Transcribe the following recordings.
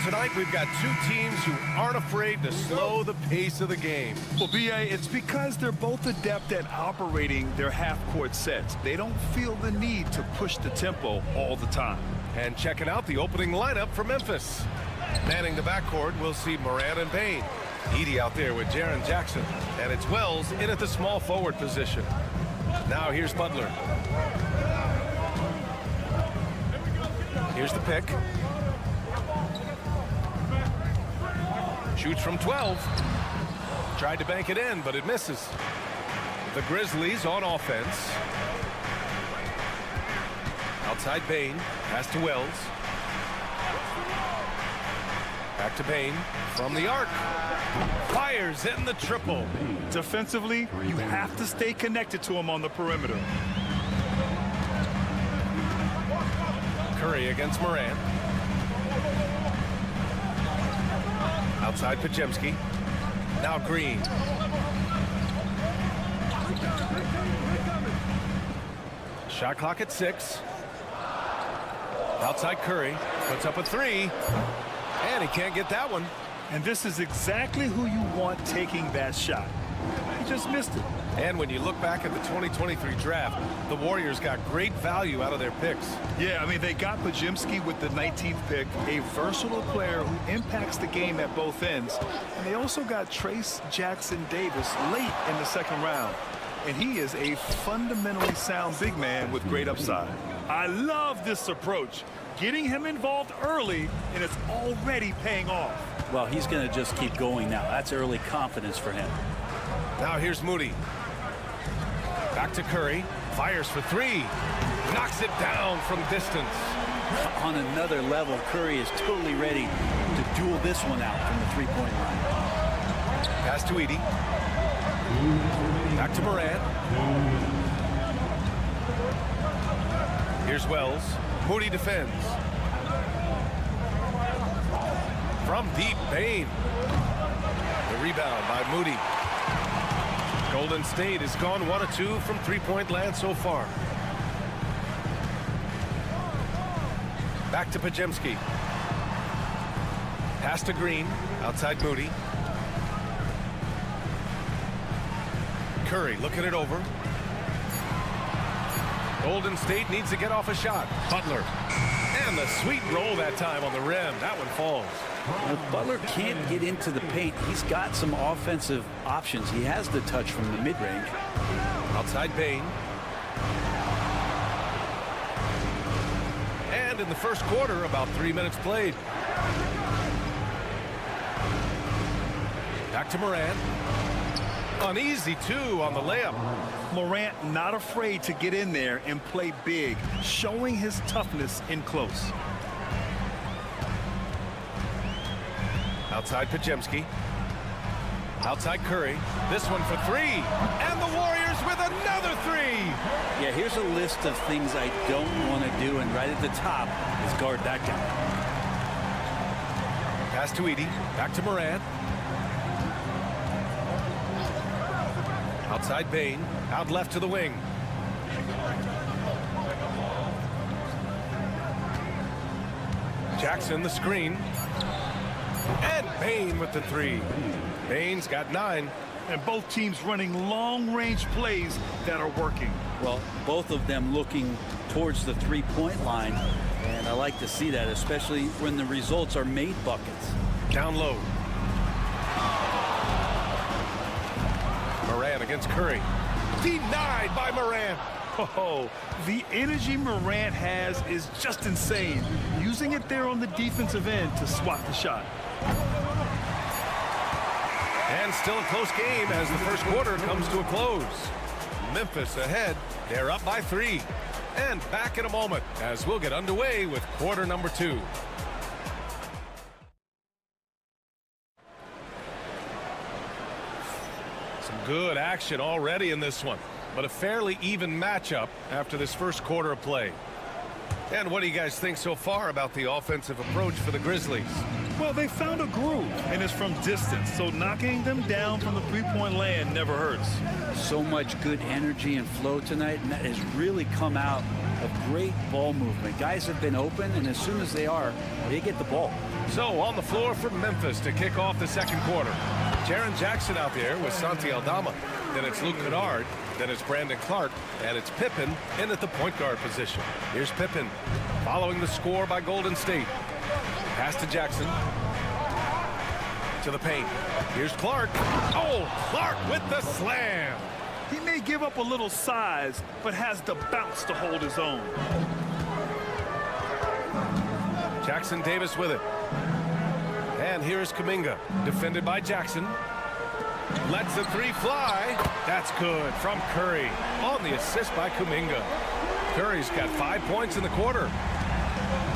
Tonight, we've got two teams who aren't afraid to slow the pace of the game. Well, B.A., it's because they're both adept at operating their half-court sets. They don't feel the need to push the tempo all the time. And checking out the opening lineup for Memphis. Manning the backcourt, we'll see Morant and Payne. Edey out there with Jaren Jackson. And it's Wells in at the small forward position. Now here's Butler. Here's the pick. Shoots from 12. Tried to bank it in, but it misses. The Grizzlies on offense. Outside Payne. Pass to Wells. Back to Payne. From the arc. Fires in the triple. Defensively, you have to stay connected to him on the perimeter. Curry against Morant. Outside Pajemski. Now Green. Shot clock at 6. Outside Curry. Puts up a 3. And he can't get that one. And this is exactly who you want taking that shot. He just missed it. And when you look back at the 2023 draft, the Warriors got great value out of their picks. Yeah, I mean, they got Pajemski with the 19th pick, a versatile player who impacts the game at both ends. And they also got Trace Jackson Davis late in the second round. And he is a fundamentally sound big man with great upside. I love this approach. Getting him involved early, and it's already paying off. Well, he's going to just keep going now. That's early confidence for him. Now here's Moody. Back to Curry. Fires for 3. Knocks it down from distance. On another level, Curry is totally ready to duel this one out from the three-point line. Pass to Edey. Back to Morant. Here's Wells. Moody defends. From deep, Payne. The rebound by Moody. Golden State has gone 1 of 2 from three-point land so far. Back to Pajemski. Pass to Green. Outside Moody. Curry looking it over. Golden State needs to get off a shot. Butler. And the sweet roll that time on the rim. That one falls. If Butler can't get into the paint, he's got some offensive options. He has the touch from the mid-range. Outside Payne. And in the first quarter, about 3 minutes played. Back to Morant. An easy 2 on the layup. Morant not afraid to get in there and play big, showing his toughness in close. Outside Pajemski. Outside Curry. This one for 3. And the Warriors with another 3. Yeah, here's a list of things I don't want to do, and right at the top is guard that guy. Pass to Edey. Back to Morant. Outside Payne. Out left to the wing. Jackson the screen. And Payne with the 3. Payne's got 9. And both teams running long-range plays that are working. Well, both of them looking towards the three-point line, and I like to see that, especially when the results are made buckets. Down low. Morant against Curry. Denied by Morant. Oh, the energy Morant has is just insane. Using it there on the defensive end to swat the shot. And still a close game as the first quarter comes to a close. Memphis ahead. They're up by 3. And back in a moment as we'll get underway with quarter number 2. Some good action already in this one. but a fairly even matchup after this first quarter of play. And what do you guys think so far about the offensive approach for the Grizzlies? Well, they found a groove, and it's from distance, so knocking them down from the three-point land never hurts. So much good energy and flow tonight, and that has really come out of great ball movement. Guys have been open, and as soon as they are, they get the ball. So on the floor for Memphis to kick off the second quarter. Jaren Jackson out there with Santi Aldama. Then it's Luke Kennard. Then it's Brandon Clark. And it's Pippen in at the point guard position. Here's Pippen following the score by Golden State. Pass to Jackson. To the paint. Here's Clark. Oh, Clark with the slam. He may give up a little size, but has the bounce to hold his own. Jackson Davis with it. And here's Kuminga, defended by Jackson. Lets the three fly. That's good from Curry on the assist by Kuminga. Curry's got 5 points in the quarter.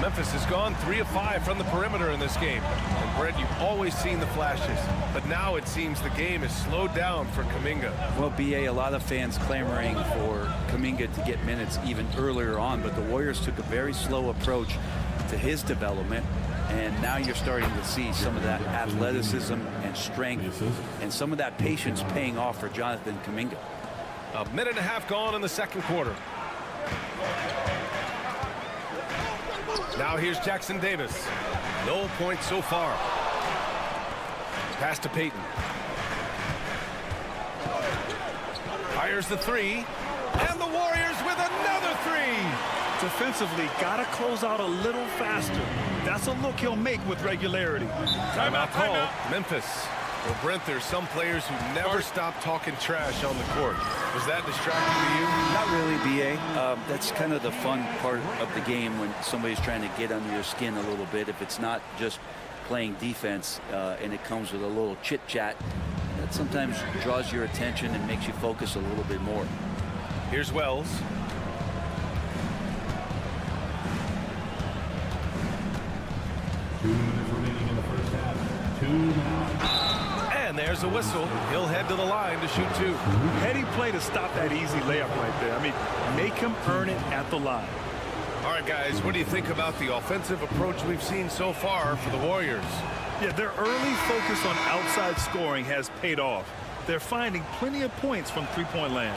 Memphis has gone 3 of 5 from the perimeter in this game. And Brett, you've always seen the flashes, but now it seems the game is slowed down for Kuminga. Well, BA, a lot of fans clamoring for Kuminga to get minutes even earlier on, but the Warriors took a very slow approach to his development. And now you're starting to see some of that athleticism and strength and some of that patience paying off for Jonathan Kuminga. A minute and a half gone in the second quarter. Now here's Jackson Davis. No points so far. Pass to Payton. Fires the three. And the Warriors with another three. Defensively, gotta close out a little faster. That's a look he'll make with regularity. Timeout call. Memphis. Well, Brent, there's some players who never stop talking trash on the court. Was that distracting to you? Not really, BA. That's kind of the fun part of the game when somebody's trying to get under your skin a little bit. If it's not just playing defense and it comes with a little chit-chat, that sometimes draws your attention and makes you focus a little bit more. Here's Wells. And there's a whistle. He'll head to the line to shoot two. Heady play to stop that easy layup right there. I mean, make him earn it at the line. All right, guys, what do you think about the offensive approach we've seen so far for the Warriors? Yeah, their early focus on outside scoring has paid off. They're finding plenty of points from three-point land.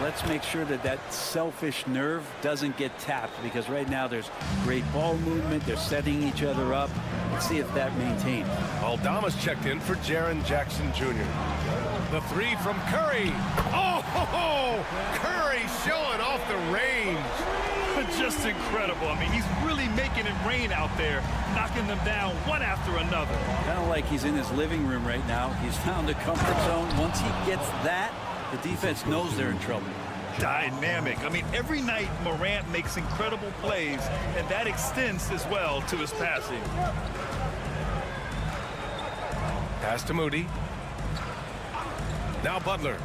Let's make sure that that selfish nerve doesn't get tapped, because right now there's great ball movement. They're setting each other up. Let's see if that maintains. Aldama's checked in for Jaren Jackson Jr. The three from Curry. Oh, ho, ho! Curry showing off the range. Just incredible. I mean, he's really making it rain out there, knocking them down one after another. Kind of like he's in his living room right now. He's found a comfort zone. Once he gets that, the defense knows they're in trouble. Dynamic. I mean, every night Morant makes incredible plays, and that extends as well to his passing. Pass to Moody. Now Butler.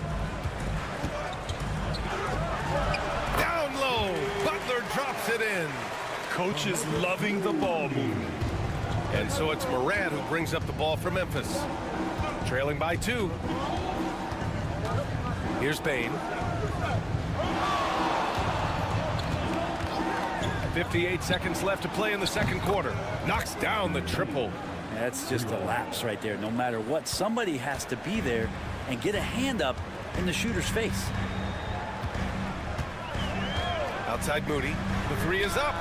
Down low. Butler drops it in. Coach is loving the ball movement. And so it's Morant who brings up the ball for Memphis. Trailing by 2. Here's Bane. 58 seconds left to play in the second quarter. Knocks down the triple. That's just a lapse right there. No matter what, somebody has to be there and get a hand up in the shooter's face. Outside Moody. The three is up.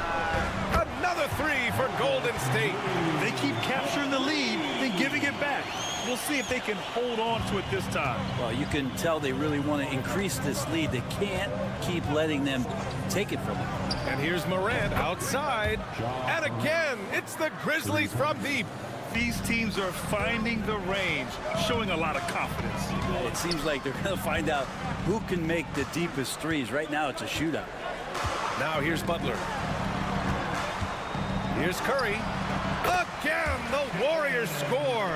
Another three for Golden State. They keep capturing the lead and giving it back. We'll see if they can hold on to it this time. Well, you can tell they really want to increase this lead. They can't keep letting them take it from them. And here's Morant outside. And again, it's the Grizzlies from deep. These teams are finding the range, showing a lot of confidence. It seems like they're going to find out who can make the deepest threes. Right now, it's a shootout. Now here's Butler. Here's Curry. Again, the Warriors score.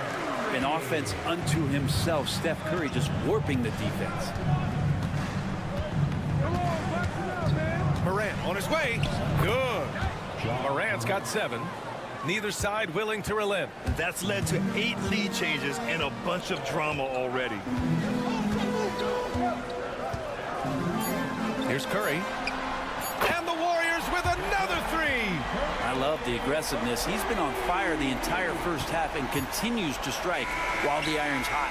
An offense unto himself. Steph Curry just warping the defense. Morant on his way. Good. Morant's got 7. Neither side willing to relent. That's led to 8 lead changes and a bunch of drama already. Here's Curry. And the Warriors with another three. I love the aggressiveness. He's been on fire the entire first half and continues to strike while the iron's hot.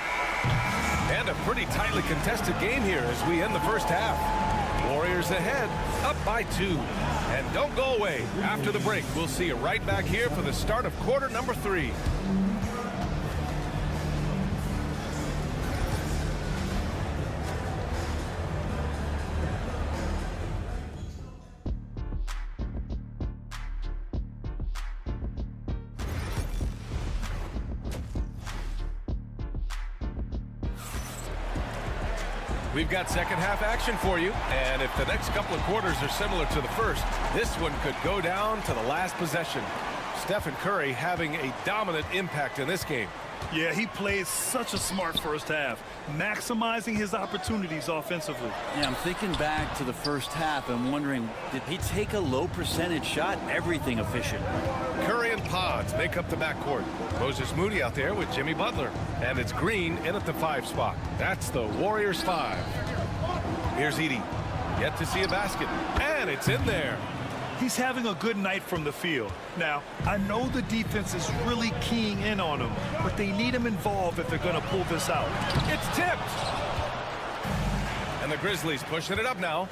And a pretty tightly contested game here as we end the first half. Warriors ahead, up by 2. And don't go away. After the break, we'll see you right back here for the start of quarter number 3. We've got second half action for you, and if the next couple of quarters are similar to the first, this one could go down to the last possession. Stephen Curry having a dominant impact in this game. Yeah, he played such a smart first half, maximizing his opportunities offensively. Yeah, I'm thinking back to the first half and wondering, did he take a low percentage shot? Everything efficient. Curry and Pods make up the backcourt. Moses Moody out there with Jimmy Butler. And it's Green in at the 5 spot. That's the Warriors 5. Here's Edey. Yet to see a basket. And it's in there. He's having a good night from the field. Now, I know the defense is really keying in on him, but they need him involved if they're going to pull this out. It's tipped. And the Grizzlies pushing it up now.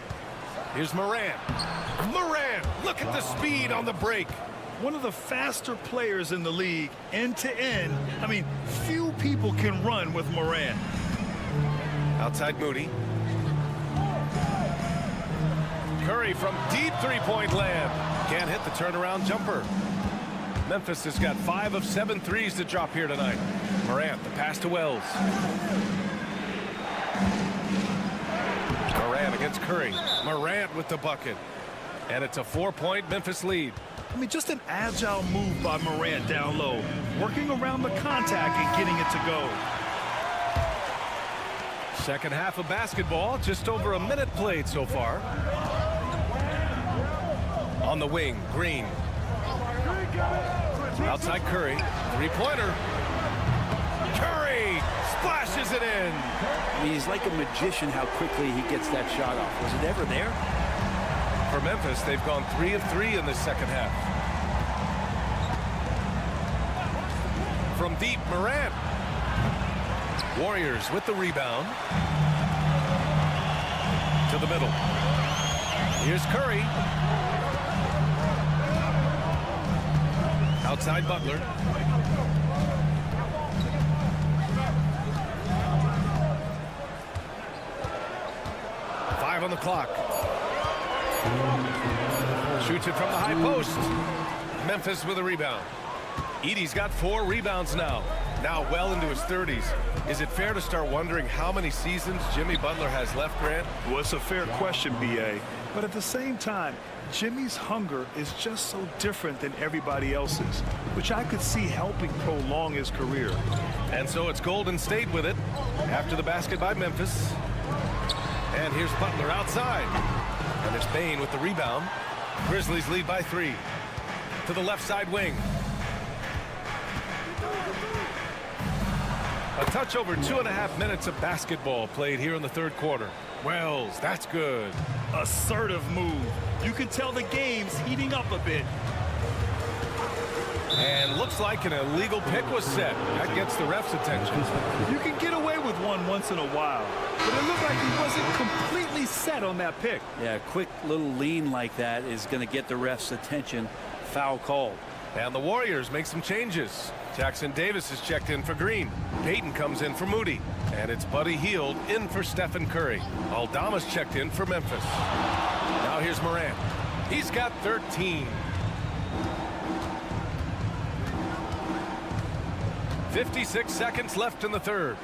Here's Morant. Morant, look at the speed on the break. One of the faster players in the league, end to end. I mean, few people can run with Morant. Outside Moody. Curry from deep three-point land. Can't hit the turnaround jumper. Memphis has got 5 of 7 threes to drop here tonight. Morant, the pass to Wells. Morant against Curry. Morant with the bucket. And it's a 4-point Memphis lead. I mean, just an agile move by Morant down low, working around the contact and getting it to go. Second half of basketball, just over a minute played so far. On the wing, Green. Outside Curry, three-pointer. Curry splashes it in. He's like a magician how quickly he gets that shot off. Was it ever there? For Memphis, they've gone 3 of 3 in the second half. From deep, Morant. Warriors with the rebound. To the middle. Here's Curry. Outside Butler. Five on the clock. Shoots it from the high post. Memphis with a rebound. Edey's got 4 rebounds now. Now well into his 30s. Is it fair to start wondering how many seasons Jimmy Butler has left, Grant? Well, it's a fair question, B.A. But at the same time, Jimmy's hunger is just so different than everybody else's, which I could see helping prolong his career. And so it's Golden State with it after the basket by Memphis. And here's Butler outside. And there's Bane with the rebound. Grizzlies lead by 3. To the left side wing. A touch over 2.5 minutes of basketball played here in the third quarter. Wells, that's good. Assertive move. You can tell the game's heating up a bit. And looks like an illegal pick was set. That gets the ref's attention. You can get away with one once in a while, but it looked like he wasn't completely set on that pick. Yeah, a quick little lean like that is going to get the ref's attention. Foul called. And the Warriors make some changes. Jackson Davis is checked in for Green. Payton comes in for Moody. And it's Buddy Hield in for Stephen Curry. Aldama's checked in for Memphis. Now here's Morant. He's got 13. 56 seconds left in the third.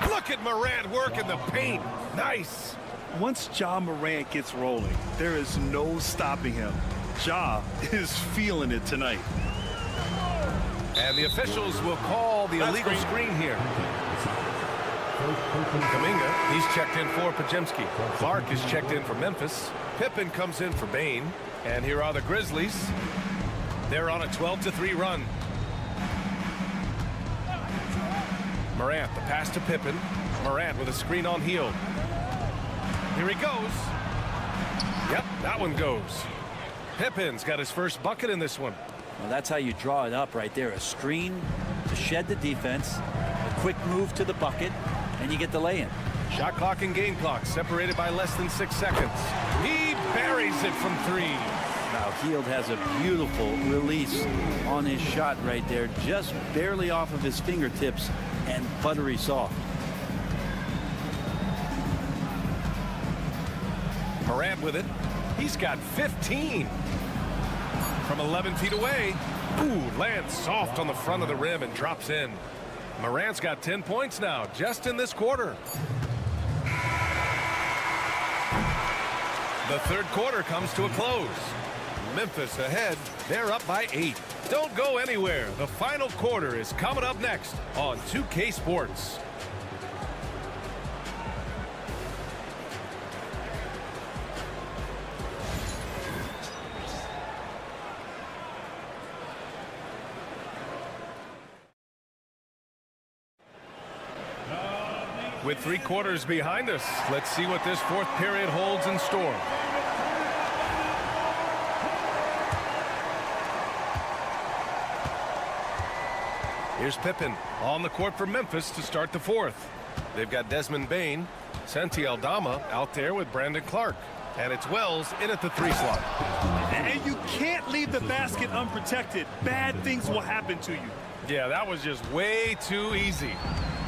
Look at Morant work in the paint. Nice. Once Ja Morant gets rolling, there is no stopping him. Ja is feeling it tonight. And the officials will call the illegal screen here. Kuminga, he's checked in for Pajemski. Clark is checked in for Memphis. Pippen comes in for Bane. And here are the Grizzlies. They're on a 12-3 run. Morant, the pass to Pippen. Morant with a screen on Hield. Here he goes. Yep, that one goes. Pippen's got his first bucket in this one. Well, that's how you draw it up right there. A screen to shed the defense, a quick move to the bucket, and you get the lay-in. Shot clock and game clock separated by less than 6 seconds. He buries it from 3. Now Hield has a beautiful release on his shot right there, just barely off of his fingertips and buttery soft. Morant with it. He's got 15. From 11 feet away. Ooh, lands soft on the front of the rim and drops in. Morant's got 10 points now, just in this quarter. The third quarter comes to a close. Memphis ahead. They're up by 8. Don't go anywhere. The final quarter is coming up next on 2K Sports. With 3 quarters behind us, let's see what this fourth period holds in store. Here's Pippen on the court for Memphis to start the fourth. They've got Desmond Bane, Santi Aldama out there with Brandon Clark. And it's Wells in at the 3 slot. And you can't leave the basket unprotected. Bad things will happen to you. Yeah, that was just way too easy.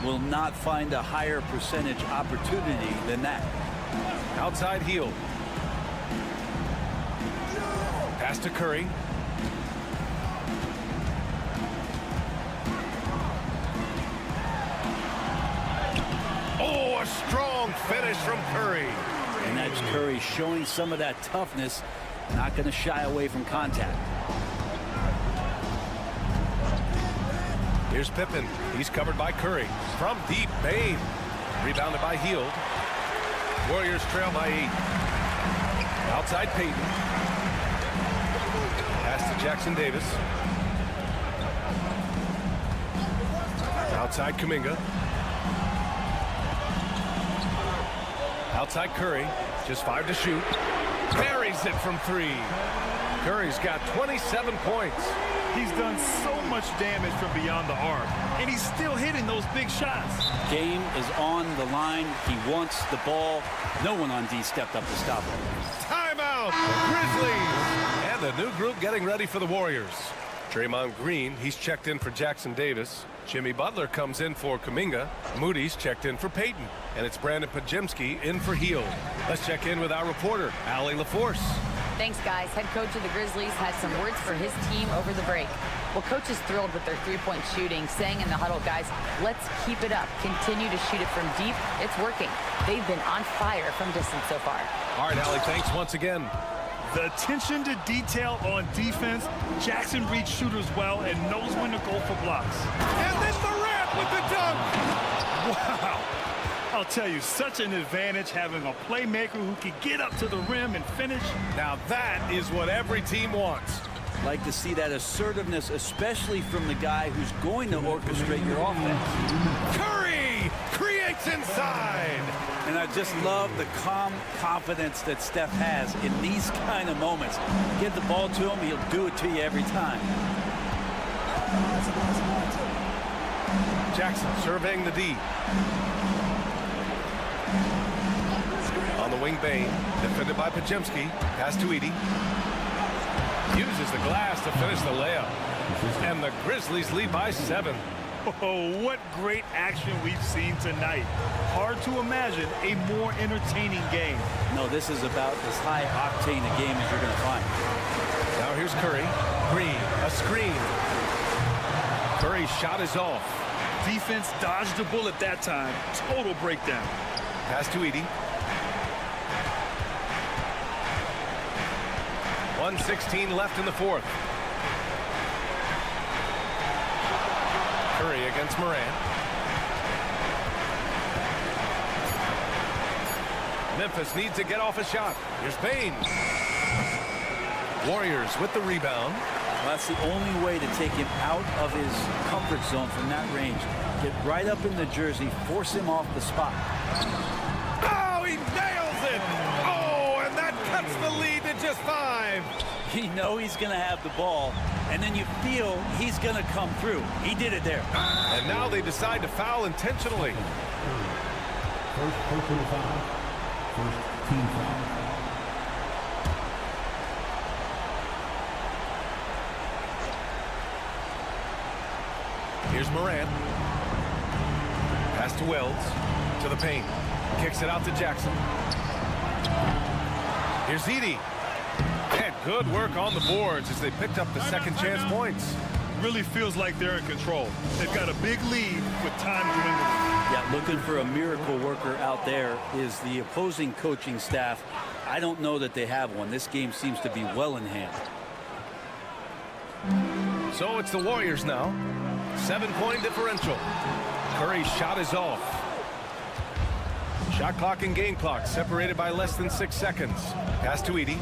Will not find a higher percentage opportunity than that. Outside Hield. Pass to Curry. Oh, a strong finish from Curry. And that's Curry showing some of that toughness, not going to shy away from contact. Here's Pippen. He's covered by Curry. From deep, Bane. Rebounded by Hield. Warriors trail by 8. Outside Payton. Pass to Jackson Davis. Outside Kuminga. Outside Curry. Just 5 to shoot. Buries it from 3. Curry's got 27 points. He's done so much damage from beyond the arc, and he's still hitting those big shots. Game is on the line. He wants the ball. No one on D stepped up to stop him. Timeout, the Grizzlies. And the new group getting ready for the Warriors. Draymond Green, he's checked in for Jackson Davis. Jimmy Butler comes in for Kuminga. Moody's checked in for Payton. And it's Brandon Pajemski in for Hield. Let's check in with our reporter, Allie LaForce. Thanks, guys. Head coach of the Grizzlies had some words for his team over the break. Well, coach is thrilled with their 3-point shooting, saying in the huddle, guys, let's keep it up. Continue to shoot it from deep. It's working. They've been on fire from distance so far. All right, Allie, thanks once again. The attention to detail on defense. Jackson reads shooters well and knows when to go for blocks. And then Morant with the dunk. Wow. I'll tell you, such an advantage having a playmaker who can get up to the rim and finish. Now that is what every team wants. Like to see that assertiveness, especially from the guy who's going to orchestrate your offense. Curry creates inside. And I just love the calm confidence that Steph has in these kind of moments. Get the ball to him, he'll do it to you every time. Jackson surveying the D. On the wing, Bane, defended by Pajemski. Pass to Edey. Uses the glass to finish the layup. And the Grizzlies lead by 7. Oh, what great action we've seen tonight. Hard to imagine a more entertaining game. No, this is about as high octane a game as you're going to find. Now here's Curry. Green, a screen. Curry's shot is off. Defense dodged the bullet that time. Total breakdown. Pass to Edey. 1:16 left in the fourth. Curry against Morant. Memphis needs to get off a shot. Here's Bane. Warriors with the rebound. Well, that's the only way to take him out of his comfort zone from that range. Get right up in the jersey, force him off the spot. Oh, he nails it! Oh, and that cuts the lead to just 5. You know he's going to have the ball, and then you feel he's going to come through. He did it there. And now they decide to foul intentionally. First personal foul. First team foul. Here's Morant. Pass to Wells. To the paint. Kicks it out to Jackson. Here's Edie. And good work on the boards as they picked up the second chance points. Really feels like they're in control. They've got a big lead with time dwindling. Yeah, looking for a miracle worker out there is the opposing coaching staff. I don't know that they have one. This game seems to be well in hand. So it's the Warriors now. 7-point differential. Curry's shot is off. Shot clock and game clock separated by less than 6 seconds. Pass to Edie.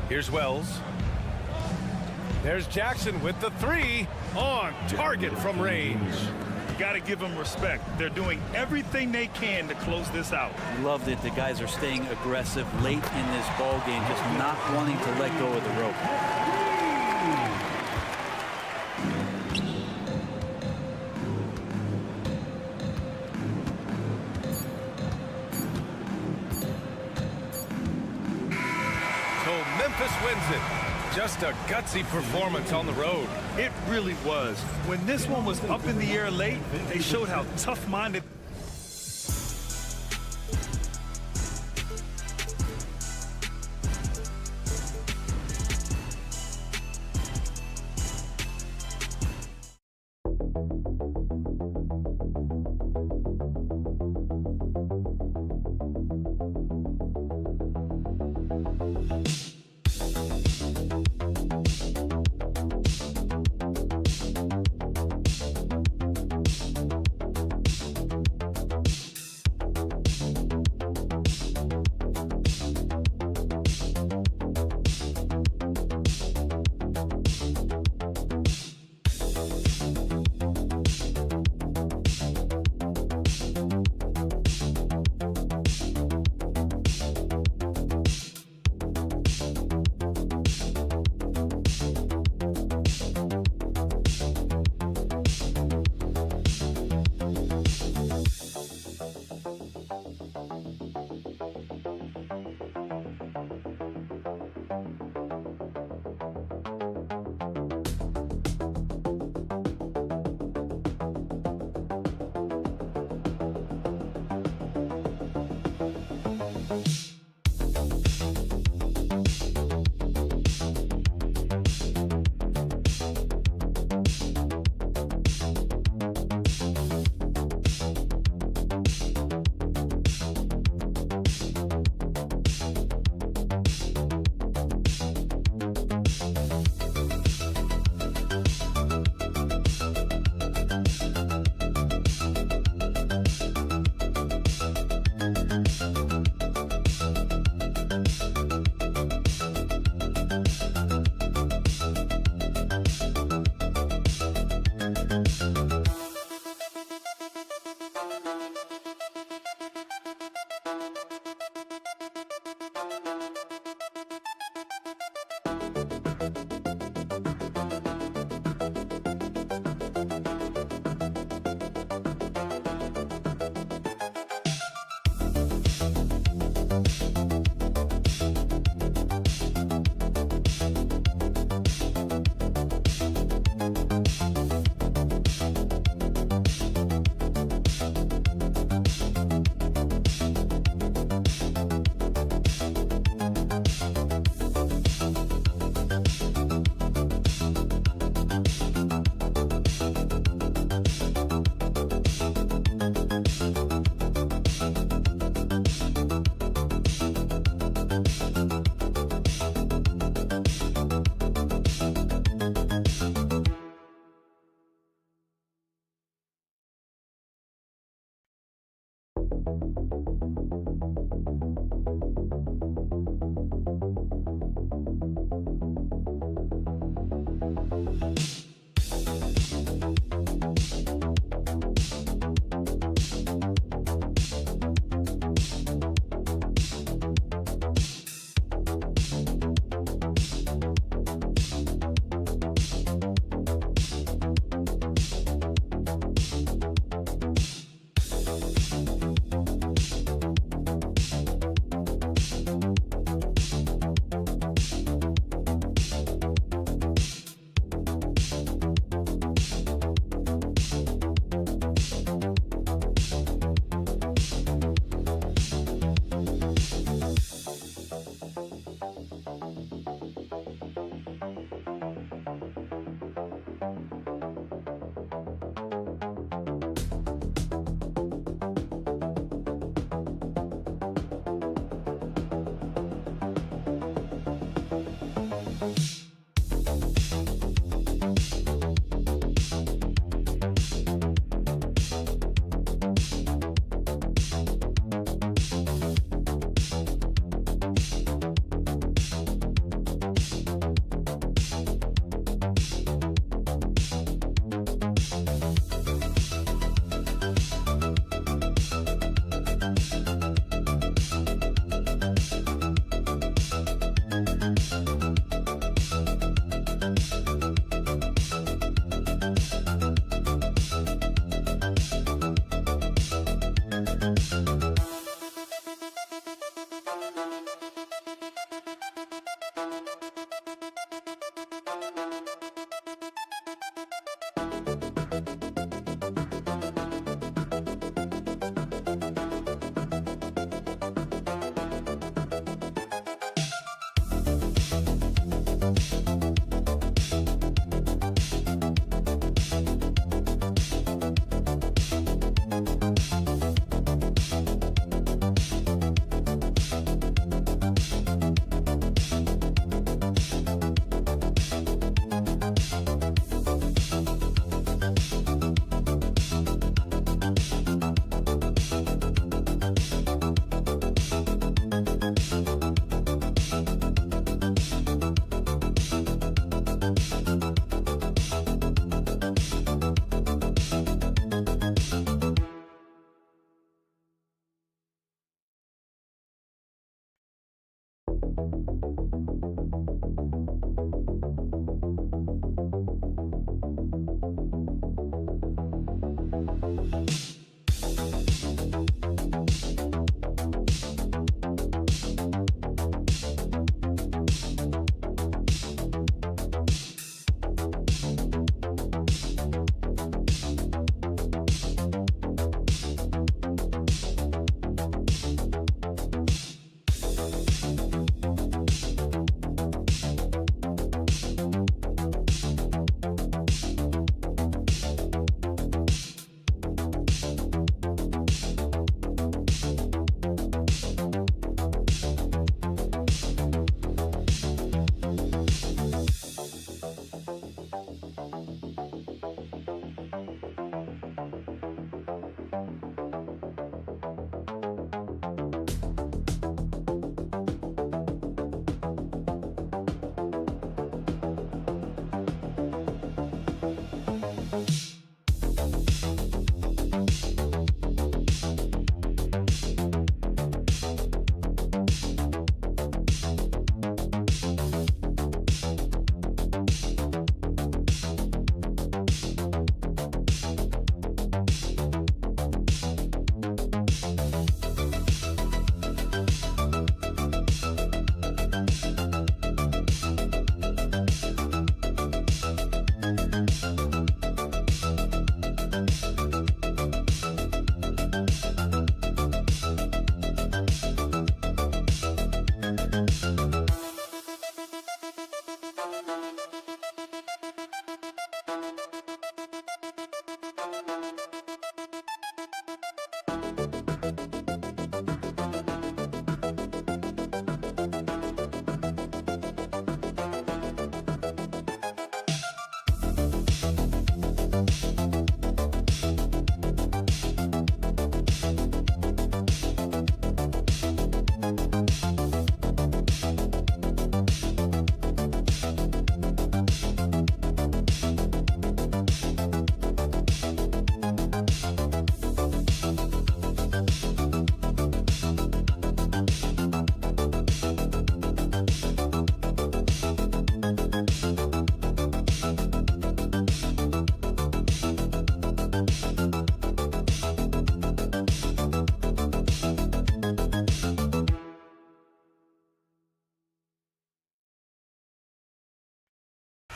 Here's Wells. There's Jackson with the 3 on target from range. You got to give them respect. They're doing everything they can to close this out. Love that the guys are staying aggressive late in this ball game, just not wanting to let go of the rope. Memphis wins it. Just a gutsy performance on the road. It really was. When this one was up in the air late, they showed how tough-minded.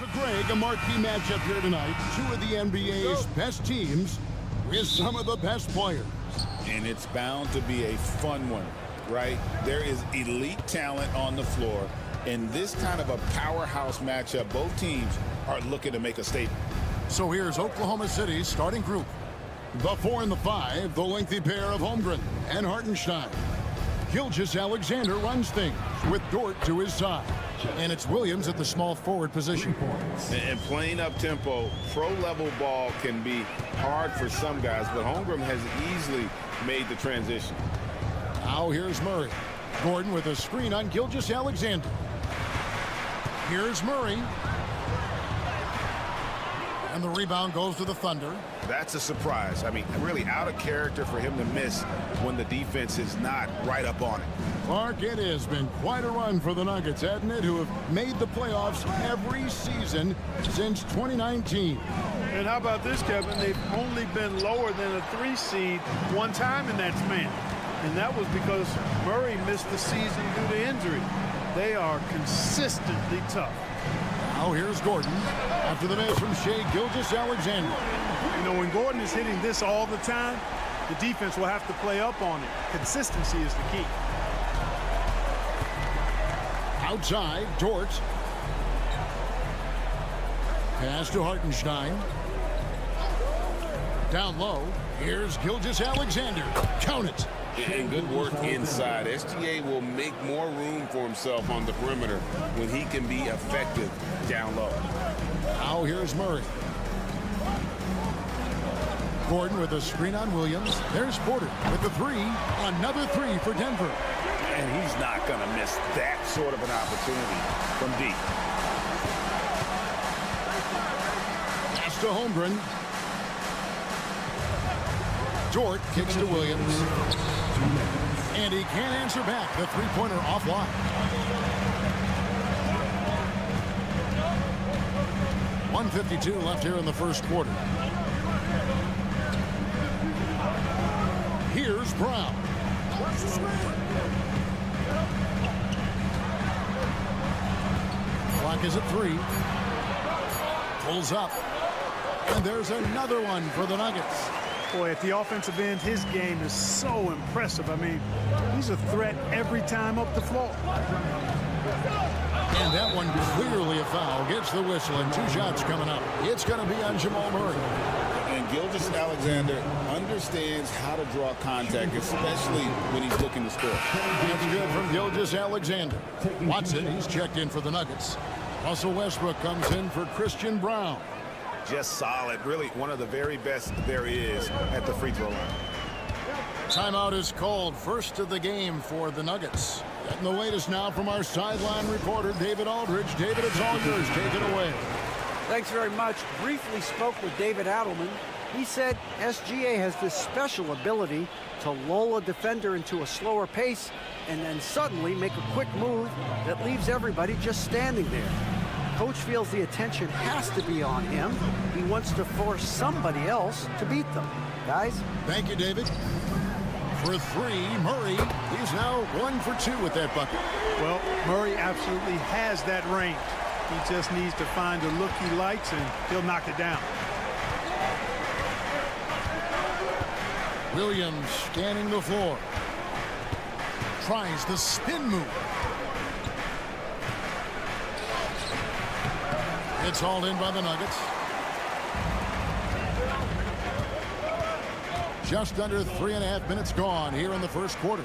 For Greg, a marquee matchup here tonight. Two of the NBA's best teams with some of the best players. And it's bound to be a fun one, right? There is elite talent on the floor. In this kind of a powerhouse matchup, both teams are looking to make a statement. So here's Oklahoma City's starting group. The 4 and the 5, the lengthy pair of Holmgren and Hartenstein. Gilgeous-Alexander runs things with Dort to his side. And it's Williams at the small forward position. And playing up tempo, pro-level ball can be hard for some guys, but Holmgren has easily made the transition. Now here's Murray. Gordon with a screen on Gilgeous-Alexander. Here's Murray. And the rebound goes to the Thunder. That's a surprise. I mean, really out of character for him to miss when the defense is not right up on it. Clark, it has been quite a run for the Nuggets, hasn't it, who have made the playoffs every season since 2019. And how about this, Kevin? They've only been lower than a 3 seed one time in that span. And that was because Murray missed the season due to injury. They are consistently tough. Now here's Gordon after the miss from Shea Gilgeous-Alexander. You know, when Gordon is hitting this all the time, the defense will have to play up on it. Consistency is the key. Outside, Dort. Pass to Hartenstein. Down low, here's Gilgeous-Alexander. Count it. And good work inside. SGA will make more room for himself on the perimeter when he can be effective down low. Now here's Murray. Gordon with a screen on Williams. There's Porter with the three. Another three for Denver. And he's not going to miss that sort of an opportunity from deep. Pass to Holmgren. Dort kicks to Williams. And he can't answer back. The three-pointer offline. .152 left here in the first quarter. Here's Brown. Clock is at 3. Pulls up. And there's another one for the Nuggets. Boy, at the offensive end, his game is so impressive. I mean, he's a threat every time up the floor. And that one clearly a foul. Gets the whistle and 2 shots coming up. It's going to be on Jamal Murray. And Gilgeous-Alexander understands how to draw contact, especially when he's looking to score. That's good from Gilgeous-Alexander. Watson, he's checked in for the Nuggets. Russell Westbrook comes in for Christian Brown. Just solid. Really one of the very best there is at the free throw line. Timeout is called. First of the game for the Nuggets. Getting the latest now from our sideline reporter, David Aldridge. David, it's all yours. Take it away. Thanks very much. Briefly spoke with David Adelman. He said SGA has this special ability to lull a defender into a slower pace and then suddenly make a quick move that leaves everybody just standing there. Coach feels the attention has to be on him. He wants to force somebody else to beat them. Guys? Thank you, David. For 3, Murray. He's now 1 for 2 with that bucket. Well, Murray absolutely has that range. He just needs to find the look he likes, and he'll knock it down. Williams scanning the floor. Tries the spin move. It's hauled in by the Nuggets. Just under 3.5 minutes gone here in the first quarter.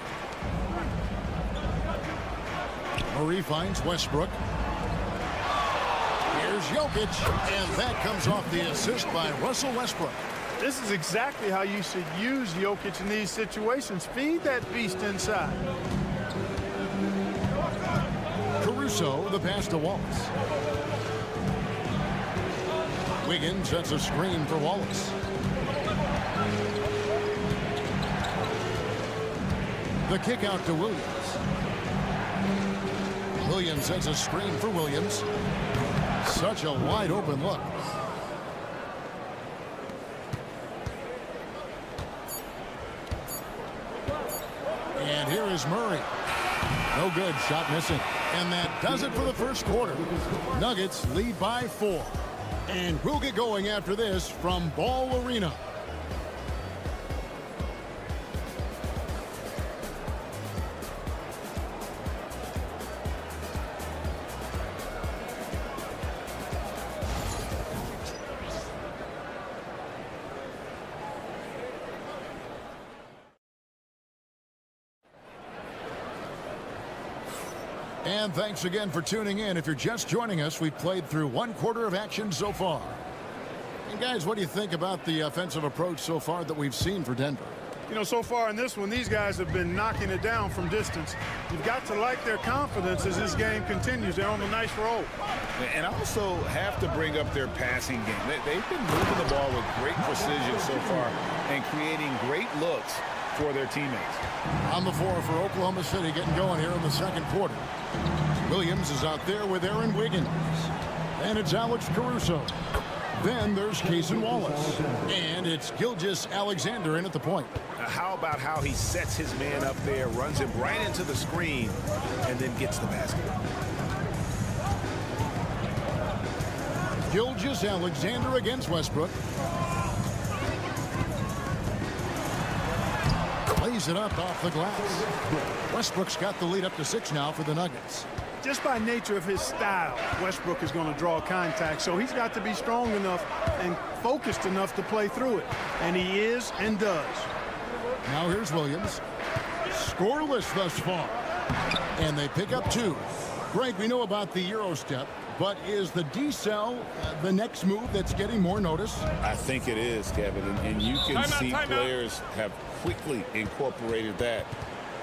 Murray finds Westbrook. Here's Jokic, and that comes off the assist by Russell Westbrook. This is exactly how you should use Jokic in these situations. Feed that beast inside. Caruso, the pass to Wallace. Wiggins sets a screen for Wallace. The kick out to Williams. Williams sets a screen for Williams. Such a wide open look. And here is Murray. No good, shot missing. And that does it for the first quarter. Nuggets lead by 4. And we'll get going after this from Ball Arena. And thanks again for tuning in. If you're just joining us, we've played through 1 quarter of action so far. And guys, what do you think about the offensive approach so far that we've seen for Denver? You know, so far in this one, these guys have been knocking it down from distance. You've got to like their confidence as this game continues. They're on a nice roll. And also have to bring up their passing game. They've been moving the ball with great precision so far and creating great looks for their teammates. On the floor for Oklahoma City, getting going here in the second quarter. Williams is out there with Aaron Wiggins. And it's Alex Caruso. Then there's Cason Wallace. And it's Gilgeous-Alexander in at the point. How about how he sets his man up there, runs him right into the screen, and then gets the basket. Gilgeous-Alexander against Westbrook. Lays it up off the glass. Westbrook's got the lead up to 6 now for the Nuggets. Just by nature of his style, Westbrook is going to draw contact, so he's got to be strong enough and focused enough to play through it. And he is and does. Now here's Williams. Scoreless thus far. And they pick up 2. Greg, we know about the Euro step, but is the decel the next move that's getting more notice? I think it is, Kevin, and you can see players have quickly incorporated that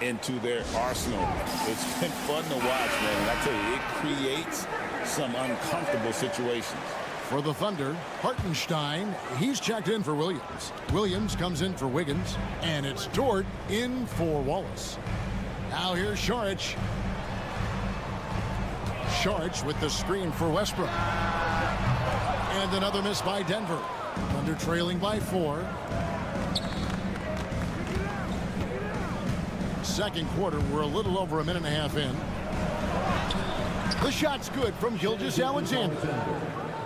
into their arsenal. It's been fun to watch, man, and I tell you, it creates some uncomfortable situations. For the Thunder, Hartenstein, he's checked in for Williams. Williams comes in for Wiggins, and it's Dort in for Wallace. Now here's Šarić. Šarić with the screen for Westbrook. And another miss by Denver. Thunder trailing by 4. Second quarter, we're a little over a minute and a half in. The shot's good from Gilgeous-Alexander.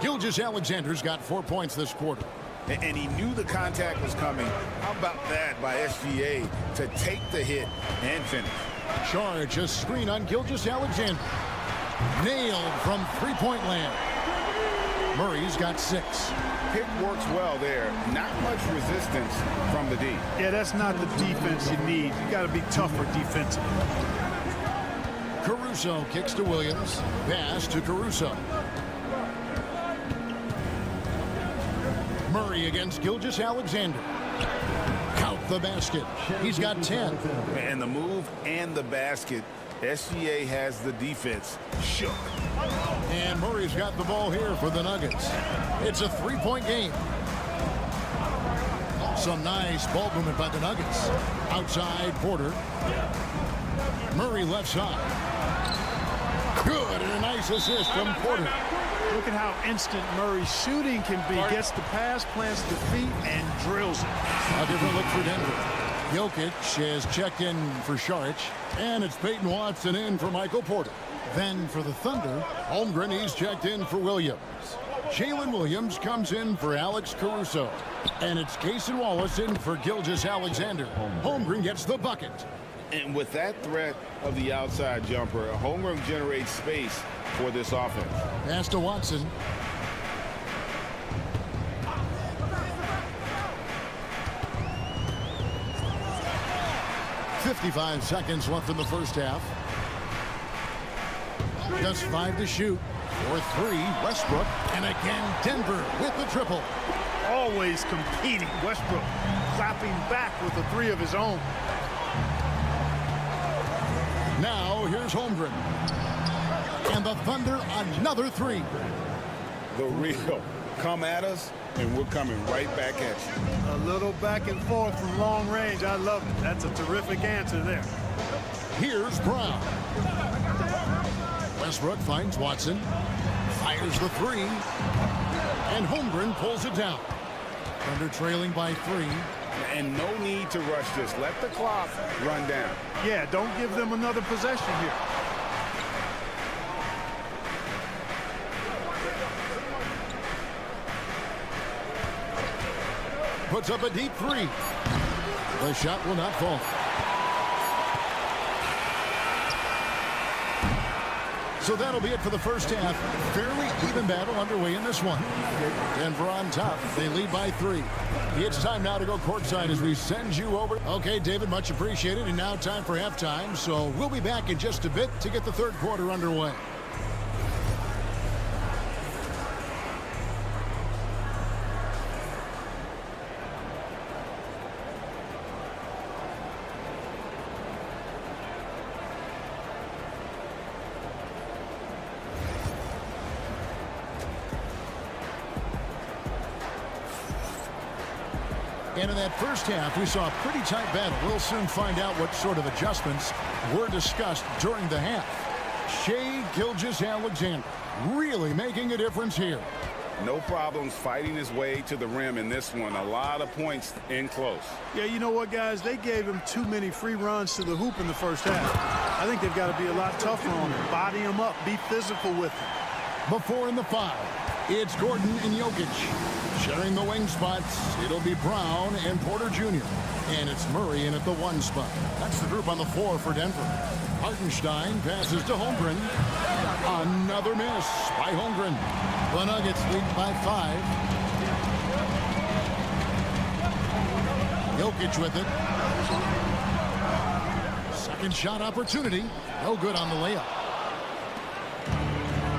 Gilgeous-Alexander's got 4 points this quarter. And he knew the contact was coming. How about that by SGA to take the hit and finish? Šarić, a screen on Gilgeous-Alexander. Nailed from three-point land. Murray's got 6. Pick works well there. Not much resistance from the D. Yeah, that's not the defense you need. You got to be tougher defensively. Caruso kicks to Williams. Pass to Caruso. Murray against Gilgeous-Alexander. Count the basket. He's got 10. And the move and the basket, SGA has the defense shook. And Murray's got the ball here for the Nuggets. It's a 3-point game. Some nice ball movement by the Nuggets. Outside Porter. Murray left side. Good, and a nice assist from Porter. Look at how instant Murray's shooting can be. Gets the pass, plants the feet, and drills it. A different look for Denver. Jokic has checked in for Šarić, and it's Peyton Watson in for Michael Porter. Then for the Thunder, Holmgren, he's checked in for Williams. Jalen Williams comes in for Alex Caruso. And it's Cason Wallace in for Gilgeous-Alexander. Holmgren gets the bucket. And with that threat of the outside jumper, Holmgren generates space for this offense. Pass to Watson. .55 seconds left in the first half. Just 5 to shoot. For 3, Westbrook. And again, Denver with the triple. Always competing. Westbrook clapping back with a 3 of his own. Now, here's Holmgren. And the Thunder, another 3. The real. Come at us, and we're coming right back at you. A little back and forth from long range. I love it. That's a terrific answer there. Here's Brown. Westbrook finds Watson. Fires the 3. And Holmgren pulls it down. Thunder trailing by 3. And no need to rush this. Let the clock run down. Yeah, don't give them another possession here. Puts up a deep 3. The shot will not fall. So that'll be it for the first half. Fairly even battle underway in this one. Denver on top. They lead by 3. It's time now to go courtside as we send you over. Okay, David, much appreciated. And now time for halftime. So we'll be back in just a bit to get the third quarter underway. And in that first half, we saw a pretty tight battle. We'll soon find out what sort of adjustments were discussed during the half. Shai Gilgeous-Alexander really making a difference here. No problems fighting his way to the rim in this one. A lot of points in close. Yeah, you know what, guys? They gave him too many free runs to the hoop in the first half. I think they've got to be a lot tougher on him. Body him up. Be physical with him. The 4 and the 5. It's Gordon and Jokic. Sharing the wing spots, it'll be Brown and Porter Jr. And it's Murray in at the 1 spot. That's the group on the floor for Denver. Hartenstein passes to Holmgren. Another miss by Holmgren. The Nuggets lead by 5. Jokic with it. Second shot opportunity. No good on the layup.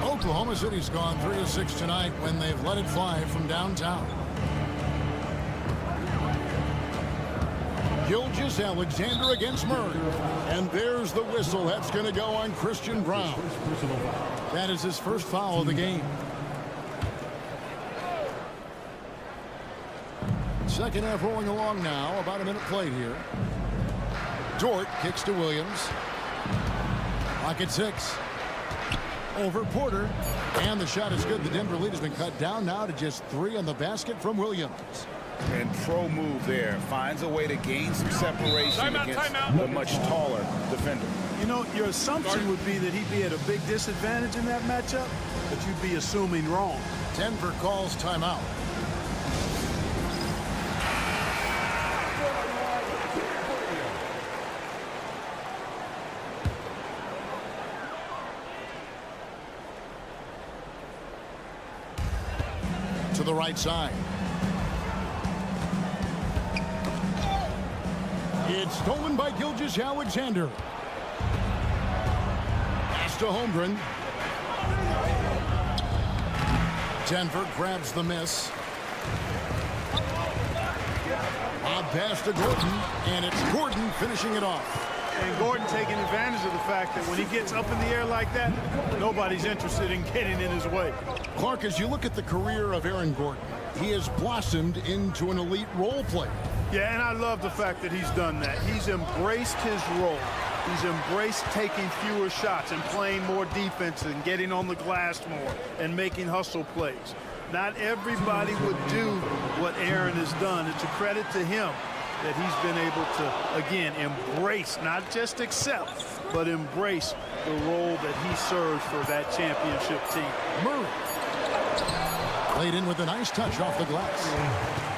Oklahoma City's gone 3 of 6 tonight when they've let it fly from downtown. Gilgeous-Alexander against Murray. And there's the whistle. That's going to go on Christian Brown. That is his first foul of the game. Second half rolling along now. About a minute played here. Dort kicks to Williams. Clock at 6. Over Porter. And the shot is good. The Denver lead has been cut down now to just 3 on the basket from Williams. And pro move there. Finds a way to gain some separation against the much taller defender. You know, your assumption would be that he'd be at a big disadvantage in that matchup, but you'd be assuming wrong. Denver calls timeout. To the right side. It's stolen by Gilgeous-Alexander. Pass to Holmgren. Denver grabs the miss. Lob pass to Gordon, and it's Gordon finishing it off. And Gordon taking advantage of the fact that when he gets up in the air like that, nobody's interested in getting in his way. Clark, as you look at the career of Aaron Gordon, he has blossomed into an elite role player. Yeah, and I love the fact that he's done that. He's embraced his role. He's embraced taking fewer shots and playing more defense and getting on the glass more and making hustle plays. Not everybody would do what Aaron has done. It's a credit to him that he's been able to, again, embrace, not just accept, but embrace the role that he serves for that championship team. Murray. Played in with a nice touch off the glass.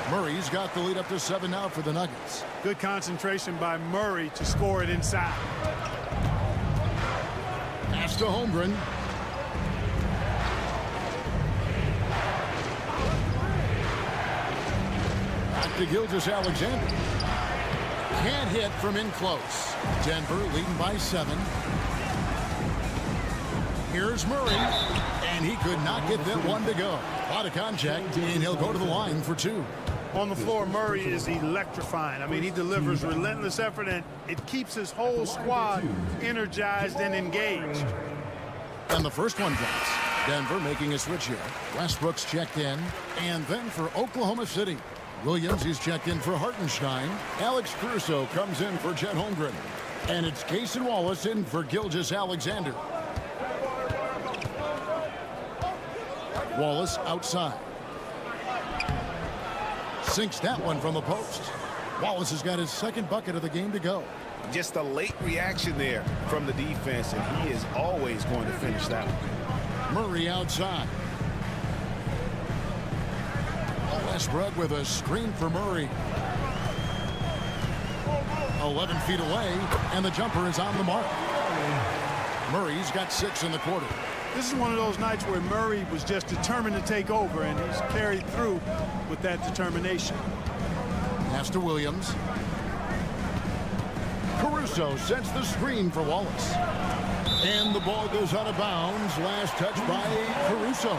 Murray's got the lead up to 7 now for the Nuggets. Good concentration by Murray to score it inside. Pass to Holmgren. Back to Gilgeous-Alexander. Can't hit from in close. Denver leading by 7. Here's Murray. And he could not get that one to go. A lot of contact, and he'll go to the line for 2. On the floor, Murray is electrifying. I mean, he delivers relentless effort, and it keeps his whole squad energized and engaged. And the first one drops. Denver making a switch here. Westbrook's checked in. And then for Oklahoma City, Williams is checked in for Hartenstein. Alex Caruso comes in for Chet Holmgren. And it's Cason Wallace in for Gilgeous-Alexander. Wallace outside. Sinks that one from the post. Wallace has got his second bucket of the game to go. Just a late reaction there from the defense, and he is always going to finish that one. Murray outside. Westbrook with a screen for Murray. 11 feet away, and the jumper is on the mark. Murray's got 6 in the quarter. This is one of those nights where Murray was just determined to take over, and he's carried through with that determination. Pass to Williams. Caruso sets the screen for Wallace. And the ball goes out of bounds. Last touch by Caruso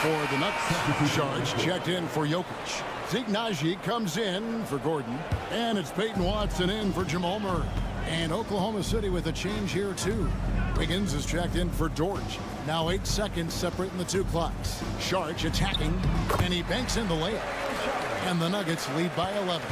for the Nuggets. Sharks checked in for Jokic. Zignaji comes in for Gordon. And it's Peyton Watson in for Jamal Murray. And Oklahoma City with a change here, too. Wiggins is checked in for Dort. Now 8 seconds separating the 2 clocks. Sharks attacking, and he banks in the layup. And the Nuggets lead by 11.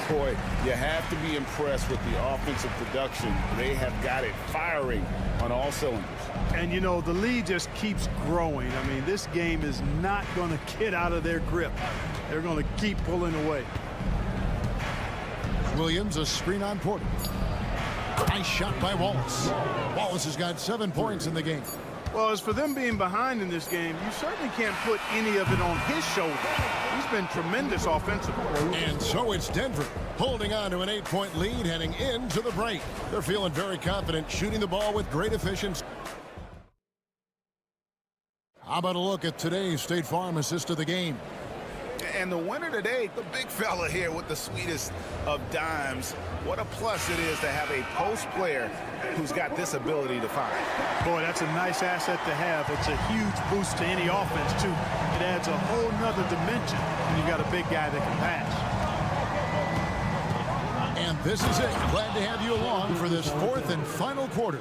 Boy, you have to be impressed with the offensive production. They have got it firing on all cylinders. And, you know, the lead just keeps growing. I mean, this game is not going to get out of their grip. They're going to keep pulling away. Williams, a screen on Porter. Nice shot by Wallace. Wallace has got 7 points in the game. Well, as for them being behind in this game, you certainly can't put any of it on his shoulders. He's been tremendous offensively. And so it's Denver holding on to an 8-point lead heading into the break. They're feeling very confident, shooting the ball with great efficiency. How about a look at today's State Farm assist of the game? And the winner today, the big fella here with the sweetest of dimes. What a plus it is to have a post player who's got this ability to find. Boy, that's a nice asset to have. It's a huge boost to any offense, too. It adds a whole nother dimension when you've got a big guy that can pass. And this is it. Glad to have you along for this fourth and final quarter.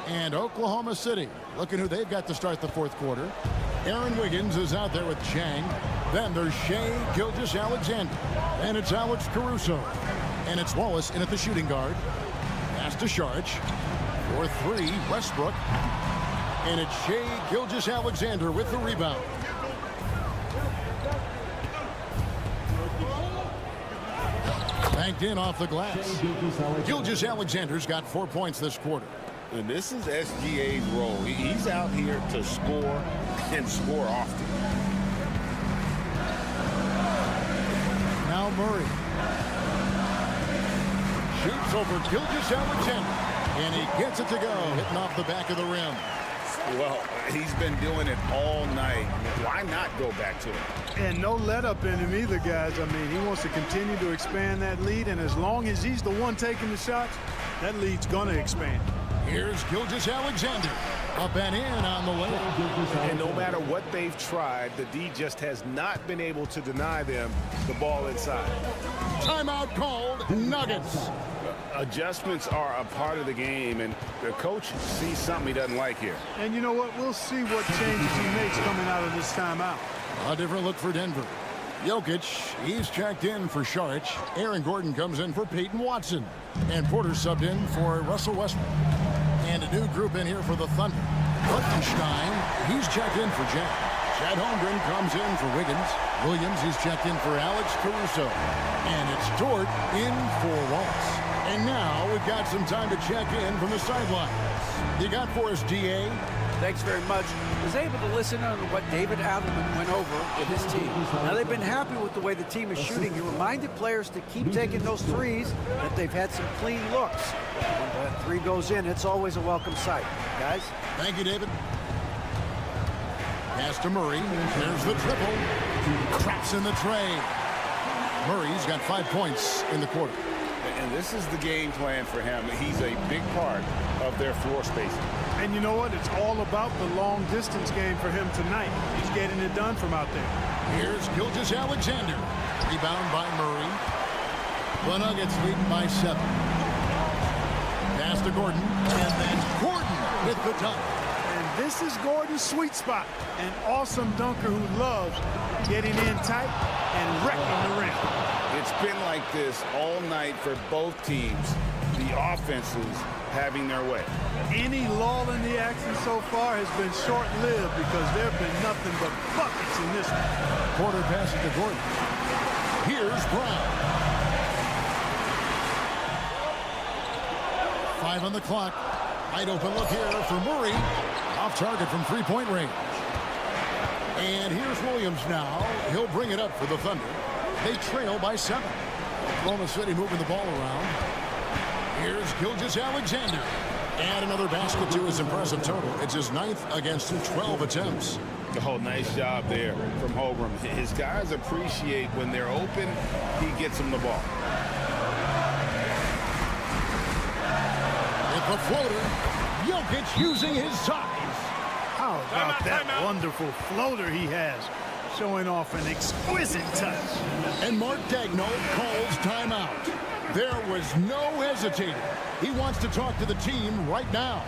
And Oklahoma City, looking who they've got to start the fourth quarter. Aaron Wiggins is out there with Chang. Then there's Shea Gilgeous-Alexander. And it's Alex Caruso. And it's Wallace in at the shooting guard. Pass to Sharch. For three, Westbrook. And it's Shea Gilgeous-Alexander with the rebound. Banked in off the glass. Gilgeous-Alexander's got 4 points this quarter. And this is SGA's role. He's out here to score and score often. Now Murray. Shoots over Gilgeous-Alexander. And he gets it to go, hitting off the back of the rim. Well, he's been doing it all night. Why not go back to it? And no let up in him either, guys. I mean, he wants to continue to expand that lead, and as long as he's the one taking the shots, that lead's going to expand. Here's Gilgeous-Alexander. Up and in on the layup. And no matter what they've tried, the D just has not been able to deny them the ball inside. Timeout called. Nuggets. Adjustments are a part of the game, and the coach sees something he doesn't like here. And you know what? We'll see what changes he makes coming out of this timeout. A different look for Denver. Jokic, he's checked in for Saric. Aaron Gordon comes in for Peyton Watson. And Porter subbed in for Russell Westbrook. And a new group in here for the Thunder. Hartenstein, he's checked in for Jack. Chad Holmgren comes in for Wiggins. Williams, he's checked in for Alex Caruso. And it's Dort in for Wallace. And now we've got some time to check in from the sidelines. You got for us, DA? Thanks very much. I was able to listen to what David Adelman went over with his team. Now, they've been happy with the way the team is shooting. He reminded players to keep taking those threes, that they've had some clean looks. When that three goes in, it's always a welcome sight. Guys? Thank you, David. Pass to Murray. There's the triple. Traps in the tray. Murray's got 5 points in the quarter. And this is the game plan for him. He's a big part of their floor spacing. And you know what? It's all about the long distance game for him tonight. He's getting it done from out there. Here's Gilgeous-Alexander. Rebound by Murray. The Nuggets leading by 7. Pass to Gordon. And then Gordon with the dunk. And this is Gordon's sweet spot. An awesome dunker who loves getting in tight and wrecking the rim. It's been like this all night for both teams. The offenses having their way. Any lull in the action so far has been short-lived because there have been nothing but buckets in this one. Porter passes to Gordon. Here's Brown. 5 on the clock. Wide open look here for Murray. Off target from three-point range. And here's Williams now. He'll bring it up for the Thunder. They trail by 7. Oklahoma City moving the ball around. Here's Gilgeous-Alexander. And another basket to his impressive total. It's his 9th against 12 attempts. Oh, nice job there from Holmgren. His guys appreciate when they're open, he gets them the ball. With the floater, Jokic using his size. How about that wonderful floater he has? Showing off an exquisite touch. And Mark Daigneault calls timeout. There was no hesitating. He wants to talk to the team right now.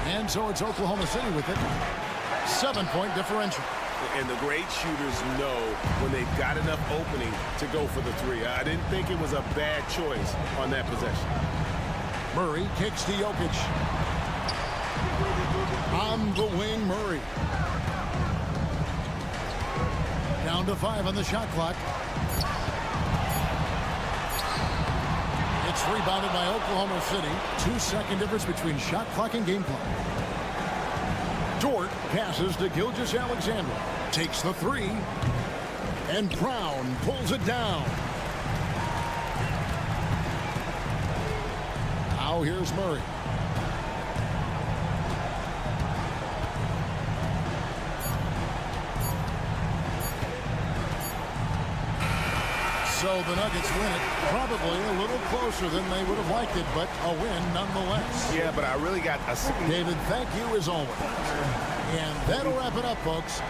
And so it's Oklahoma City with it. 7-point differential. And the great shooters know when they've got enough opening to go for the three. I didn't think it was a bad choice on that possession. Murray kicks to Jokic. On the wing, Murray. Down to 5 on the shot clock. It's rebounded by Oklahoma City. 2-second difference between shot clock and game clock. Dort passes to Gilgeous-Alexander. Takes the three. And Brown pulls it down. Now here's Murray. So the Nuggets win it, probably a little closer than they would have liked it, but a win nonetheless. Yeah, but I really got a... David, thank you as always. And that'll wrap it up, folks.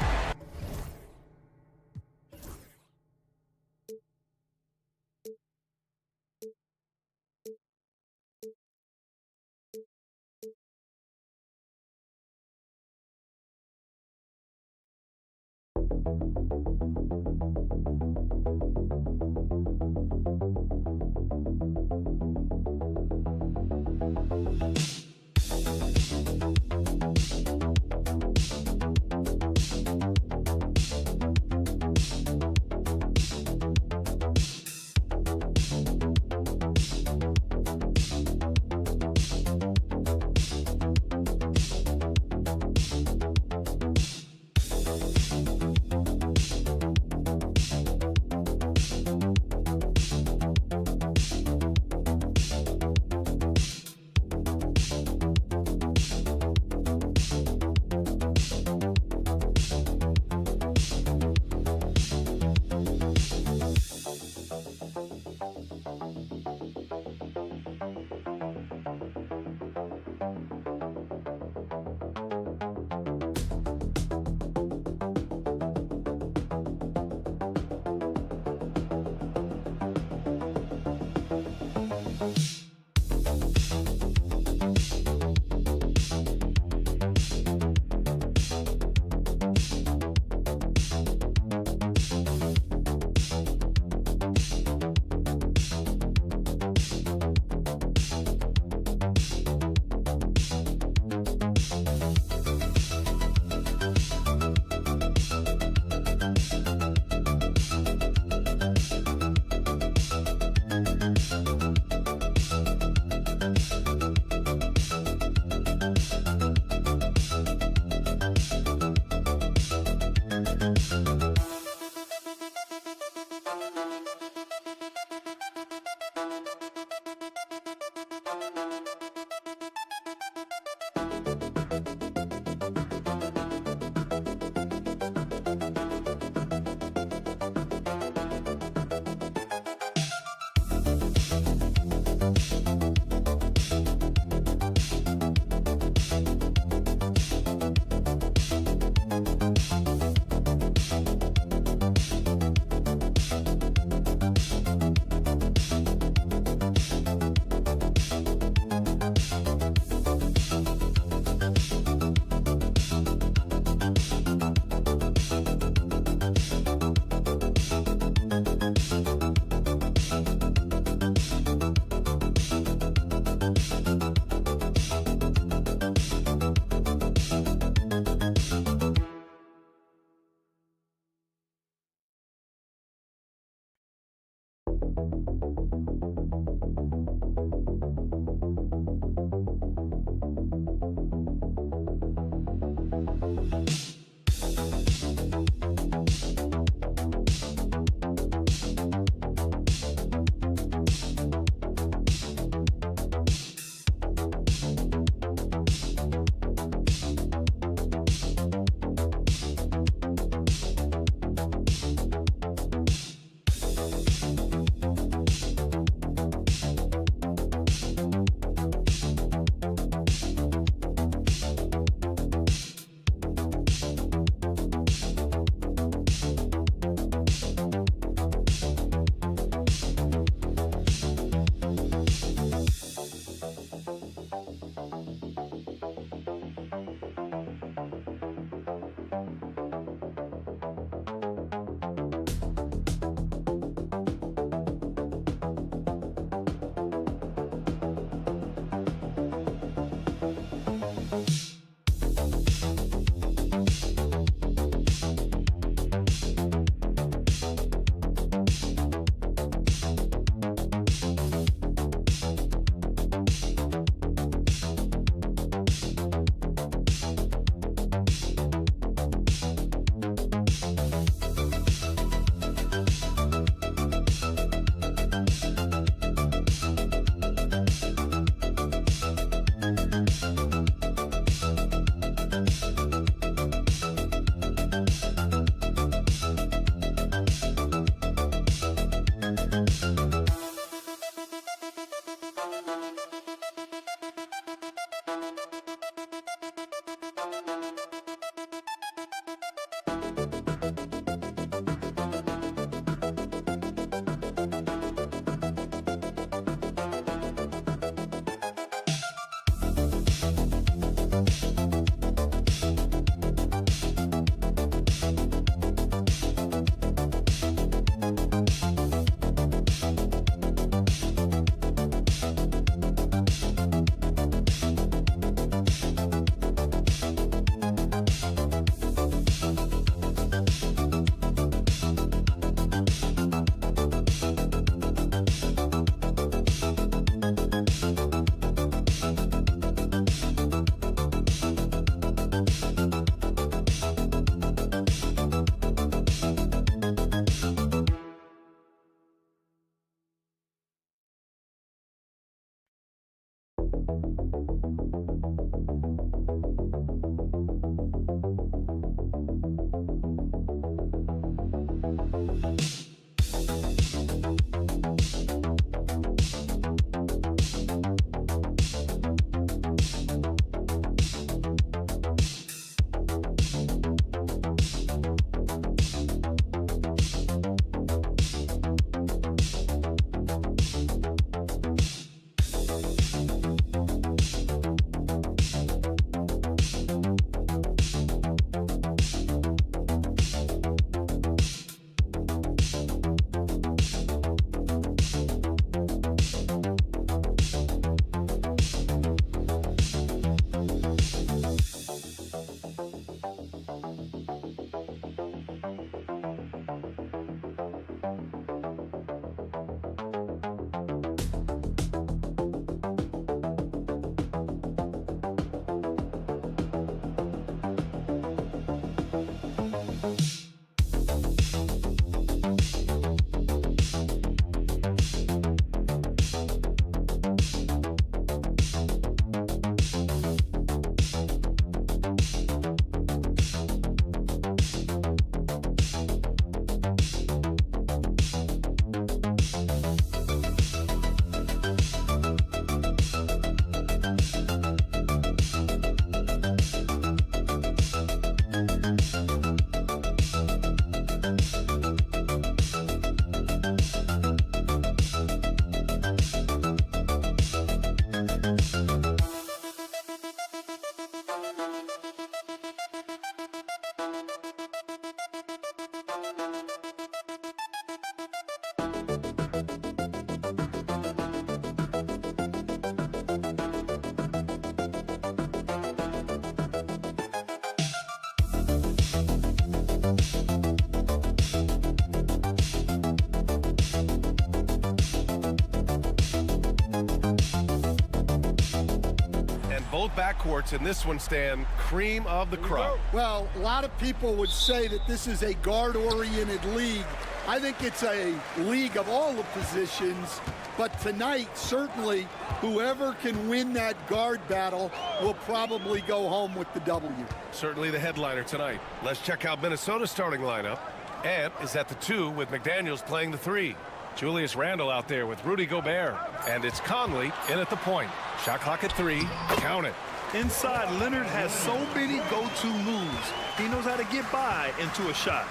Both backcourts in this one stand cream of the crop. Well, a lot of people would say that this is a guard-oriented league. I think it's a league of all the positions, but tonight, certainly, whoever can win that guard battle will probably go home with the W. Certainly the headliner tonight. Let's check out Minnesota's starting lineup. Ant is at the 2 with McDaniels playing the 3. Julius Randle out there with Rudy Gobert. And it's Conley in at the point. Shot clock at 3. Count it. Inside, Leonard has so many go-to moves. He knows how to get by into a shot.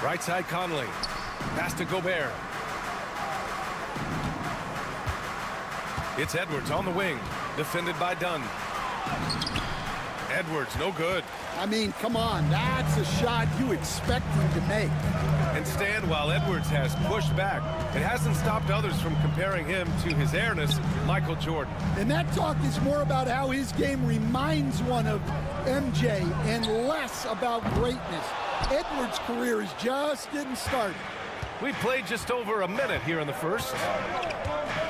Right side Conley. Pass to Gobert. It's Edwards on the wing. Defended by Dunn. Edwards, no good. I mean, come on, that's a shot you expect him to make. And stand while Edwards has pushed back. It hasn't stopped others from comparing him to his airness, Michael Jordan. And that talk is more about how his game reminds one of MJ and less about greatness. Edwards' career is just getting started. We played just over a minute here in the first.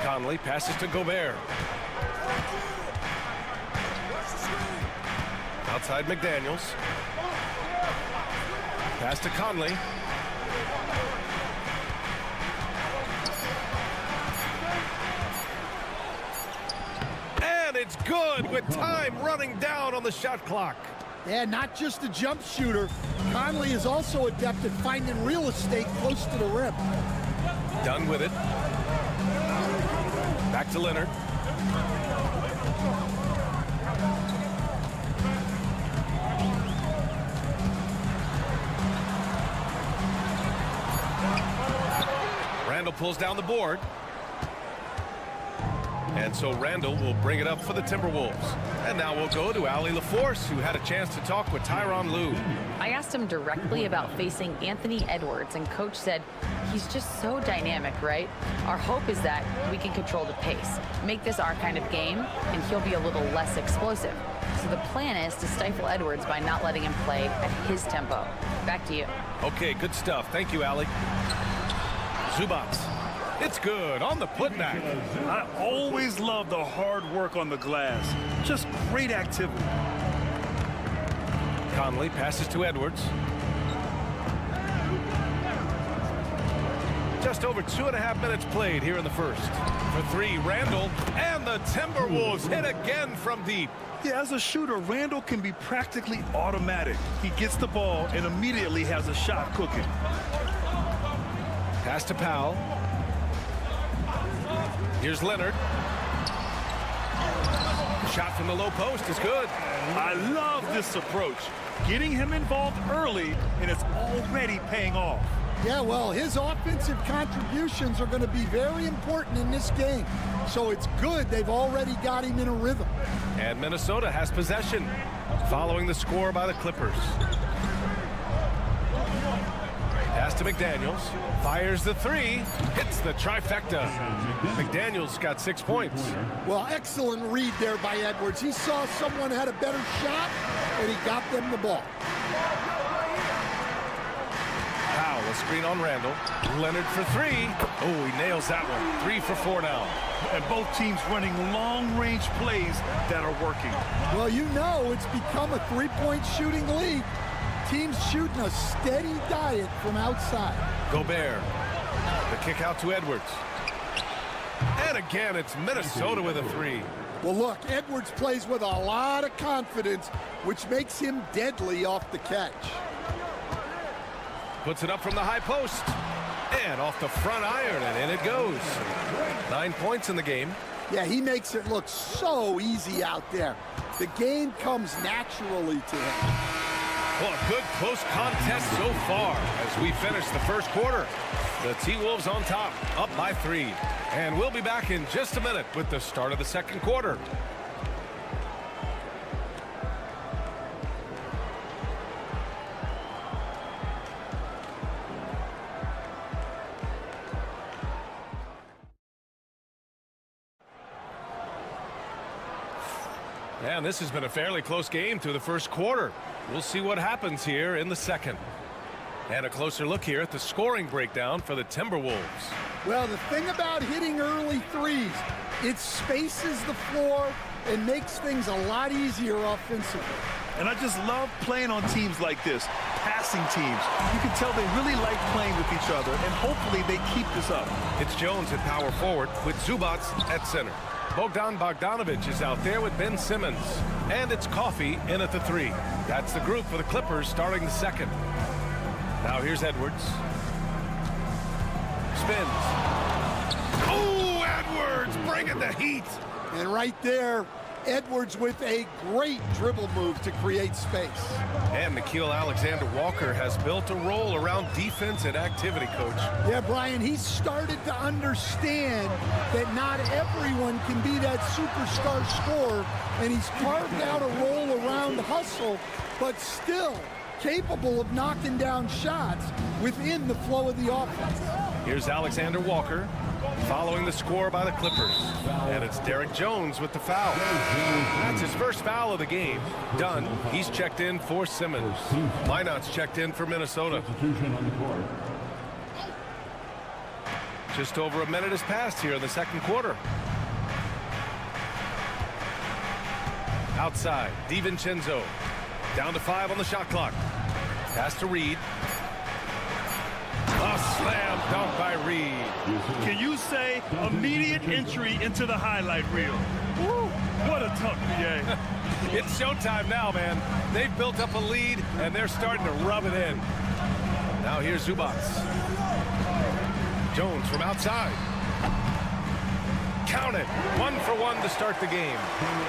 Conley passes to Gobert. Outside McDaniels. Pass to Conley. And it's good with time running down on the shot clock. Yeah, not just a jump shooter. Conley is also adept at finding real estate close to the rim. Done with it. Back to Leonard. Randall pulls down the board. And so Randall will bring it up for the Timberwolves. And now we'll go to Allie LaForce, who had a chance to talk with Tyronn Lue. I asked him directly about facing Anthony Edwards, and Coach said he's just so dynamic, right? Our hope is that we can control the pace, make this our kind of game, and he'll be a little less explosive. So the plan is to stifle Edwards by not letting him play at his tempo. Back to you. Okay, good stuff. Thank you, Allie. Zubats. It's good on the putback. I always love the hard work on the glass. Just great activity. Conley passes to Edwards. Just over 2.5 minutes played here in the first. For three, Randall, and the Timberwolves hit again from deep. Yeah, as a shooter, Randall can be practically automatic. He gets the ball and immediately has a shot cooking. Pass to Powell. Here's Leonard. Shot from the low post is good. I love this approach. Getting him involved early, and it's already paying off. Yeah, well, his offensive contributions are going to be very important in this game. So it's good they've already got him in a rhythm. And Minnesota has possession, following the score by the Clippers. Pass to McDaniels. Fires the three. Hits the trifecta. McDaniels got 6 points. Well, excellent read there by Edwards. He saw someone had a better shot, and he got them the ball. Powell, a screen on Randall. Leonard for three. Oh, he nails that one. 3 for 4 now. And both teams running long-range plays that are working. Well, you know it's become a three-point shooting league. Teams shooting a steady diet from outside. Gobert. The kick out to Edwards. And again, it's Minnesota with a three. Well, look, Edwards plays with a lot of confidence, which makes him deadly off the catch. Puts it up from the high post. And off the front iron, and in it goes. 9 points in the game. Yeah, he makes it look so easy out there. The game comes naturally to him. Well, a good close contest so far as we finish the first quarter. The T-Wolves on top, up by 3. And we'll be back in just a minute with the start of the second quarter. And this has been a fairly close game through the first quarter. We'll see what happens here in the second. And a closer look here at the scoring breakdown for the Timberwolves. Well, the thing about hitting early threes, it spaces the floor and makes things a lot easier offensively. And I just love playing on teams like this, passing teams. You can tell they really like playing with each other, and hopefully they keep this up. It's Jones at power forward with Zubats at center. Bogdan Bogdanovic is out there with Ben Simmons. And it's Coffey in at the 3. That's the group for the Clippers starting the second. Now here's Edwards. Spins. Oh, Edwards bringing the heat. And right there, Edwards with a great dribble move to create space. And Nickeil Alexander-Walker has built a role around defense and activity, Coach. Yeah, Brian, he's started to understand that not everyone can be that superstar scorer, and he's carved out a role around hustle, but still capable of knocking down shots within the flow of the offense. Here's Alexander-Walker following the score by the Clippers. And it's Derek Jones with the foul. That's his first foul of the game. Done. He's checked in for Simmons. Minot's checked in for Minnesota. Just over a minute has passed here in the second quarter. Outside, DiVincenzo. Down to 5 on the shot clock. Pass to Reed. A slam dunk by Reed. Can you say immediate entry into the highlight reel? Woo, what a tough BA. It's showtime now, man. They've built up a lead, and they're starting to rub it in. Now here's Zubats. Jones from outside. Count it. 1-for-1 to start the game.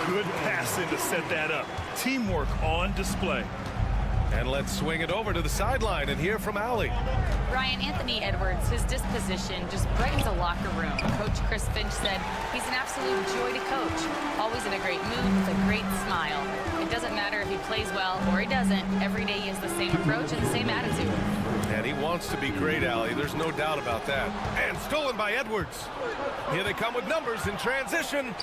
Good passing to set that up. Teamwork on display. And let's swing it over to the sideline and hear from Allie. Ryan, Anthony Edwards, his disposition just brightens a locker room. Coach Chris Finch said he's an absolute joy to coach. Always in a great mood with a great smile. It doesn't matter if he plays well or he doesn't. Every day he has the same approach and the same attitude. And he wants to be great, Allie. There's no doubt about that. And stolen by Edwards. Here they come with numbers in transition.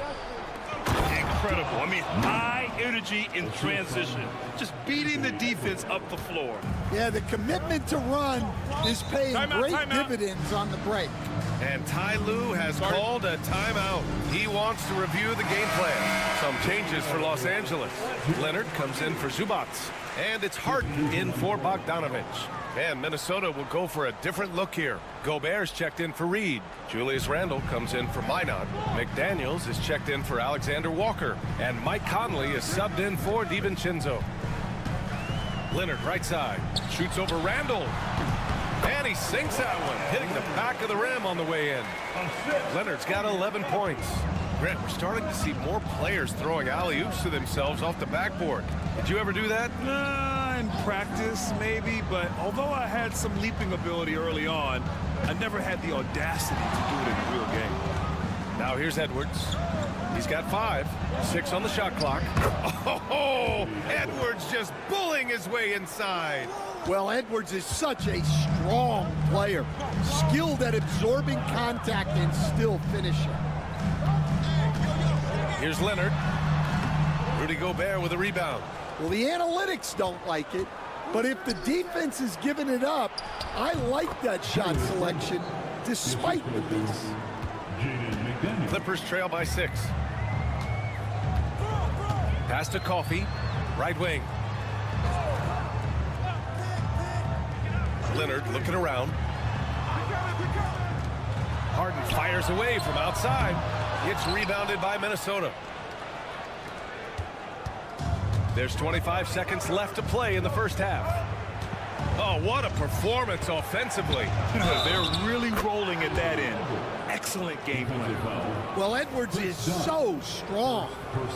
Incredible. I mean, high energy in transition. Just beating the defense up the floor. Yeah, the commitment to run is paying great dividends on the break. And Ty Lue has called a timeout. He wants to review the game plan. Some changes for Los Angeles. Leonard comes in for Zubac. And it's Harden in for Bogdanovich. And Minnesota will go for a different look here. Gobert's checked in for Reed. Julius Randle comes in for Minot. McDaniels is checked in for Alexander Walker. And Mike Conley is subbed in for DiVincenzo. Leonard right side. Shoots over Randle. And he sinks that one, hitting the back of the rim on the way in. Leonard's got 11 points. Grant, we're starting to see more players throwing alley-oops to themselves off the backboard. Did you ever do that? In practice, maybe, but although I had some leaping ability early on, I never had the audacity to do it in a real game. Now here's Edwards. He's got 5, 6 on the shot clock. Oh, Edwards just bullying his way inside. Well, Edwards is such a strong player, skilled at absorbing contact and still finishing. Here's Leonard. Rudy Gobert with a rebound. Well, the analytics don't like it, but if the defense is giving it up, I like that shot selection despite the miss. Clippers trail by 6. Pass to Coffey, right wing. Leonard looking around. Harden fires away from outside. It's rebounded by Minnesota. There's 25 seconds left to play in the first half. Oh, what a performance offensively. They're really rolling at that end. Excellent game plan. Well, Edwards is so strong.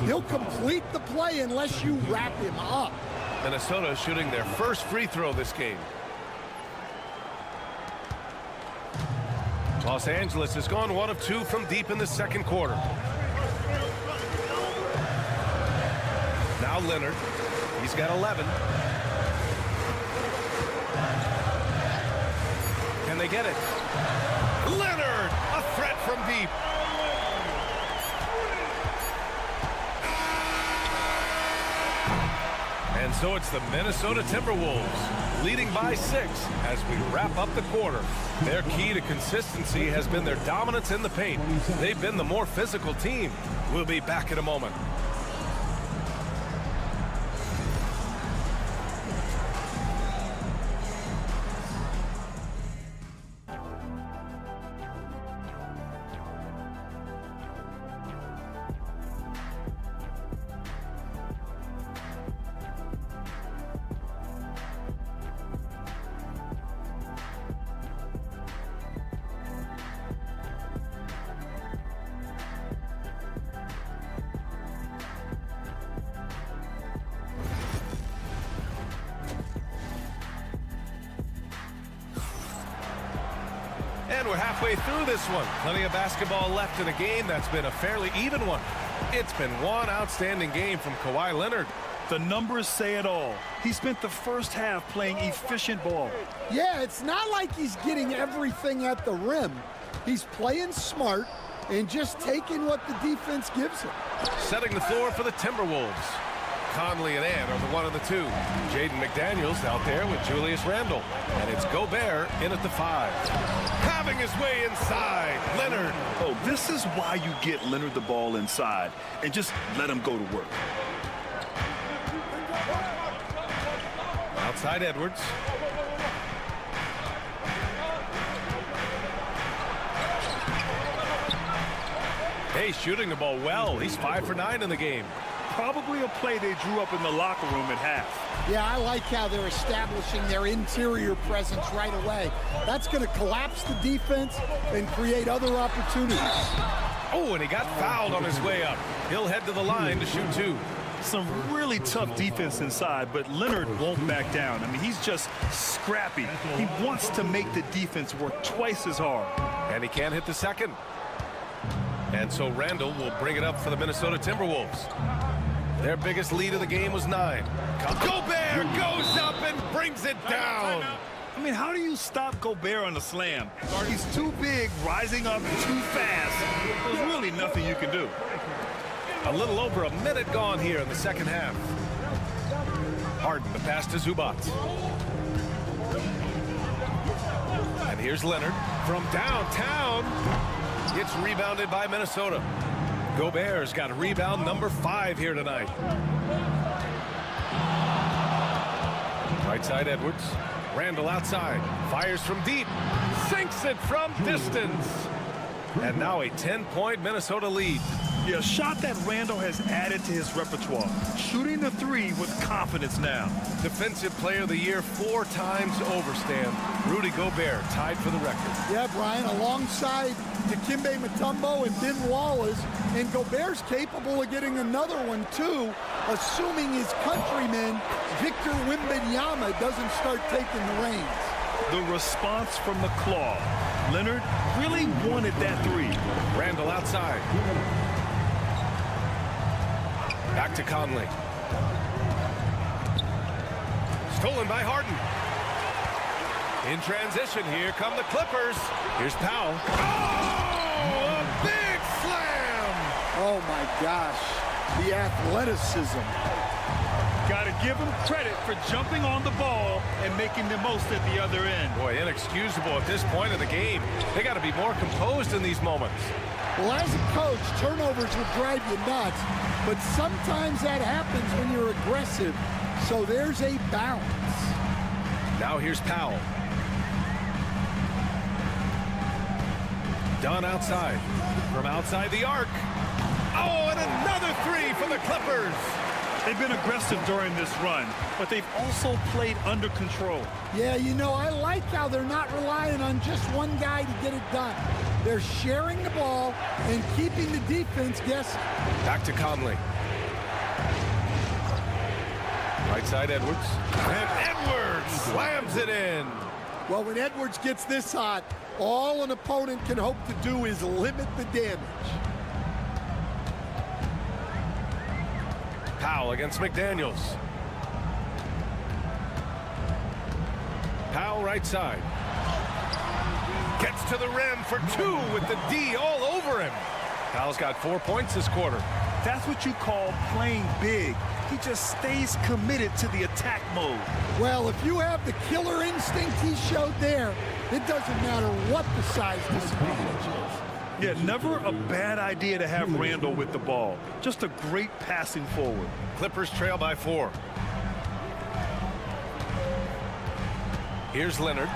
He'll complete the play unless you wrap him up. Minnesota shooting their first free throw this game. Los Angeles has gone 1 of 2 from deep in the second quarter. Now Leonard. He's got 11. Can they get it? Leonard, a threat from deep. And so it's the Minnesota Timberwolves leading by 6 as we wrap up the quarter. Their key to consistency has been their dominance in the paint. They've been the more physical team. We'll be back in a moment. And we're halfway through this one. Plenty of basketball left in a game that's been a fairly even one. It's been one outstanding game from Kawhi Leonard. The numbers say it all. He spent the first half playing efficient ball. Yeah, it's not like he's getting everything at the rim. He's playing smart and just taking what the defense gives him. Setting the floor for the Timberwolves. Conley and Ant are the 1 and the 2. Jaden McDaniels out there with Julius Randle. And it's Gobert in at the 5. Having his way inside. Leonard. Oh, this is why you get Leonard the ball inside and just let him go to work. Outside Edwards. Hey, shooting the ball well. He's 5 for 9 in the game. Probably a play they drew up in the locker room at half. Yeah, I like how they're establishing their interior presence right away. That's going to collapse the defense and create other opportunities. Oh, and he got fouled on his way up. He'll head to the line to shoot 2. Some really tough defense inside, but Leonard won't back down. I mean, he's just scrappy. He wants to make the defense work twice as hard. And he can't hit the second. And so Randall will bring it up for the Minnesota Timberwolves. Their biggest lead of the game was 9. Gobert goes up and brings it down. I mean, how do you stop Gobert on the slam? He's too big, rising up too fast. There's really nothing you can do. A little over a minute gone here in the second half. Harden, the pass to Zubac. And here's Leonard from downtown. It's rebounded by Minnesota. Gobert's got rebound number 5 here tonight. Right side Edwards. Randall outside. Fires from deep. Sinks it from distance. And now a 10-point Minnesota lead. Yeah, a shot that Randall has added to his repertoire. Shooting the 3 with confidence now. Defensive Player of the Year 4 times over, Stan. Rudy Gobert tied for the record. Yeah, Brian, alongside Dikembe Mutombo and Ben Wallace, and Gobert's capable of getting another one, too, assuming his countryman, Victor Wembanyama, doesn't start taking the reins. The response from the claw. Leonard really wanted that 3. Randall outside. Back to Conley. Stolen by Harden. In transition, here come the Clippers. Here's Powell. Oh, a big slam! Oh, my gosh. The athleticism. Got to give him credit for jumping on the ball and making the most at the other end. Boy, inexcusable at this point of the game. They got to be more composed in these moments. Well, as a coach, turnovers will drive you nuts, but sometimes that happens when you're aggressive. So there's a balance. Now here's Powell. Dunn outside. From outside the arc. Oh, and another 3 for the Clippers. They've been aggressive during this run, but they've also played under control. Yeah, you know, I like how they're not relying on just one guy to get it done. They're sharing the ball and keeping the defense guessing. Back to Conley. Right side Edwards. And Edwards slams it in. Well, when Edwards gets this hot, all an opponent can hope to do is limit the damage. Powell against McDaniels. Powell right side. Gets to the rim for 2 with the D all over him. Powell's got 4 points this quarter. That's what you call playing big. He just stays committed to the attack mode. Well, if you have the killer instinct he showed there, it doesn't matter what the size disadvantage is. Yeah, never a bad idea to have Randall with the ball. Just a great passing forward. Clippers trail by 4. Here's Leonard.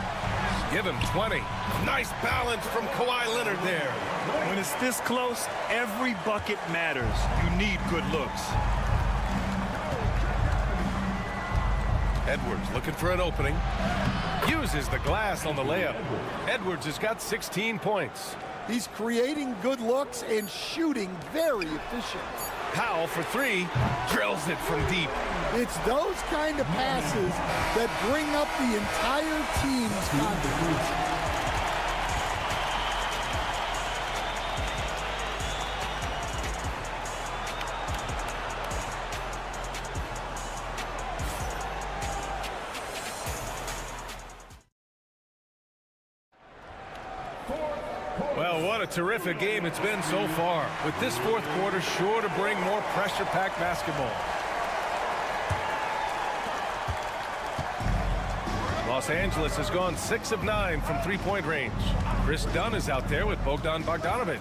Give him 20. Nice balance from Kawhi Leonard there. When it's this close, every bucket matters. You need good looks. Edwards looking for an opening. Uses the glass on the layup. Edwards has got 16 points. He's creating good looks and shooting very efficient. Powell for 3. Drills it from deep. It's those kind of passes that bring up the entire team's contribution. Well, what a terrific game it's been so far. With this fourth quarter sure to bring more pressure-packed basketball. Los Angeles has gone 6 of 9 from three-point range. Chris Dunn is out there with Bogdan Bogdanovic.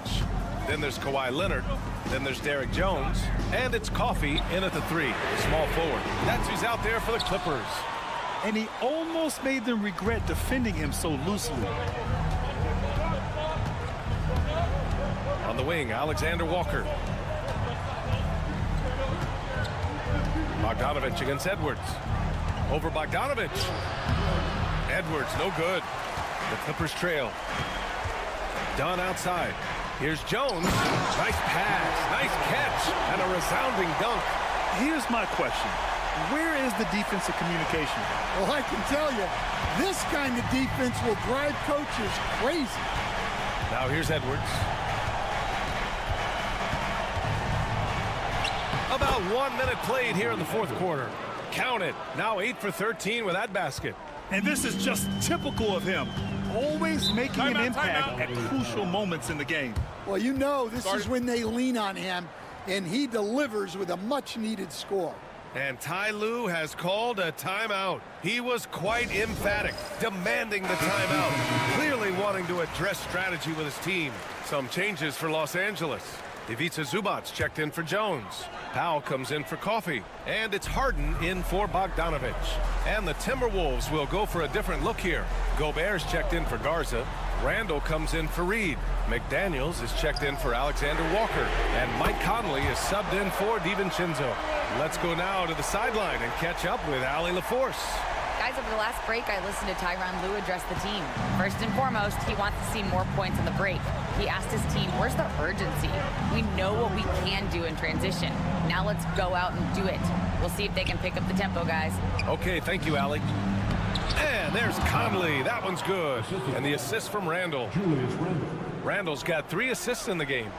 Then there's Kawhi Leonard. Then there's Derek Jones. And it's Coffey in at the 3, small forward. That's who's out there for the Clippers. And he almost made them regret defending him so loosely. On the wing, Alexander Walker. Bogdanovic against Edwards. Over Bogdanovic. Edwards, no good. The Clippers trail. Dunn outside. Here's Jones. Nice pass, nice catch, and a resounding dunk. Here's my question. Where is the defensive communication? Well, I can tell you, this kind of defense will drive coaches crazy. Now here's Edwards. About 1 minute played here in the fourth quarter. Count it. Now 8 for 13 with that basket. And this is just typical of him. Always making an impact at crucial moments in the game. Well, you know, this is when they lean on him, and he delivers with a much-needed score. And Ty Lue has called a timeout. He was quite emphatic, demanding the timeout, clearly wanting to address strategy with his team. Some changes for Los Angeles. Ivica Zubac's checked in for Jones. Powell comes in for Coffee. And it's Harden in for Bogdanovich. And the Timberwolves will go for a different look here. Gobert's checked in for Garza. Randall comes in for Reed. McDaniels is checked in for Alexander Walker. And Mike Conley is subbed in for DiVincenzo. Let's go now to the sideline and catch up with Allie LaForce. Guys, over the last break, I listened to Tyronn Lue address the team. First and foremost, he wants to see more points on the break. He asked his team, where's the urgency? We know what we can do in transition. Now let's go out and do it. We'll see if they can pick up the tempo, guys. Okay, thank you, Allie. And there's Conley. That one's good. And the assist from Randall. Randall's got 3 assists in the game.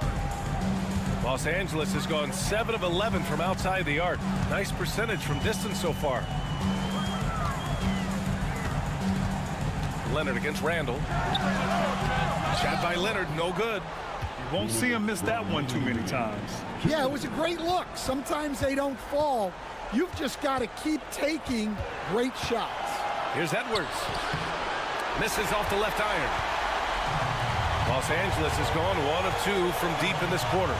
Los Angeles has gone 7 of 11 from outside the arc. Nice percentage from distance so far. Leonard against Randall. Shot by Leonard, no good. You won't see him miss that one too many times. Yeah, it was a great look. Sometimes they don't fall. You've just got to keep taking great shots. Here's Edwards. Misses off the left iron. Los Angeles has gone 1 of 2 from deep in this quarter.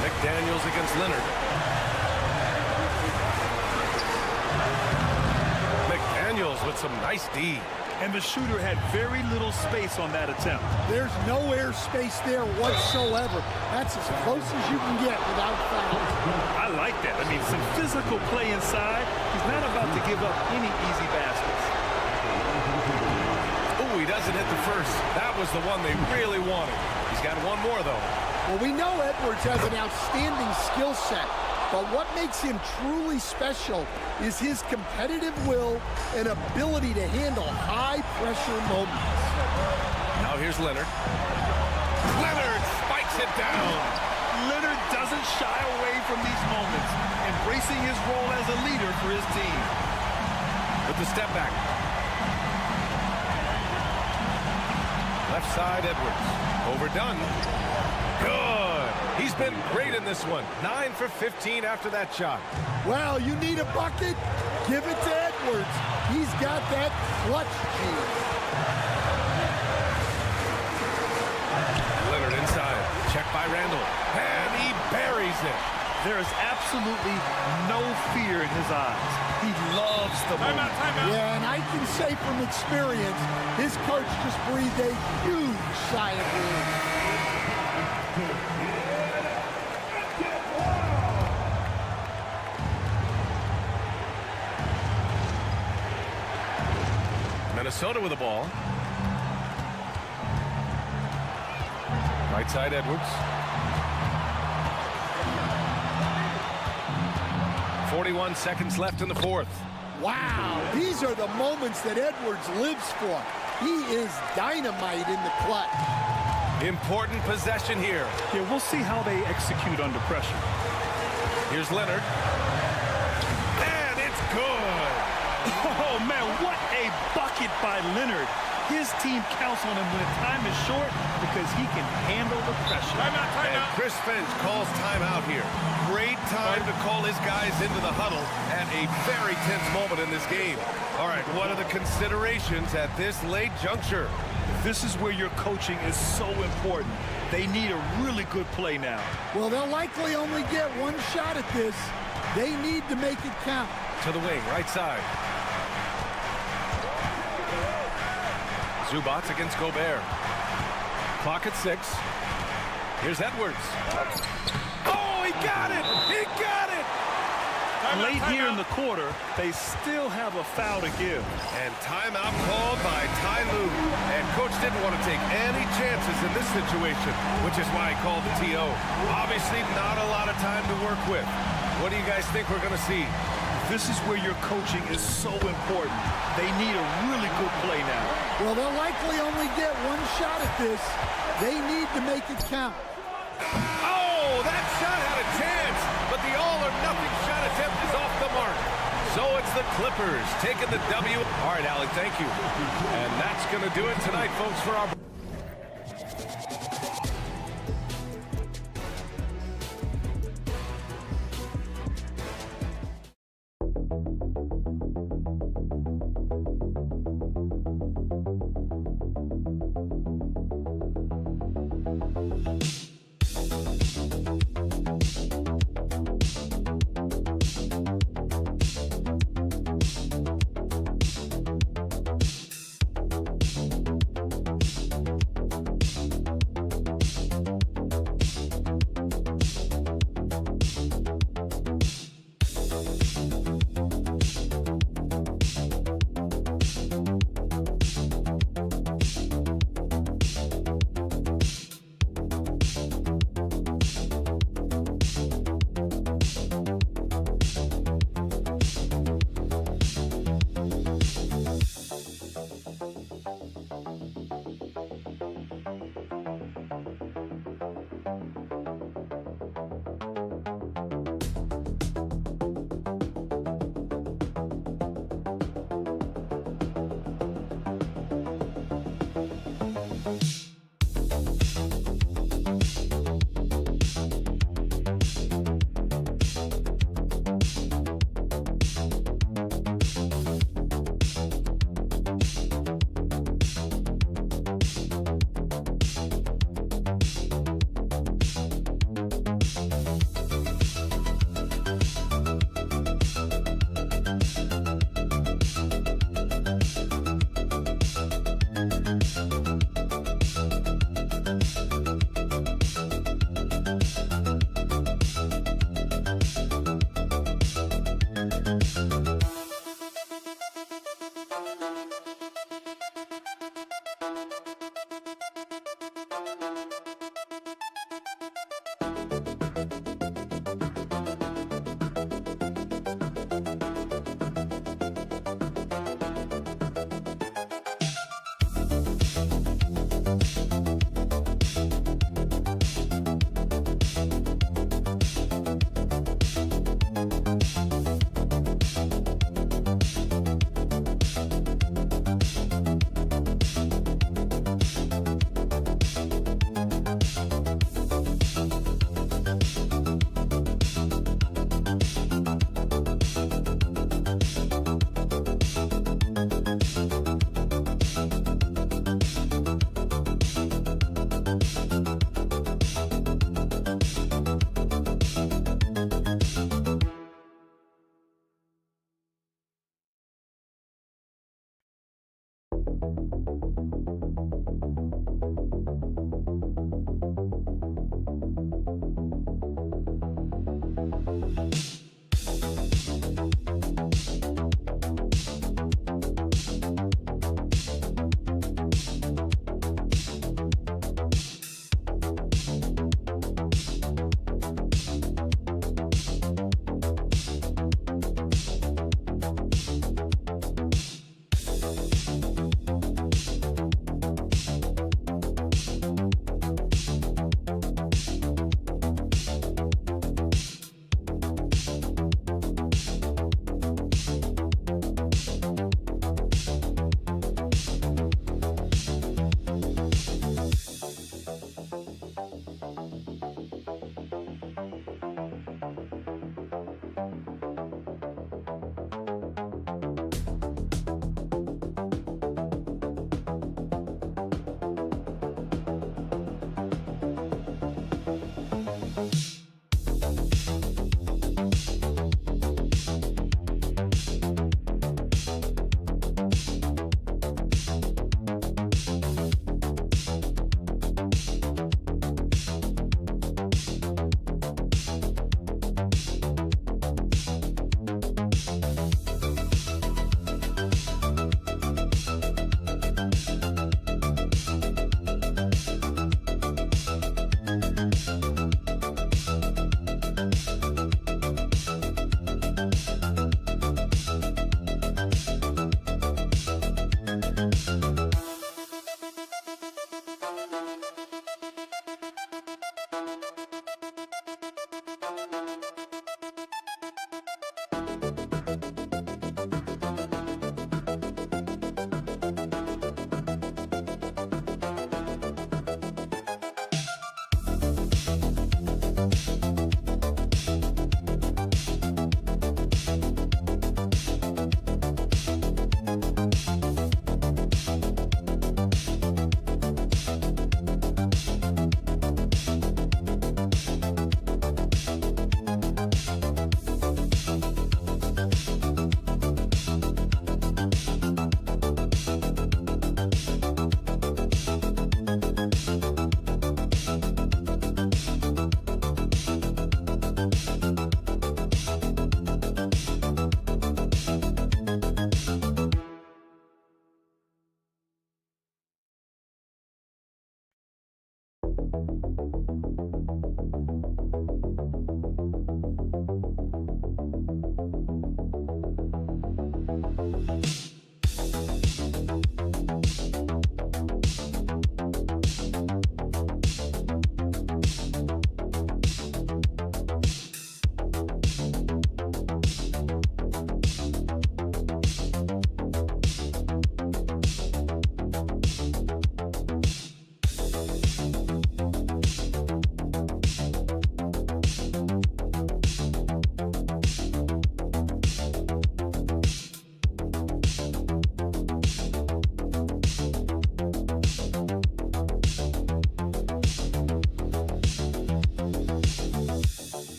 McDaniels against Leonard. McDaniels with some nice D. And the shooter had very little space on that attempt. There's no air space there whatsoever. That's as close as you can get without foul. I like that. I mean, some physical play inside. He's not about to give up any easy baskets. Oh, he doesn't hit the first. That was the one they really wanted. He's got one more, though. Well, we know Edwards has an outstanding skill set, but what makes him truly special is his competitive will and ability to handle high-pressure moments. Now here's Leonard. Leonard spikes it down. Leonard doesn't shy away from these moments, embracing his role as a leader for his team. With the step back. Left side, Edwards. Overdone. Good. He's been great in this one. 9 for 15 after that shot. Well, you need a bucket? Give it to Edwards. He's got that clutch gene. Leonard inside. Check by Randall. And he buries it. There is absolutely no fear in his eyes. He loves the moment. Yeah, and I can say from experience, his coach just breathed a huge sigh of relief. Minnesota with the ball. Right side, Edwards. 41 seconds left in the fourth. Wow, these are the moments that Edwards lives for. He is dynamite in the clutch. Important possession here. Yeah, we'll see how they execute under pressure. Here's Leonard. And it's good. Oh, man, what a bucket by Leonard. His team counts on him when time is short because he can handle the pressure. And Chris Finch calls timeout here. Great time to call his guys into the huddle at a very tense moment in this game. All right, what are the considerations at this late juncture? This is where your coaching is so important. They need a really good play now. Well, they'll likely only get one shot at this. They need to make it count. To the wing, right side. Zubac's against Gobert. Clock at 6. Here's Edwards. Oh, he got it! He got it! late here in the quarter, they still have a foul to give. And timeout called by Ty Lue. And coach didn't want to take any chances in this situation, which is why he called the TO. Obviously not a lot of time to work with. What do you guys think we're going to see? This is where your coaching is so important. They need a really good play now. Well, they'll likely only get one shot at this. They need to make it count. Oh, that shot had a chance, but the all-or-nothing shot attempt is off the mark. So it's the Clippers taking the W. All right, Alec, thank you. And that's going to do it tonight, folks, for our...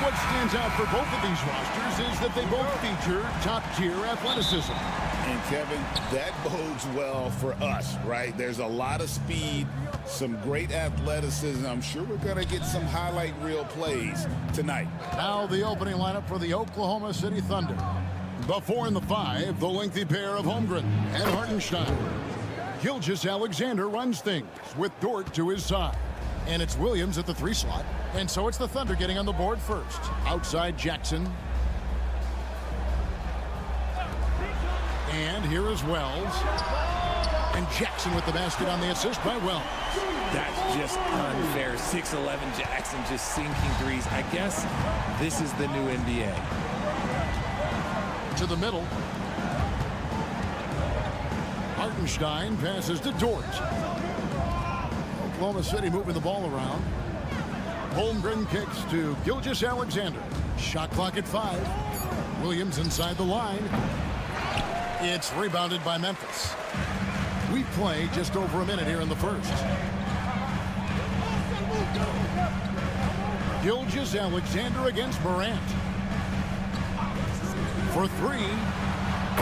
What stands out for both of these rosters is that they both feature top-tier athleticism. And, Kevin, that bodes well for us, right? There's a lot of speed, some great athleticism. I'm sure we're going to get some highlight reel plays tonight. Now the opening lineup for the Oklahoma City Thunder. The 4 and the 5, the lengthy pair of Holmgren and Hartenstein. Gilgeous-Alexander runs things with Dort to his side. And it's Williams at the 3 slot. And so it's the Thunder getting on the board first. Outside Jackson. And here is Wells. And Jackson with the basket on the assist by Wells. That's just unfair. 6'11" Jackson just sinking threes. I guess this is the new NBA. To the middle. Hartenstein passes to Dort. Oklahoma City moving the ball around. Holmgren kicks to Gilgeous-Alexander. Shot clock at 5. Williams inside the line. It's rebounded by Memphis. We play just over a minute here in the first. Gilgeous-Alexander against Morant. For 3.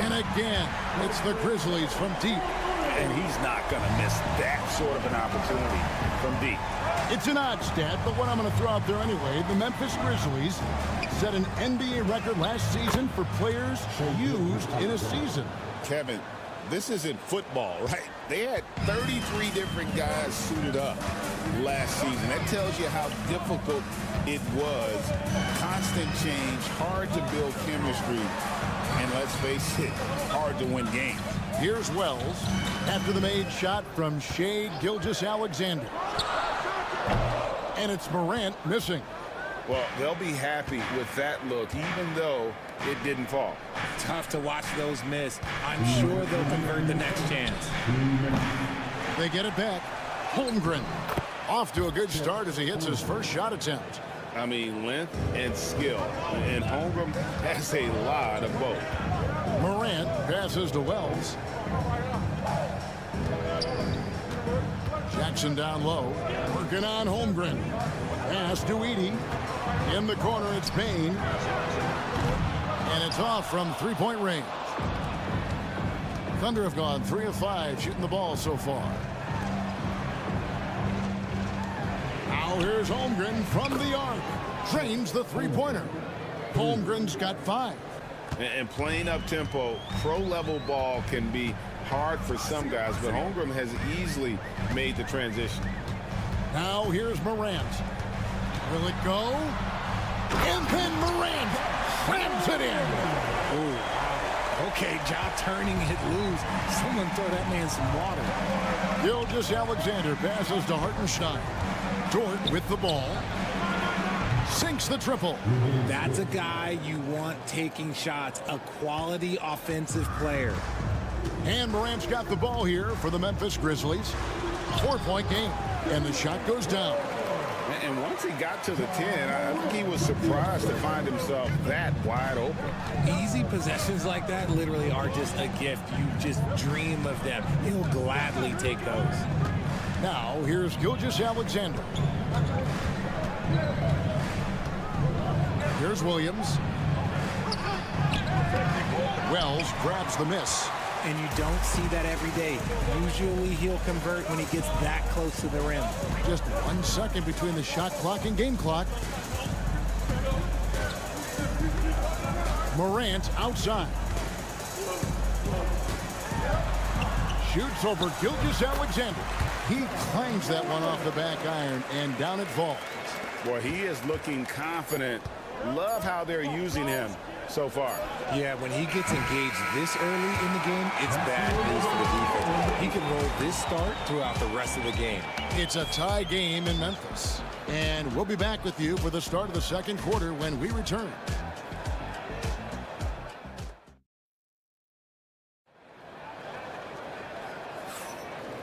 And again, it's the Grizzlies from deep. And he's not going to miss that sort of an opportunity from deep. It's an odd stat, but what I'm going to throw out there anyway, the Memphis Grizzlies set an NBA record last season for players used in a season. Kevin, this isn't football, right? They had 33 different guys suited up last season. That tells you how difficult it was. Constant change, hard to build chemistry, and let's face it, hard to win games. Here's Wells after the made shot from Shai Gilgeous-Alexander. And it's Morant missing. Well, they'll be happy with that look, even though it didn't fall. Tough to watch those miss. I'm sure they'll convert the next chance. They get it back. Holmgren off to a good start as he hits his first shot attempt. I mean, length and skill. And Holmgren has a lot of both. Morant passes to Wells. Jackson down low. Working on Holmgren. Pass to Edey. In the corner, it's Payne. And it's off from three-point range. Thunder have gone 3 of 5 shooting the ball so far. Now here's Holmgren from the arc. Drains the three-pointer. Holmgren's got 5. And playing up-tempo, pro-level ball can be hard for some guys, but Holmgren has easily made the transition. Now here's Morant. Will it go? And then Morant slams it in. Oh, wow. Okay, job turning it loose. Someone throw that man some water. Gilgeous-Alexander passes to Hartenstein. Dort with the ball. Sinks the triple. That's a guy you want taking shots, a quality offensive player. And Morant's got the ball here for the Memphis Grizzlies. 4-point game. And the shot goes down. And once he got to the 10, I think he was surprised to find himself that wide open. Easy possessions like that literally are just a gift. You just dream of them. He'll gladly take those. Now, here's Gilgeous-Alexander. Here's Williams. Wells grabs the miss. And you don't see that every day. Usually he'll convert when he gets that close to the rim. Just 1 second between the shot clock and game clock. Morant outside. Shoots over Gilgeous-Alexander. He clangs that one off the back iron, and down it falls. Boy, he is looking confident. Love how they're using him so far. Yeah, when he gets engaged this early in the game, it's bad news for the defense. He can roll this start throughout the rest of the game. It's a tie game in Memphis. And we'll be back with you for the start of the second quarter when we return.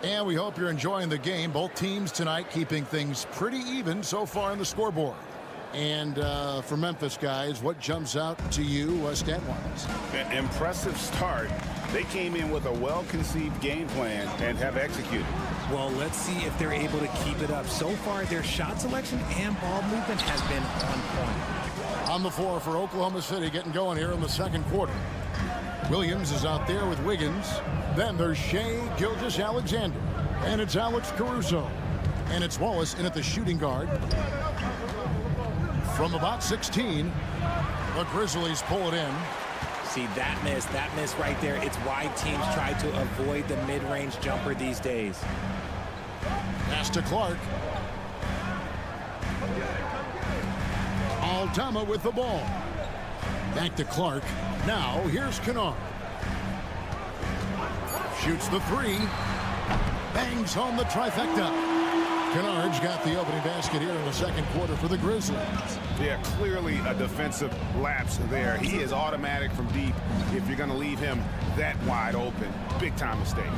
And we hope you're enjoying the game. Both teams tonight keeping things pretty even so far on the scoreboard. And for Memphis, guys, what jumps out to you stat-wise? Impressive start. They came in with a well-conceived game plan and have executed. Well, let's see if they're able to keep it up. So far, their shot selection and ball movement has been on point. On the floor for Oklahoma City, getting going here in the second quarter. Williams is out there with Wiggins. Then there's Shea Gilgeous-Alexander. And it's Alex Caruso. And it's Wallace in at the shooting guard. From about 16, the Grizzlies pull it in. See, that miss right there. It's why teams try to avoid the mid-range jumper these days. Pass to Clark. Aldama with the ball. Back to Clark. Now, here's Kennard. Shoots the 3. Bangs home the trifecta. Kennard's got the opening basket here in the second quarter for the Grizzlies. Yeah, clearly a defensive lapse there. He is automatic from deep if you're going to leave him that wide open. Big time mistake.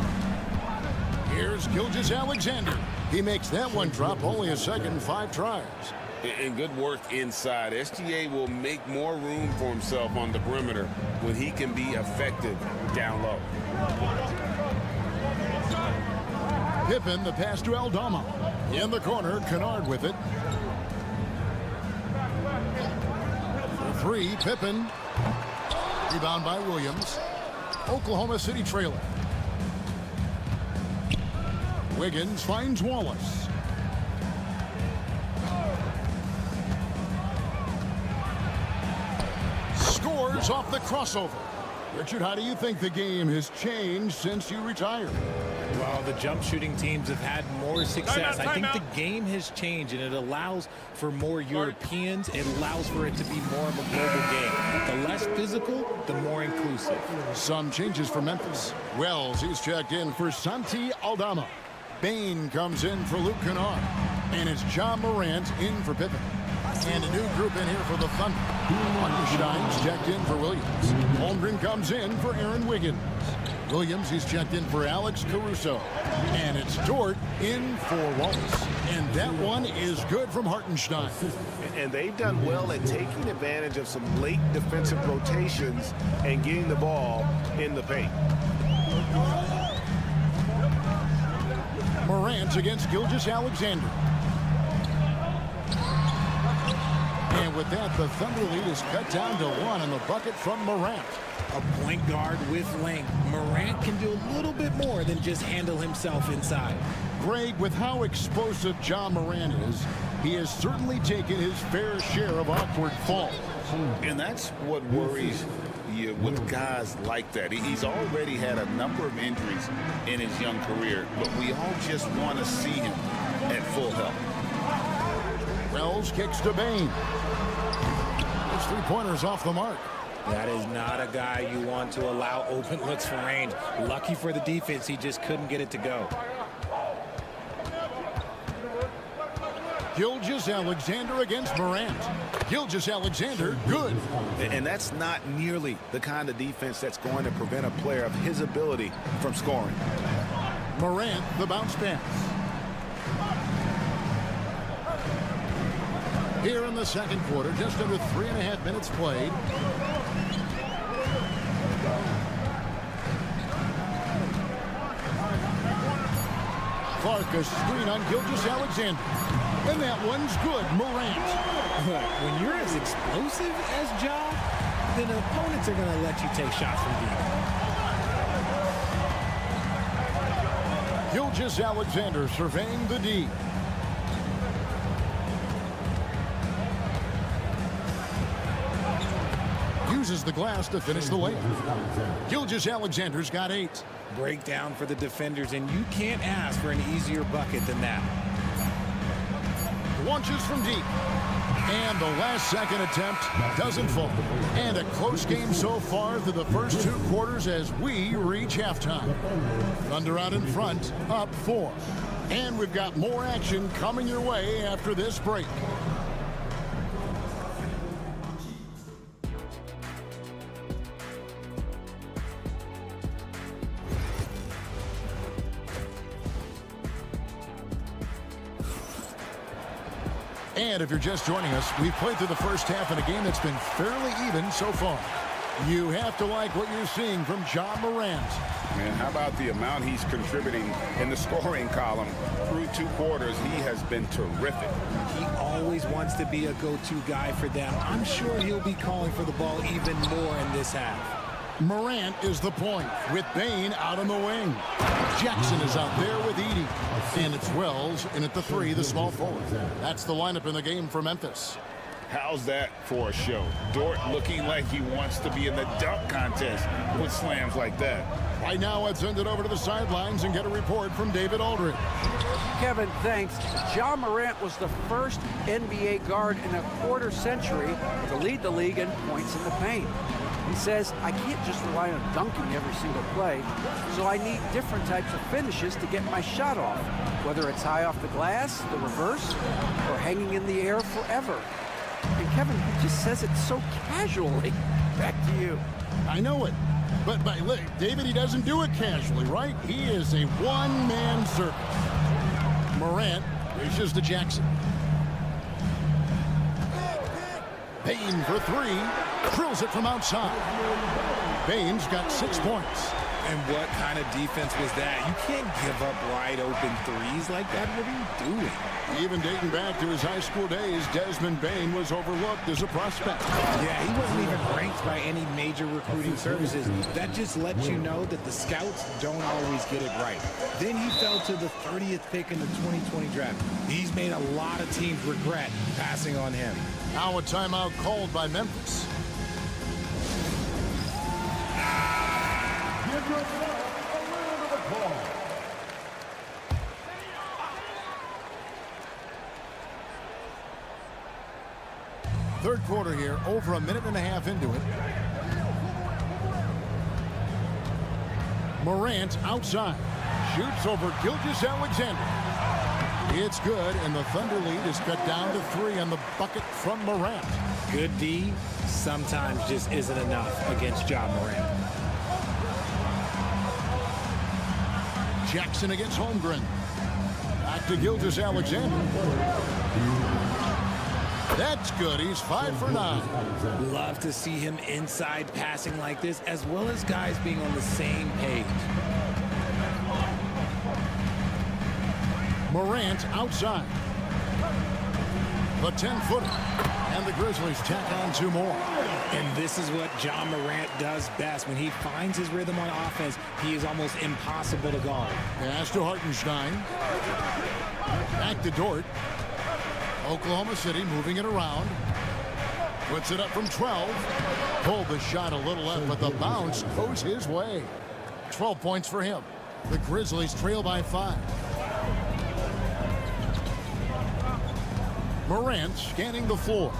Here's Gilgeous-Alexander. He makes that one drop only a second, 5 tries. And good work inside. SGA will make more room for himself on the perimeter when he can be effective down low. Pippen, the pass to Aldama. In the corner, Kennard with it. For 3, Pippen. Rebound by Williams. Oklahoma City trailer. Wiggins finds Wallace. Scores off the crossover. Richard, how do you think the game has changed since you retired? Well, the jump shooting teams have had more success. I think the game has changed, and it allows for more Europeans. It allows for it to be more of a global game. The less physical, the more inclusive. Some changes for Memphis. Wells, he's checked in for Santi Aldama. Bane comes in for Luke Kennard. And it's John Morant in for Pippen. And a new group in here for the Thunder. Hartenstein's checked in for Williams. Holmgren comes in for Aaron Wiggins. Williams, he's checked in for Alex Caruso. And it's Dort in for Wallace. And that one is good from Hartenstein. And they've done well at taking advantage of some late defensive rotations and getting the ball in the paint. Morant against Gilgeous-Alexander. And with that, the Thunder lead is cut down to 1 on the bucket from Morant. A point guard with length. Morant can do a little bit more than just handle himself inside. Greg, with how explosive John Morant is, he has certainly taken his fair share of awkward falls. And that's what worries you with guys like that. He's already had a number of injuries in his young career, but we all just want to see him at full health. Wells kicks to Bane. His three-pointers off the mark. That is not a guy you want to allow open looks for range. Lucky for the defense, he just couldn't get it to go. Gilgeous-Alexander against Morant. Gilgeous-Alexander, good. And that's not nearly the kind of defense that's going to prevent a player of his ability from scoring. Morant, the bounce pass. Here in the second quarter, just under 3.5 minutes played. Clark, a screen on Gilgeous-Alexander. And that one's good, Morant. When you're as explosive as Ja, then opponents are going to let you take shots from deep. Gilgeous-Alexander surveying the D. Uses the glass to finish the layup. Gilgeous-Alexander's got 8. Breakdown for the defenders, and you can't ask for an easier bucket than that. Launches from deep. And the last second attempt doesn't fall. And a close game so far through the first 2 quarters as we reach halftime. Thunder out in front, up 4. And we've got more action coming your way after this break. And if you're just joining us, we've played through the first half in a game that's been fairly even so far. You have to like what you're seeing from John Morant. Man, how about the amount he's contributing in the scoring column through 2 quarters? He has been terrific. He always wants to be a go-to guy for them. I'm sure he'll be calling for the ball even more in this half. Morant is the point with Bane out on the wing. Jackson is out there with Edey. And it's Wells in at the 3, the small forward. That's the lineup in the game for Memphis. How's that for a show? Dort looking like he wants to be in the dunk contest with slams like that. Right now, let's send it over to the sidelines and get a report from David Aldridge. Kevin, thanks. John Morant was the first NBA guard in a quarter century to lead the league in points in the paint. He says, I can't just rely on dunking every single play, so I need different types of finishes to get my shot off, whether it's high off the glass, the reverse, or hanging in the air forever. And Kevin, he just says it so casually. Back to you. I know it. But look, David, he doesn't do it casually, right? He is a one-man circus. Morant reaches to Jackson. Bane for 3. Drills it from outside. Bane's got 6 points. And what kind of defense was that? You can't give up wide open threes like that. What are you doing? Even dating back to his high school days, Desmond Bane was overlooked as a prospect. Yeah, he wasn't even ranked by any major recruiting services. That just lets you know that the scouts don't always get it right. Then he fell to the 30th pick in the 2020 draft. He's made a lot of teams regret passing on him. Now a timeout called by Memphis. Give yourself a round of applause. Third quarter here, over 1.5 minutes into it. Morant outside. shoots over Gilgeous Alexander. It's good, and the Thunder lead is cut down to 3 on the bucket from Morant. Good D sometimes just isn't enough against Ja Morant. Jackson against Holmgren. Back to Gilgeous Alexander. That's good. He's 5 for 9. Love to see him inside passing like this, as well as guys being on the same page. Morant outside. The 10-footer. And the Grizzlies tack on 2 more. And this is what Ja Morant does best. When he finds his rhythm on offense, he is almost impossible to guard. Pass to Hartenstein. Back to Dort. Oklahoma City moving it around. Puts it up from 12. Pulled the shot a little left, but the bounce goes his way. 12 points for him. The Grizzlies trail by 5. Morant scanning the floor.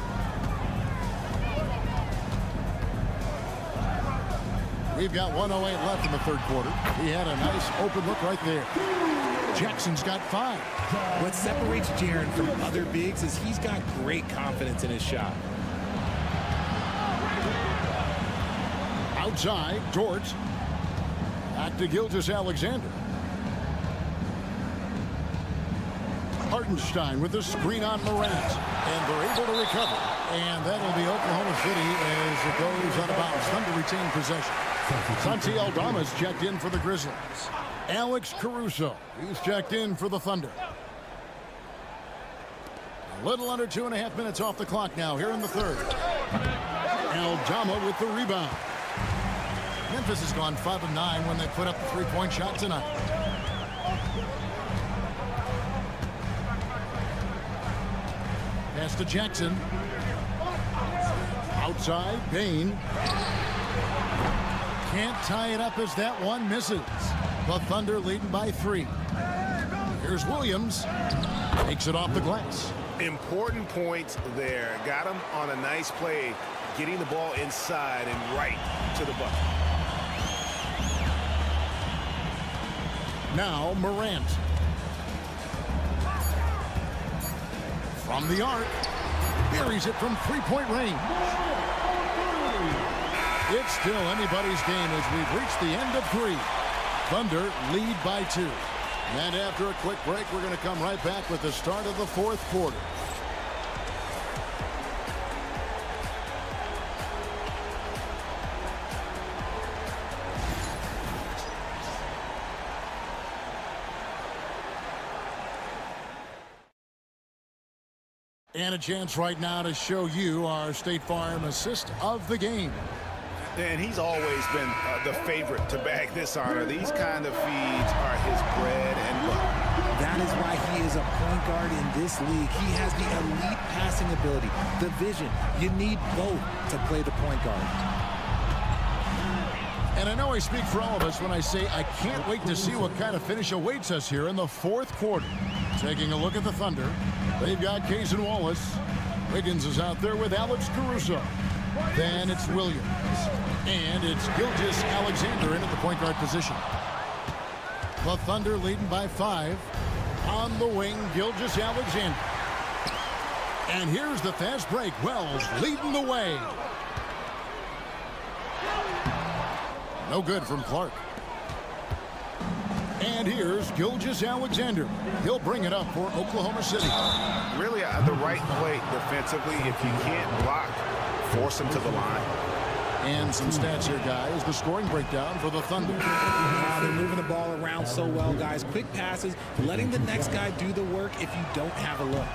We've got 1:08 left in the third quarter. He had a nice open look right there. Jackson's got 5. What separates Jaren from other bigs is he's got great confidence in his shot. Outside, Dort. Back to Gilgeous Alexander. Hartenstein with the screen on Morant. And they're able to recover. And that'll be Oklahoma City as it goes out of bounds. Thunder retain possession. Santi Aldama's checked in for the Grizzlies. Alex Caruso, he's checked in for the Thunder. A little under 2.5 minutes off the clock now here in the third. Aldama with the rebound. Memphis has gone 5 of 9 when they put up the 3-point shot tonight. Pass to Jackson. Outside, Payne. Can't tie it up as that one misses. The Thunder leading by 3. Here's Williams. Takes it off the glass. Important points there. Got him on a nice play, getting the ball inside and right to the bucket. Now Morant. From the arc. Buries it from 3-point range. It's still anybody's game as we've reached the end of 3. Thunder lead by 2. And after a quick break, we're going to come right back with the start of the fourth quarter. And a chance right now to show you our State Farm assist of the game. And he's always been the favorite to bag this honor. These kind of feeds are his bread and butter. That is why he is a point guard in this league. He has the elite passing ability, the vision. You need both to play the point guard. And I know I speak for all of us when I say I can't wait to see what kind of finish awaits us here in the fourth quarter. Taking a look at the Thunder, they've got Kaysen Wallace. Wiggins is out there with Alex Caruso. Then it's Williams. And it's Gilgeous Alexander in at the point guard position. The Thunder leading by 5. On the wing, Gilgeous Alexander. And here's the fast break. Wells leading the way. No good from Clark. And here's Gilgeous Alexander. He'll bring it up for Oklahoma City. Really the right play defensively. If you can't block, force him to the line. And some stats here, guys. The scoring breakdown for the Thunder. They're moving the ball around so well, guys. Quick passes, letting the next guy do the work if you don't have a look.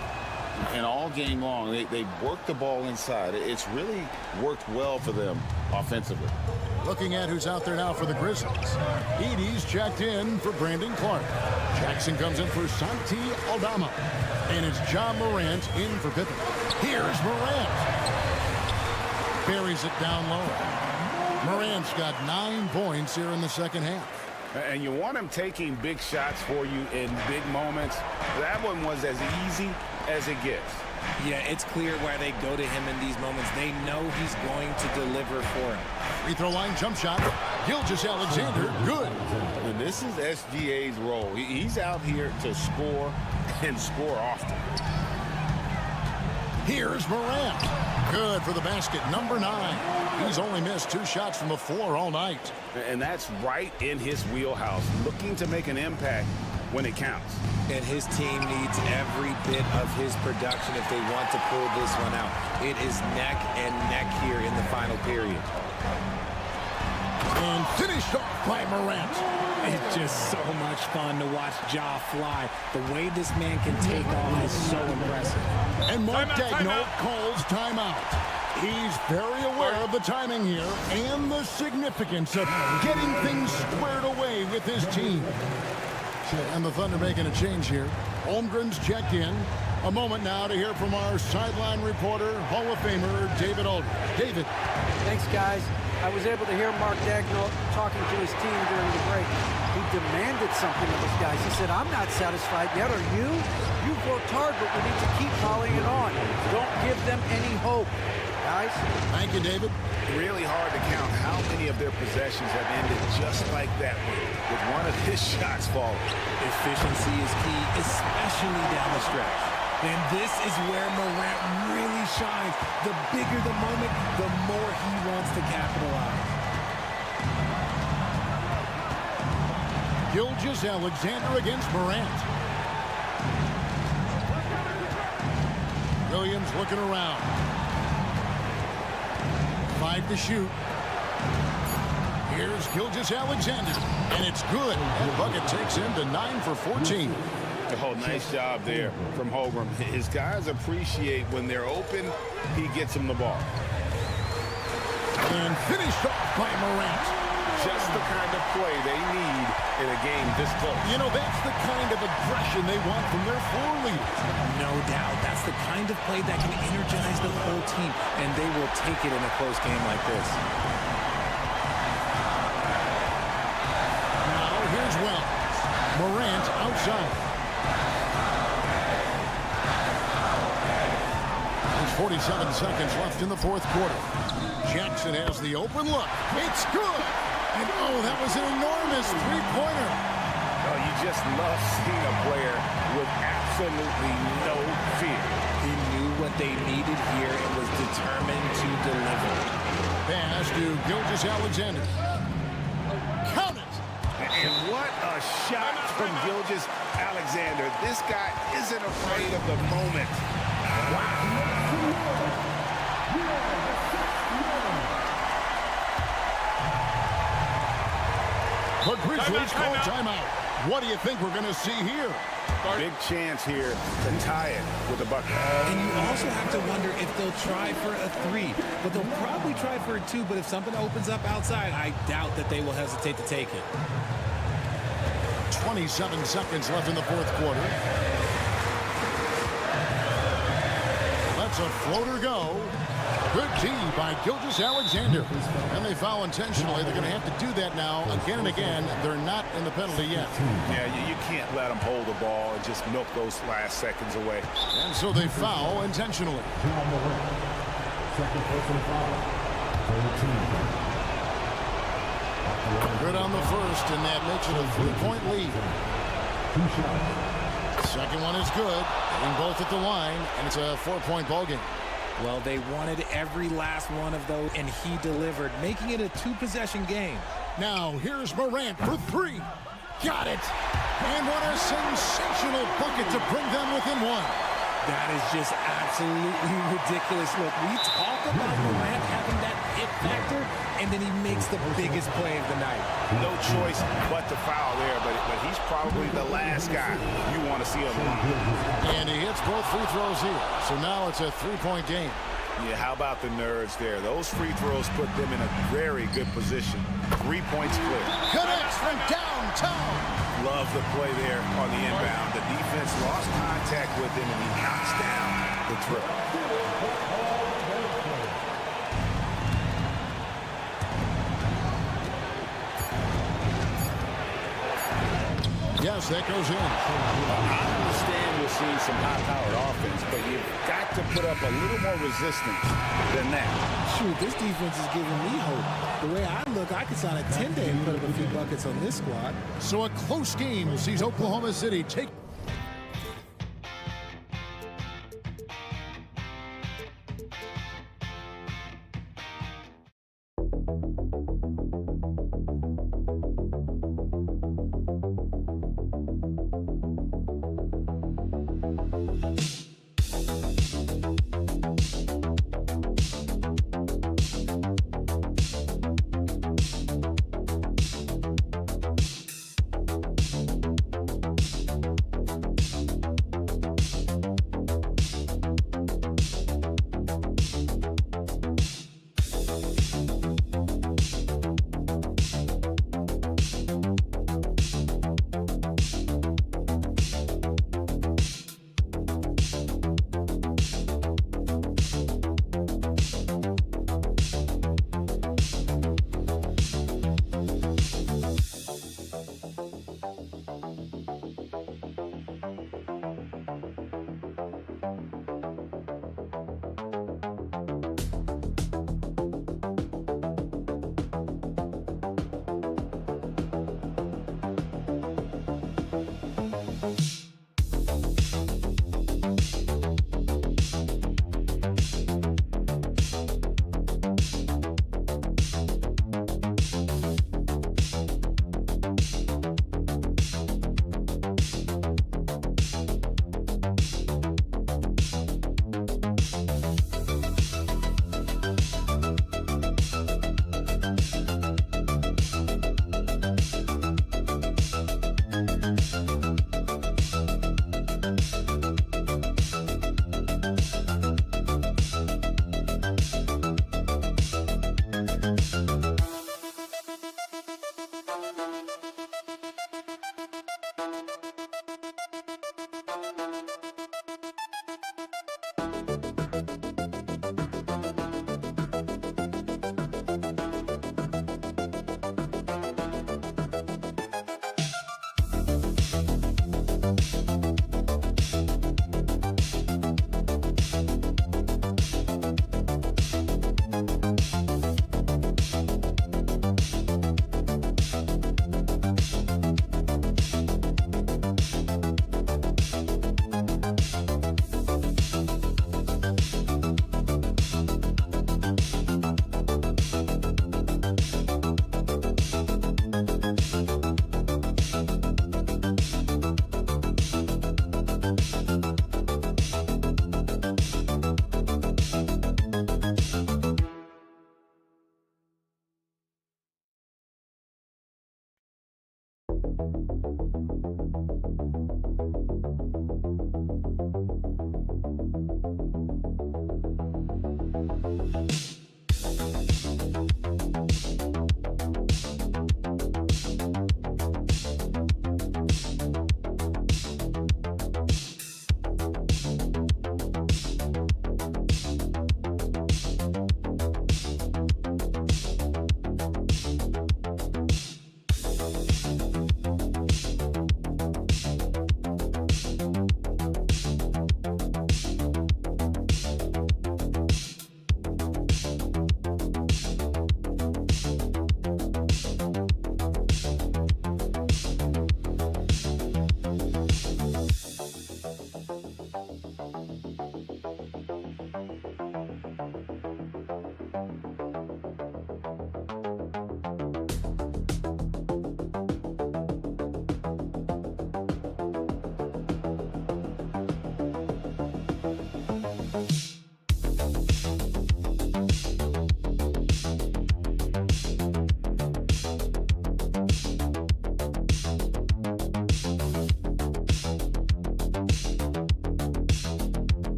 And all game long, they work the ball inside. It's really worked well for them offensively. Looking at who's out there now for the Grizzlies. Edey's checked in for Brandon Clark. Jackson comes in for Santi Aldama. And it's Ja Morant in for Pippen. Here's Morant. Buries it down low. Morant's got 9 points here in the second half. And you want him taking big shots for you in big moments. That one was as easy as it gets. Yeah, it's clear why they go to him in these moments. They know he's going to deliver for him. Free throw line jump shot. Gilgeous Alexander, good. And This is SGA's role. He's out here to score and score often. Here's Morant. Good for the basket, number 9. He's only missed 2 shots from the floor all night. And that's right in his wheelhouse, looking to make an impact when it counts. And his team needs every bit of his production if they want to pull this one out. It is neck and neck here in the final period. And finished off by Morant. It's just so much fun to watch Ja fly. The way this man can take off is so impressive. And Mark Daigneault calls timeout. He's very aware of the timing here and the significance of getting things squared away with his team. And the Thunder making a change here. Holmgren's checked in. A moment now to hear from our sideline reporter, Hall of Famer David Aldridge. David. Thanks, guys. I was able to hear Mark Daigneault talking to his team during the break. He demanded something of his guys. He said, I'm not satisfied yet. Are you? You've worked hard, but we need to keep following it on. Don't give them any hope. Guys? Thank you, David. Really hard to count how many of their possessions have ended just like that with one of his shots falling. Efficiency is key, especially down the stretch. And this is where Morant really shines. The bigger the moment, the more he wants to capitalize. Gilgeous-Alexander against Morant. Williams looking around. 5 to shoot. Here's Gilgeous-Alexander, and it's good. That bucket takes him to 9 for 14. Oh, nice job there from Holmgren. His guys appreciate when they're open, he gets them the ball. And finished off by Morant. Just the kind of play they need in a game this close. You know, that's the kind of aggression they want from their floor leaders. No doubt. That's the kind of play that can energize the whole team, and they will take it in a close game like this. Now, here's Wells. Morant outside. There's 47 seconds left in the fourth quarter. Jackson has the open look. It's good. And, oh, that was an enormous three-pointer. Oh, you just love seeing a player with absolutely no fear. He knew what they needed here and was determined to deliver. Pass to Gilgeous-Alexander. Count it. And what a shot from Gilgeous-Alexander. This guy isn't afraid of the moment. Wow. The Grizzlies call timeout. What do you think we're going to see here? Big chance here to tie it with a bucket. And you also have to wonder if they'll try for a 3. But they'll probably try for a 2. But if something opens up outside, I doubt that they will hesitate to take it. 27 seconds left in the fourth quarter. Lets a floater go. Good D by Gilgeous-Alexander. And they foul intentionally. They're going to have to do that now again and again. They're not in the penalty yet. Yeah, you can't let them hold the ball and just milk those last seconds away. And so they foul intentionally. Good on the first, and that makes it a 3-point lead. Second one is good. Hitting both at the line, and it's a 4-point ball game. Well, they wanted every last one of those, and he delivered, making it a 2-possession game. Now, here's Morant for 3. Got it. And what a sensational bucket to bring them within 1. That is just absolutely ridiculous. Look, we talk about Morant having that hit factor, and then he makes the biggest play of the night. No choice but to foul there, but he's probably the last guy you want to see on the line. And he hits both free throws here. So now it's a 3-point game. Yeah, how about the nerves there? Those free throws put them in a very good position. 3 points clear. Connects from downtown. Love the play there on the inbound. The defense lost contact with him, and he knocks down the triple. Yes, that goes in. I understand with seen some high-powered offense, but you've got to put up a little more resistance than that. Shoot, this defense is giving me hope. The way I look, I could sign a 10-day and put up a few buckets on this squad. So a close game sees Oklahoma City take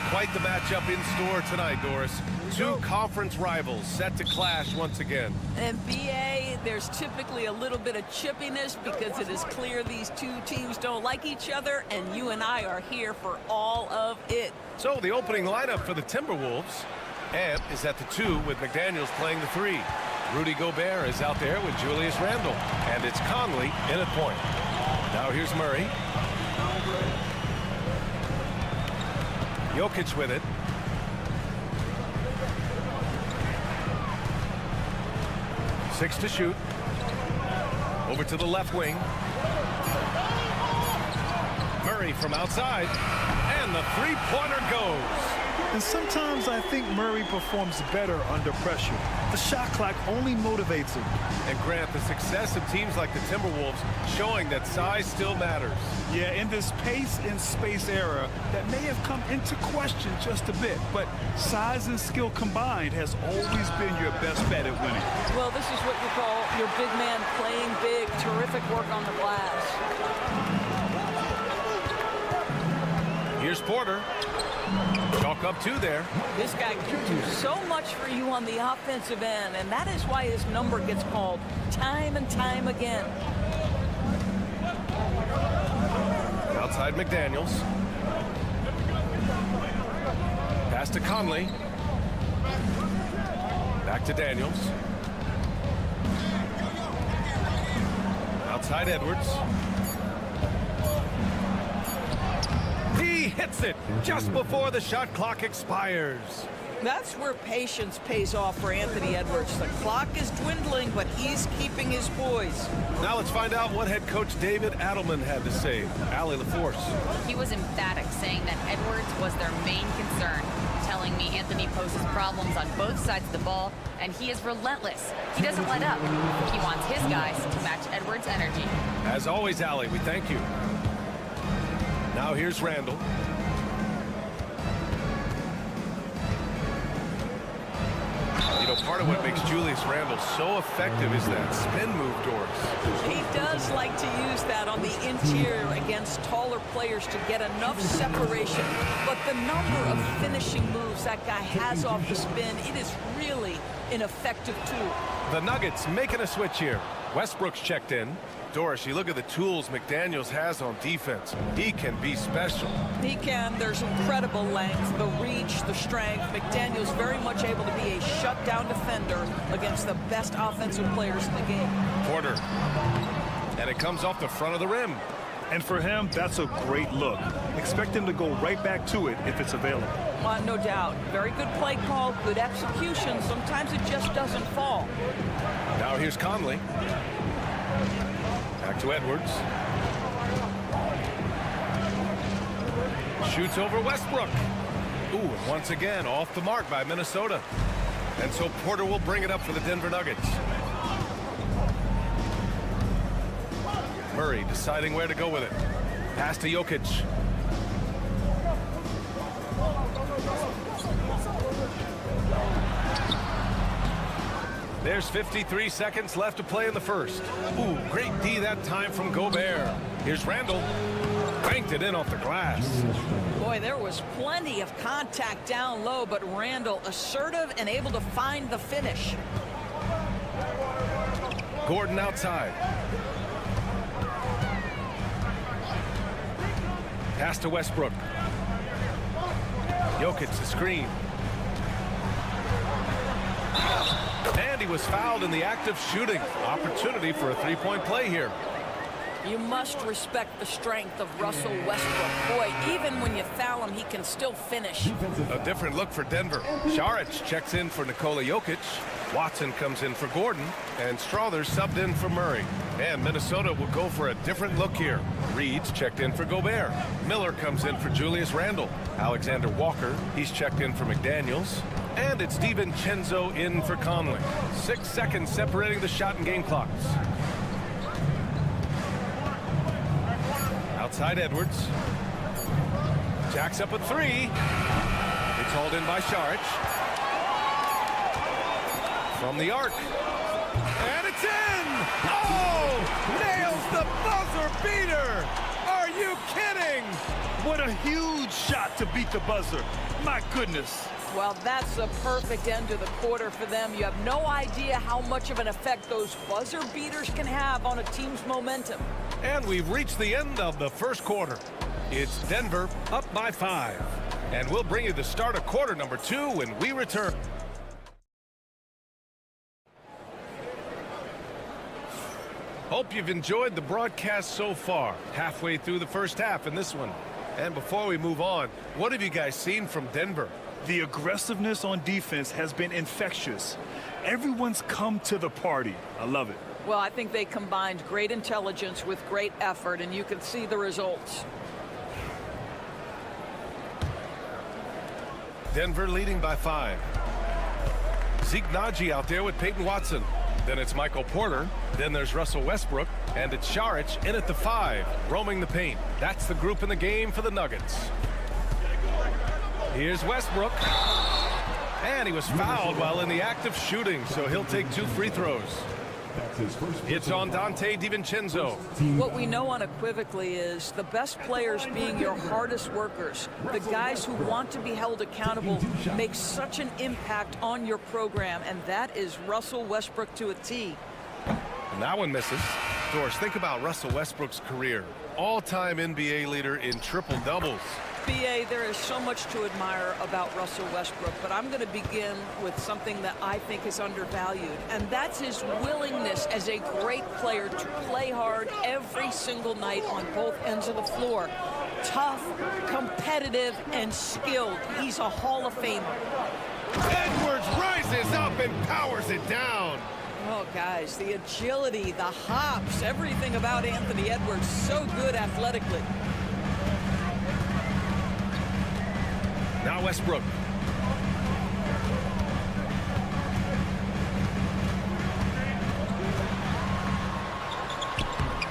Quite the matchup in store tonight, Doris. Two conference rivals set to clash once again. And BA, there's typically a little bit of chippiness because it is clear these two teams don't like each other, and you and I are here for all of it. So the opening lineup for the Timberwolves. Ant is at the 2 with McDaniels playing the 3. Rudy Gobert is out there with Julius Randle. And it's Conley in at point. Now here's Murray. Jokic with it. Six to shoot. Over to the left wing. Murray from outside. And the three-pointer goes. And sometimes I think Murray performs better under pressure. The shot clock only motivates him. And Grant, the success of teams like the Timberwolves showing that size still matters. Yeah, in this pace and space era, that may have come into question just a bit, but size and skill combined has always been your best bet at winning. Well, this is what you call your big man playing big. Terrific work on the glass. Here's Porter. Chalk up 2 there. This guy can do so much for you on the offensive end, and that is why his number gets called time and time again. Outside McDaniels. Pass to Conley. Back to Daniels. Outside Edwards. He hits it just before the shot clock expires. That's where patience pays off for Anthony Edwards. The clock is dwindling, but he's keeping his poise. Now let's find out what head coach David Adelman had to say. Allie LaForce. He was emphatic, saying that Edwards was their main concern, telling me Anthony poses problems on both sides of the ball, and he is relentless. He doesn't let up. He wants his guys to match Edwards' energy. As always, Allie, we thank you. Now here's Randle. You know, part of what makes Julius Randle so effective is that spin move, Doris. He does like to use that on the interior against taller players to get enough separation. But the number of finishing moves that guy has off the spin, it is really an effective tool. The Nuggets making a switch here. Westbrook's checked in. Doris, you look at the tools McDaniels has on defense. He can be special. He can. There's incredible length, the reach, the strength. McDaniels very much able to be a shutdown defender against the best offensive players in the game. Porter. And it comes off the front of the rim. And for him, that's a great look. Expect him to go right back to it if it's available. No doubt. Very good play call, good execution. Sometimes it just doesn't fall. Now here's Conley. Back to Edwards. Shoots over Westbrook. Ooh, and once again, off the mark by Minnesota. And so Porter will bring it up for the Denver Nuggets. Murray deciding where to go with it. Pass to Jokic. There's 53 seconds left to play in the first. Ooh, great D that time from Gobert. Here's Randle. Banked it in off the glass. Boy, there was plenty of contact down low, but Randall assertive and able to find the finish. Gordon outside. Pass to Westbrook. Jokic the screen. And he was fouled in the act of shooting. Opportunity for a three-point play here. You must respect the strength of Russell Westbrook. Boy, even when you foul him, he can still finish. A different look for Denver. Saric checks in for Nikola Jokic. Watson comes in for Gordon. And Struthers subbed in for Murray. And Minnesota will go for a different look here. Reed's checked in for Gobert. Miller comes in for Julius Randle. Alexander Walker, he's checked in for McDaniels. And it's DiVincenzo in for Conley. 6 seconds separating the shot and game clocks. Outside Edwards. Jacks up a three. It's hauled in by Saric. From the arc. And it's in! Oh! Nails the buzzer beater! Are you kidding? What a huge shot to beat the buzzer. My goodness. Well, that's a perfect end to the quarter for them. You have no idea how much of an effect those buzzer beaters can have on a team's momentum. And we've reached the end of the first quarter. It's Denver up by 5. And we'll bring you the start of quarter number 2 when we return. Hope you've enjoyed the broadcast so far. Halfway through the first half in this one. And before we move on, what have you guys seen from Denver? The aggressiveness on defense has been infectious. Everyone's come to the party. I love it. Well, I think they combined great intelligence with great effort, and you can see the results. Denver leading by 5. Zeke Naji out there with Peyton Watson. Then it's Michael Porter. Then there's Russell Westbrook. And it's Saric in at the 5, roaming the paint. That's the group in the game for the Nuggets. Here's Westbrook. And he was fouled while in the act of shooting, so he'll take 2 free throws. It's on Dante DiVincenzo. What we know unequivocally is the best players being your hardest workers. The guys who want to be held accountable make such an impact on your program, and that is Russell Westbrook to a T. And that one misses. Doris, think about Russell Westbrook's career. All-time NBA leader in triple-doubles. BA, there is so much to admire about Russell Westbrook, but I'm going to begin with something that I think is undervalued, and that's his willingness as a great player to play hard every single night on both ends of the floor. Tough, competitive, and skilled. He's a Hall of Famer. Edwards rises up and powers it down. Oh, guys, the agility, the hops, everything about Anthony Edwards, so good athletically. Now Westbrook.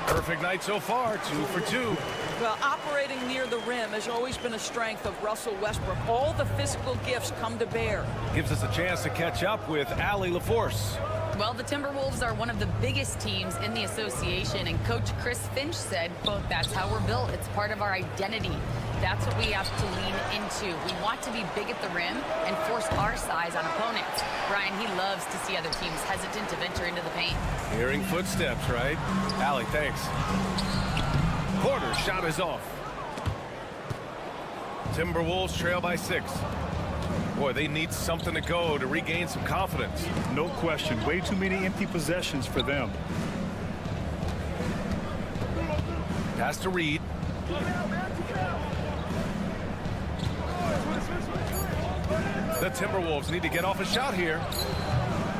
Perfect night so far, 2 for 2. Well, operating near the rim has always been a strength of Russell Westbrook. All the physical gifts come to bear. Gives us a chance to catch up with Allie LaForce. Well, the Timberwolves are one of the biggest teams in the association, and Coach Chris Finch said, quote, "That's how we're built. It's part of our identity. That's what we have to lean into. We want to be big at the rim and force our size on opponents." Brian, he loves to see other teams hesitant to venture into the paint. Hearing footsteps, right? Allie, thanks. Porter's shot is off. Timberwolves trail by 6. Boy, they need something to go to regain some confidence. No question. Way too many empty possessions for them. Pass to Reed. The Timberwolves need to get off a shot here.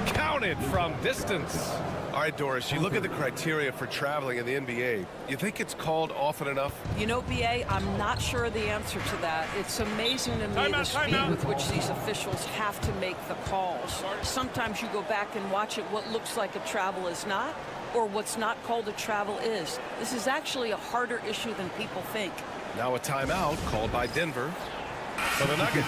Counted from distance. All right, Doris, you look at the criteria for traveling in the NBA. You think it's called often enough? You know, BA, I'm not sure the answer to that. It's amazing to me the speed with which these officials have to make the calls. Sometimes you go back and watch it, what looks like a travel is not, or what's not called a travel is. This is actually a harder issue than people think. Now a timeout called by Denver. For the Nuggets,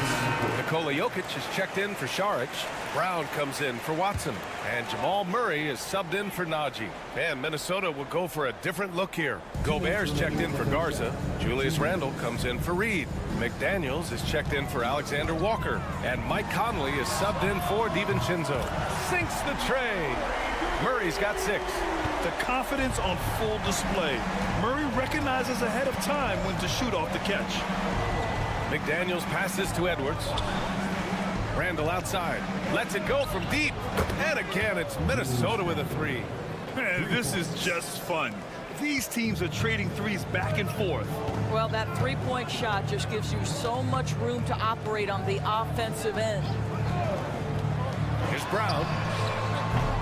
Nikola Jokic is checked in for Šarić. Brown comes in for Watson. And Jamal Murray is subbed in for Najee. And Minnesota will go for a different look here. Gobert's checked in for Garza. Julius Randle comes in for Reed. McDaniels is checked in for Alexander Walker. And Mike Conley is subbed in for DiVincenzo. Sinks the tray. Murray's got 6. The confidence on full display. Murray recognizes ahead of time when to shoot off the catch. McDaniels passes to Edwards. Randle outside. Lets it go from deep. And again, it's Minnesota with a 3. Man, this is just fun. These teams are trading threes back and forth. Well, that three-point shot just gives you so much room to operate on the offensive end. Here's Brown.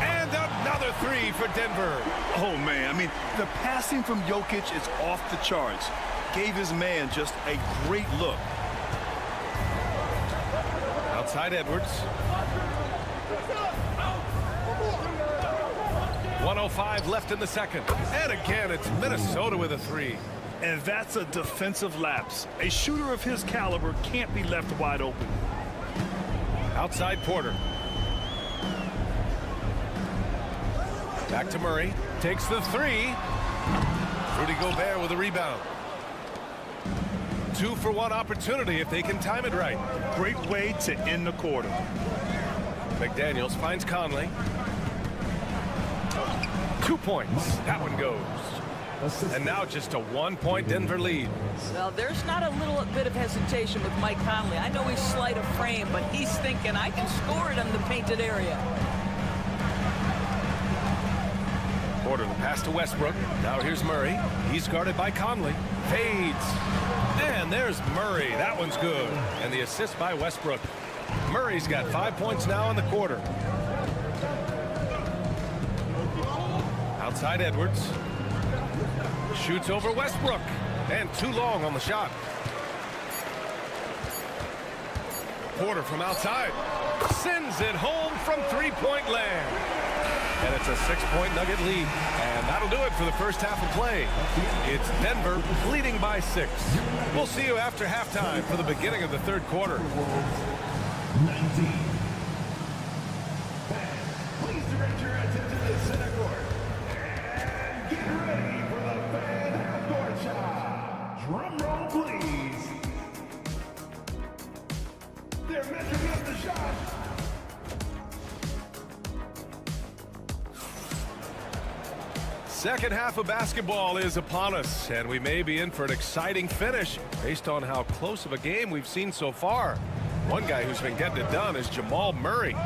And another 3 for Denver. Oh, man, I mean, the passing from Jokic is off the charts. Gave his man just a great look. Outside Edwards. 1:05 left in the second. And again, it's Minnesota with a 3. And that's a defensive lapse. A shooter of his caliber can't be left wide open. Outside Porter. Back to Murray. Takes the 3. Rudy Gobert with a rebound. 2-for-1 opportunity if they can time it right. Great way to end the quarter. McDaniels finds Conley. 2 points. That one goes. And now just a 1-point Denver lead. Well, there's not a little bit of hesitation with Mike Conley. I know he's slight of frame, but he's thinking, I can score it in the painted area. Porter, the pass to Westbrook. Now here's Murray. He's guarded by Conley. Fades. And there's Murray. That one's good. And the assist by Westbrook. Murray's got 5 points now in the quarter. Outside Edwards. Shoots over Westbrook. And too long on the shot. Porter from outside. Sends it home from three-point land. And it's a 6-point Nugget lead. And that'll do it for the first half of play. It's Denver leading by 6. We'll see you after halftime for the beginning of the third quarter. 19. Please direct your attention to the center court. And get ready for the fan half-court shot. Drum roll, please. They're measuring up the shot. Second half of basketball is upon us, and we may be in for an exciting finish based on how close of a game we've seen so far. One guy who's been getting it done is Jamal Murray.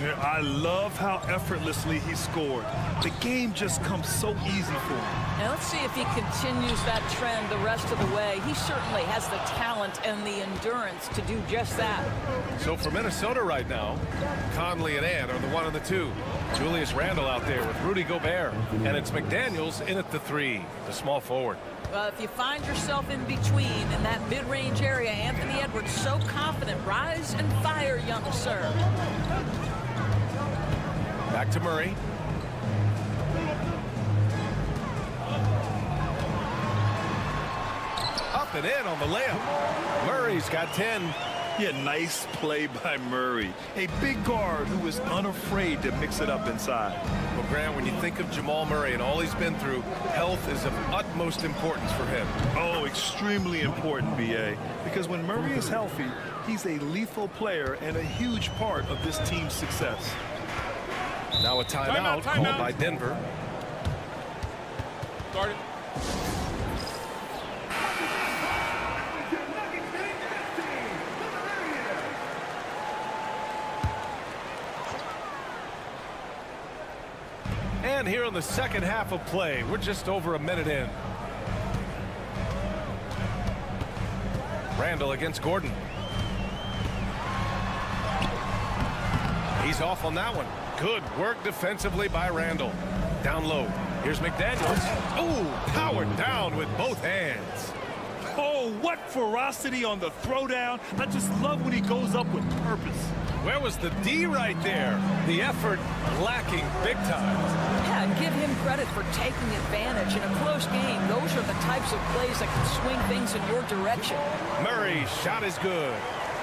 Yeah, I love how effortlessly he scored. The game just comes so easy for him. Now let's see if he continues that trend the rest of the way. He certainly has the talent and the endurance to do just that. So for Minnesota right now, Conley and Ant are the 1 and the 2. Julius Randle out there with Rudy Gobert. And it's McDaniels in at the 3, the small forward. Well, if you find yourself in between in that mid-range area, Anthony Edwards so confident. Rise and fire, young sir. Back to Murray. Up and in on the layup. Murray's got 10. Yeah, nice play by Murray. A big guard who is unafraid to mix it up inside. Well, Grant, when you think of Jamal Murray and all he's been through, health is of utmost importance for him. Oh, extremely important, B.A. Because when Murray is healthy, he's a lethal player and a huge part of this team's success. Now a timeout called by Denver. Start it. And here in the second half of play, we're just over a minute in. Randle against Gordon. He's off on that one. Good work defensively by Randle. Down low. Here's McDaniels. Oh, powered down with both hands. Oh, what ferocity on the throwdown. I just love when he goes up with purpose. Where was the D right there? The effort lacking big time. Yeah, and give him credit for taking advantage in a close game. Those are the types of plays that can swing things in your direction. Murray's shot is good.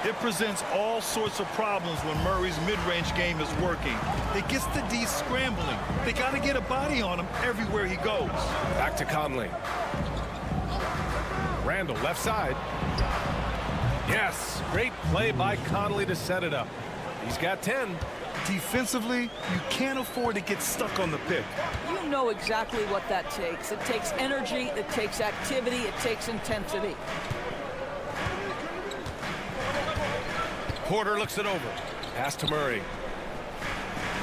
It presents all sorts of problems when Murray's mid-range game is working. It gets the D scrambling. They got to get a body on him everywhere he goes. Back to Conley. Randall, left side. Yes, great play by Conley to set it up. He's got 10. Defensively, you can't afford to get stuck on the pick. You know exactly what that takes. It takes energy, it takes activity, it takes intensity. Porter looks it over. Pass to Murray.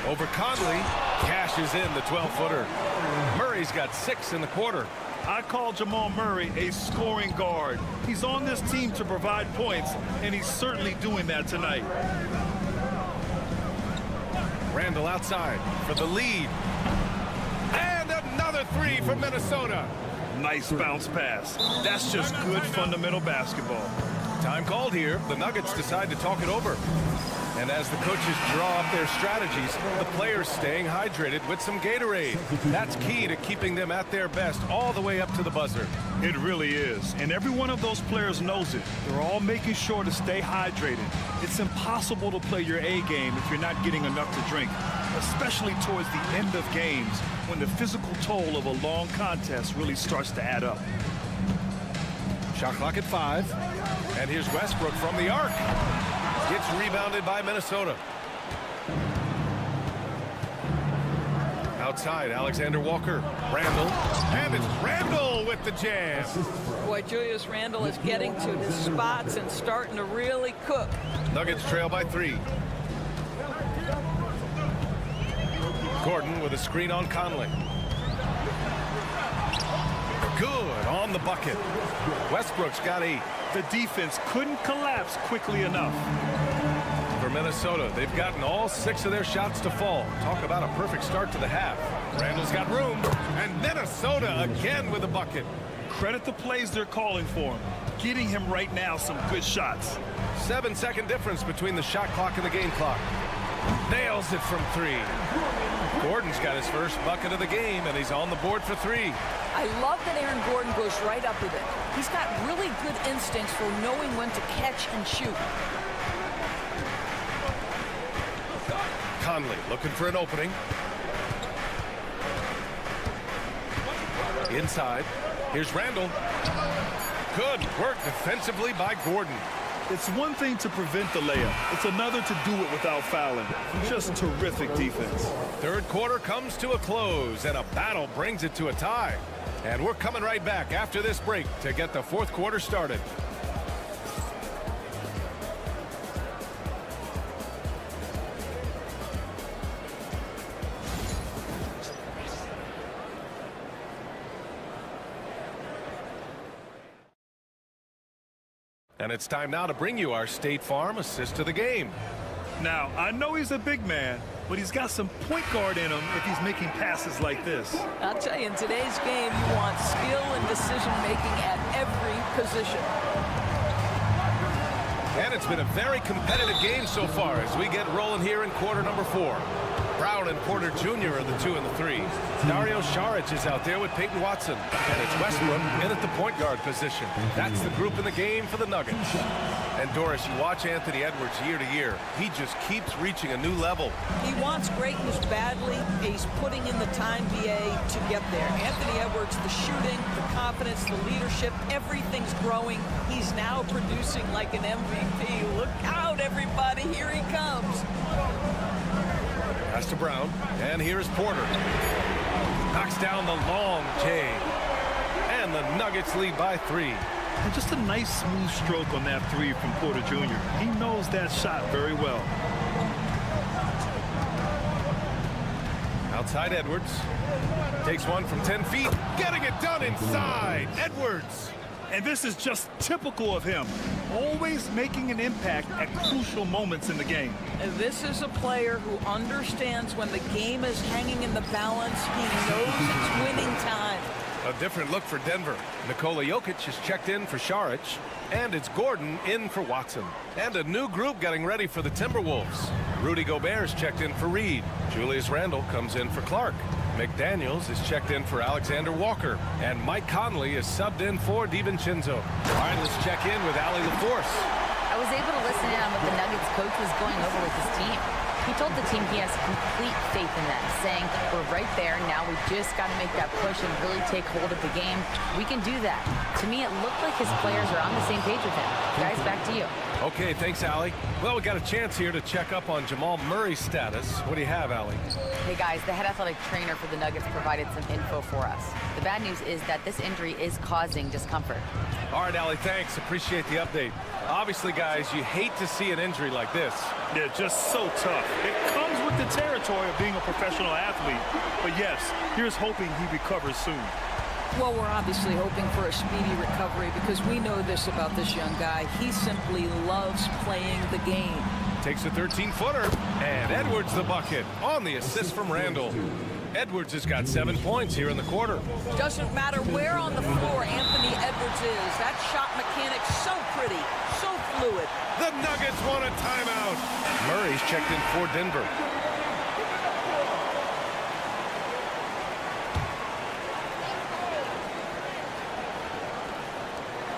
Over Conley. Cashes in the 12-footer. Murray's got 6 in the quarter. I call Jamal Murray a scoring guard. He's on this team to provide points, and he's certainly doing that tonight. Randall outside for the lead. And another 3 for Minnesota. Nice bounce pass. That's just good fundamental basketball. Time called here. The Nuggets decide to talk it over. And as the coaches draw up their strategies, the players staying hydrated with some Gatorade. That's key to keeping them at their best all the way up to the buzzer. It really is. And every one of those players knows it. They're all making sure to stay hydrated. It's impossible to play your A game if you're not getting enough to drink, especially towards the end of games when the physical toll of a long contest really starts to add up. Shot clock at 5. And here's Westbrook from the arc. Gets rebounded by Minnesota. Outside, Alexander Walker. Randall. And it's Randall with the jam. Boy, Julius Randle is getting to his spots and starting to really cook. Nuggets trail by 3. Gordon with a screen on Conley. Good on the bucket. Westbrook's got 8. The defense couldn't collapse quickly enough. For Minnesota, they've gotten all 6 of their shots to fall. Talk about a perfect start to the half. Randall's got room, and Minnesota again with a bucket. Credit the plays they're calling for him. Getting him right now some good shots. 7-second difference between the shot clock and the game clock. Nails it from 3. Gordon's got his first bucket of the game, and he's on the board for 3. I love that Aaron Gordon goes right up with it. He's got really good instincts for knowing when to catch and shoot. Conley looking for an opening. Inside. Here's Randall. Good work defensively by Gordon. It's one thing to prevent the layup. It's another to do it without fouling. Just terrific defense. Third quarter comes to a close, and a battle brings it to a tie. And we're coming right back after this break to get the fourth quarter started. And it's time now to bring you our State Farm assist to the game. Now, I know he's a big man, but he's got some point guard in him if he's making passes like this. I'll tell you, in today's game, you want skill and decision-making at every position. And it's been a very competitive game so far as we get rolling here in quarter number 4. Brown and Porter Jr. are the 2 and the 3. Dario Saric is out there with Peyton Watson. And it's Westbrook in at the point guard position. That's the group in the game for the Nuggets. And Doris, you watch Anthony Edwards year to year. He just keeps reaching a new level. He wants greatness badly. He's putting in the time, BA, to get there. Anthony Edwards, the shooting, the confidence, the leadership, everything's growing. He's now producing like an MVP. Look out, everybody. Here he comes. Pass to Brown, and here's Porter. Knocks down the long J. And the Nuggets lead by 3. And just a nice smooth stroke on that 3 from Porter Jr. He knows that shot very well. Outside Edwards. Takes one from 10 feet. Getting it done inside. Edwards. And this is just typical of him. Always making an impact at crucial moments in the game. This is a player who understands when the game is hanging in the balance. He knows it's winning time. A different look for Denver. Nikola Jokic is checked in for Saric. And it's Gordon in for Watson. And a new group getting ready for the Timberwolves. Rudy Gobert is checked in for Reed. Julius Randle comes in for Clark. McDaniels is checked in for Alexander Walker. And Mike Conley is subbed in for DiVincenzo. All right, let's check in with Allie LaForce. I was able to listen in on what the Nuggets coach was going over with his team. He told the team he has complete faith in them, saying, we're right there, now we just got to make that push and really take hold of the game. We can do that. To me, it looked like his players are on the same page with him. Guys, back to you. Okay, thanks, Allie. Well, we got a chance here to check up on Jamal Murray's status. What do you have, Allie? Hey, guys, the head athletic trainer for the Nuggets provided some info for us. The bad news is that this injury is causing discomfort. All right, Allie, thanks. Appreciate the update. Obviously, guys, you hate to see an injury like this. Yeah, just so tough. It comes with the territory of being a professional athlete. But yes, here's hoping he recovers soon. Well, we're obviously hoping for a speedy recovery because we know this about this young guy. He simply loves playing the game. Takes a 13-footer, and Edwards the bucket on the assist from Randall. Edwards has got 7 points here in the quarter. Doesn't matter where on the floor Anthony Edwards is. That shot mechanic's so pretty, so fluid. The Nuggets want a timeout. Murray's checked in for Denver.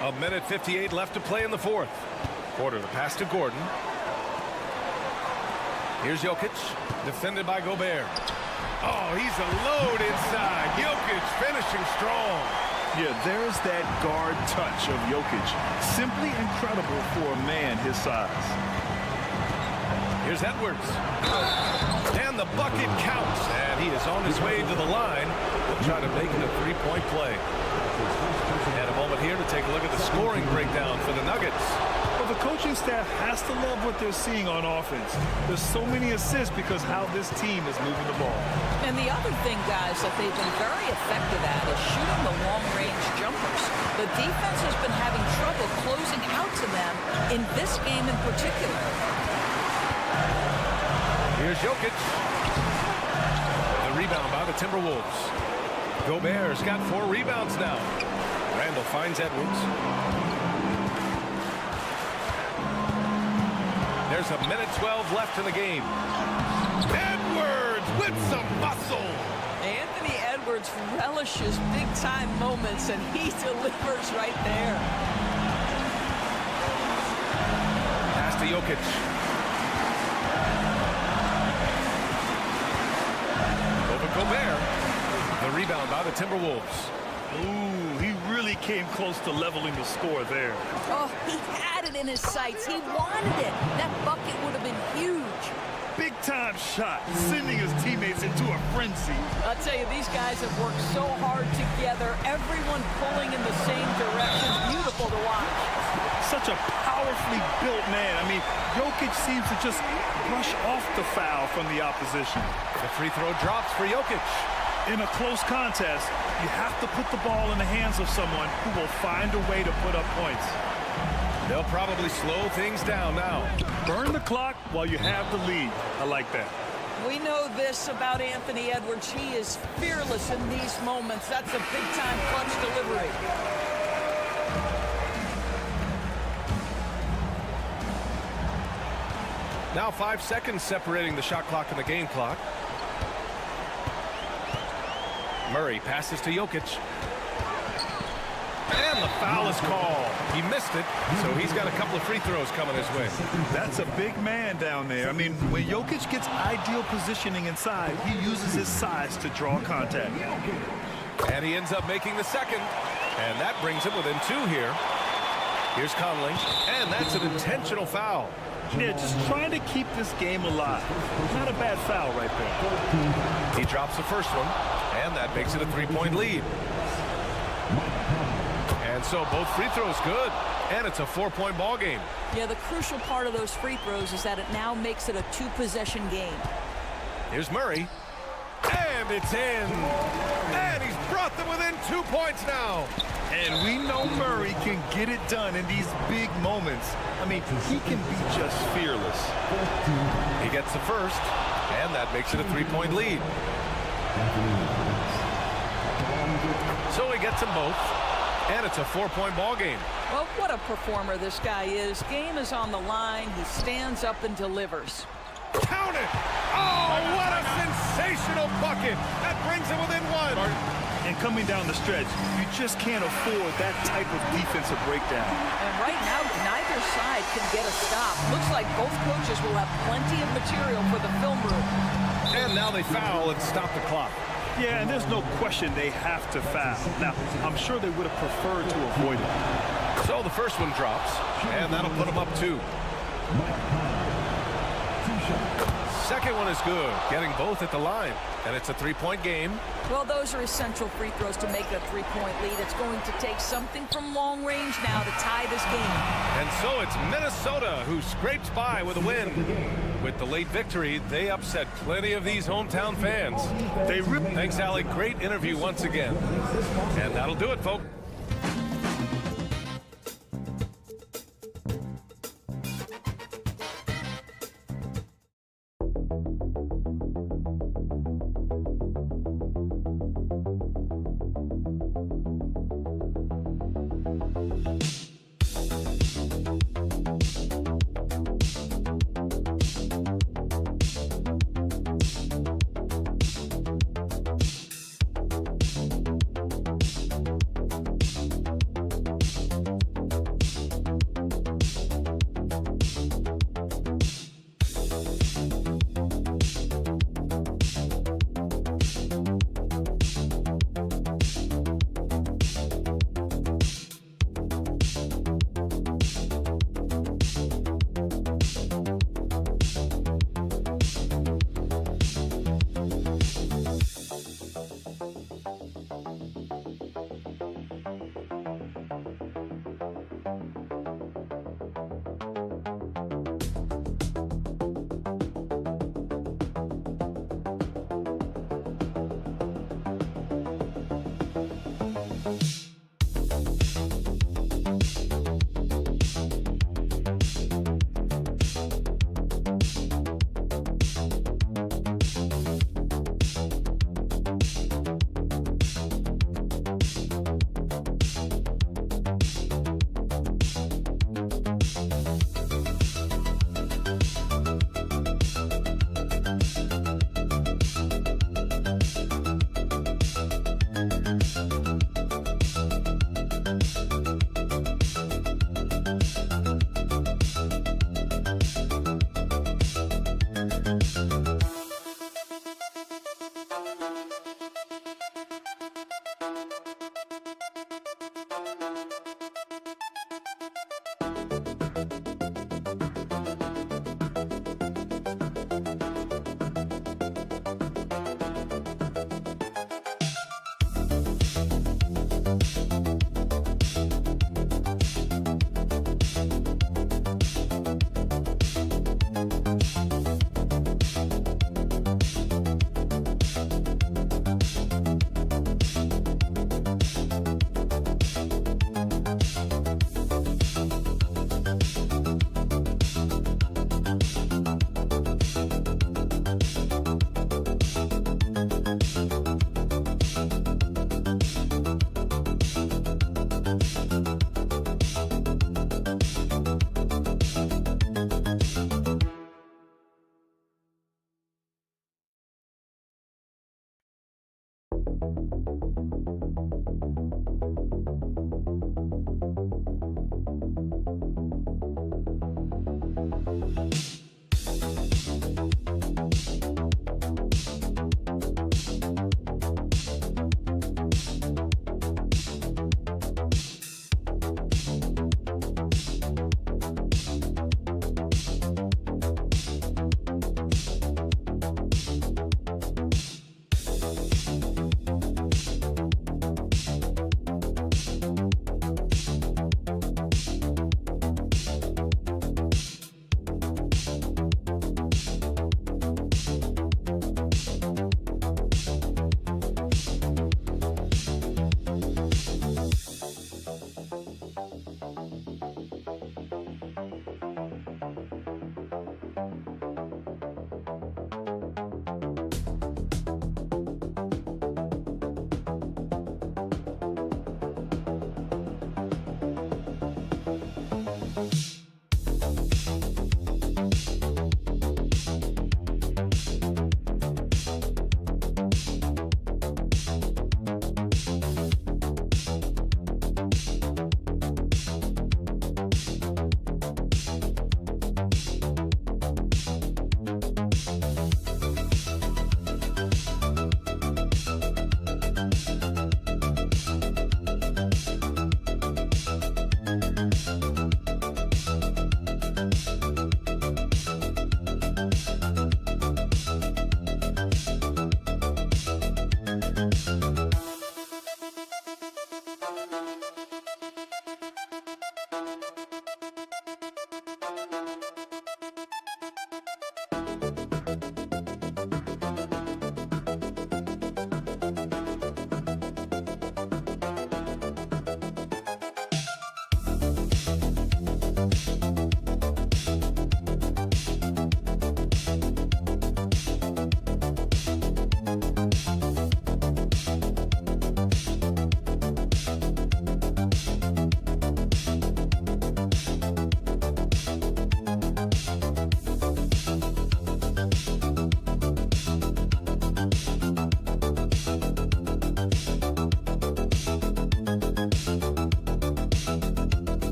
A minute 58 left to play in the fourth quarter. The pass to Gordon. Here's Jokic, defended by Gobert. Oh, he's a load inside. Jokic finishing strong. Yeah, there's that guard touch of Jokic. Simply incredible for a man his size. Here's Edwards. And the bucket counts. And he is on his way to the line. He'll try to make it a three-point play. And a moment here to take a look at the scoring breakdown for the Nuggets. Well, the coaching staff has to love what they're seeing on offense. There's so many assists because how this team is moving the ball. And the other thing, guys, that they've been very effective at is shooting the long-range jumpers. The defense has been having trouble closing out to them in this game in particular. Here's Jokic. The rebound by the Timberwolves. Gobert's got 4 rebounds now. Randall finds Edwards. There's a minute 12 left in the game. Edwards with some muscle. Anthony Edwards relishes big-time moments, and he delivers right there. Pass to Jokic. Over Gobert. The rebound by the Timberwolves. Ooh, he really came close to leveling the score there. Oh, he had it in his sights. He wanted it. That bucket would have been huge. Big-time shot, sending his teammates into a frenzy. I'll tell you, these guys have worked so hard together. Everyone pulling in the same direction. Beautiful to watch. Such a powerfully built man. I mean, Jokic seems to just brush off the foul from the opposition. The free throw drops for Jokic. In a close contest, you have to put the ball in the hands of someone who will find a way to put up points. They'll probably slow things down now. Burn the clock while you have the lead. I like that. We know this about Anthony Edwards. He is fearless in these moments. That's a big-time clutch delivery. Now 5 seconds separating the shot clock and the game clock. Murray passes to Jokic. And the foul is called. He missed it, so he's got a couple of free throws coming his way. That's a big man down there. I mean, when Jokic gets ideal positioning inside, he uses his size to draw contact. And he ends up making the second. And that brings him within 2 here. Here's Conley. And that's an intentional foul. Yeah, just trying to keep this game alive. Not a bad foul right there. He drops the first one. And that makes it a 3-point lead. And so both free throws good. And it's a 4-point ball game. Yeah, the crucial part of those free throws is that it now makes it a 2-possession game. Here's Murray. And it's in. And he's brought them within 2 points now. And we know Murray can get it done in these big moments. I mean, he can be just fearless. He gets the first. And that makes it a 3-point lead. So he gets them both. And it's a 4-point ball game. Well, what a performer this guy is. Game is on the line. He stands up and delivers. Count it! Oh, what a sensational bucket! That brings him within 1. And coming down the stretch, you just can't afford that type of defensive breakdown. And right now, neither side can get a stop. Looks like both coaches will have plenty of material for the film room. And now they foul and stop the clock. Yeah, and there's no question they have to foul. Now, I'm sure they would have preferred to avoid it. So the first one drops, and that'll put them up 2. Second one is good, getting both at the line. And it's a 3-point game. Well, those are essential free throws to make it a 3-point lead. It's going to take something from long range now to tie this game. And so it's Minnesota who scrapes by with a win. With the late victory, they upset plenty of these hometown fans. Thanks, Allie. Great interview once again. And that'll do it, folks.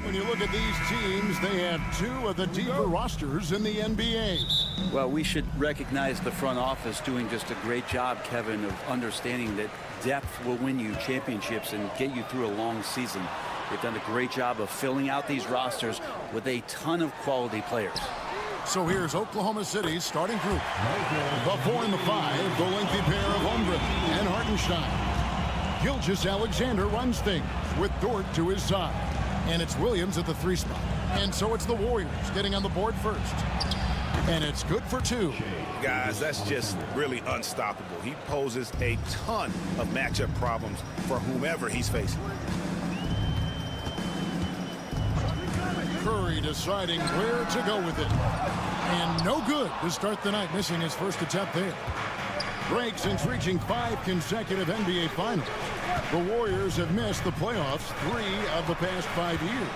When you look at these teams, they have two of the deeper rosters in the NBA. Well, we should recognize the front office doing just a great job, Kevin, of understanding that depth will win you championships and get you through a long season. They've done a great job of filling out these rosters with a ton of quality players. So here's Oklahoma City's starting group. The 4 and the 5, the lengthy pair of Holmgren and Hartenstein. Gilgeous-Alexander runs things with Dort to his side. And it's Williams at the 3 spot. And so it's the Warriors getting on the board first. And it's good for 2. Guys, that's just really unstoppable. He poses a ton of matchup problems for whomever he's facing. Curry deciding where to go with it. And no good to start the night, missing his first attempt there. Break since reaching 5 consecutive NBA Finals. The Warriors have missed the playoffs 3 of the past 5 years.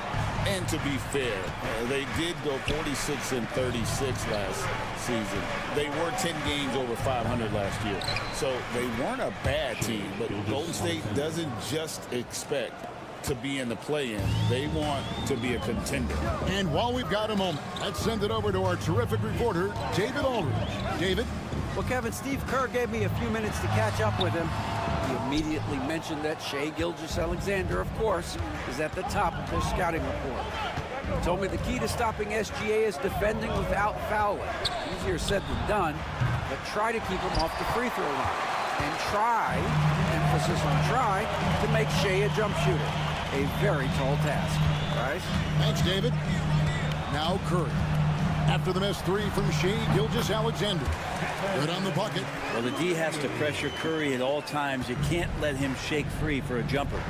And to be fair, they did go 46-36 last season. They were 10 games over 500 last year. So they weren't a bad team, but Golden State doesn't just expect to be in the play-in. They want to be a contender. And while we've got a moment, let's send it over to our terrific reporter, David Aldridge. David? Well, Kevin, Steve Kerr gave me a few minutes to catch up with him. He immediately mentioned that Shai Gilgeous-Alexander, of course, is at the top of their scouting report. He told me the key to stopping SGA is defending without fouling. Easier said than done, but try to keep him off the free throw line. And try, emphasis on try, to make Shai a jump shooter. A very tall task, guys. Thanks, David. Now Curry. After the missed 3 from Shai Gilgeous-Alexander. Good on the bucket. Well, the D has to pressure Curry at all times. You can't let him shake free for a jumper.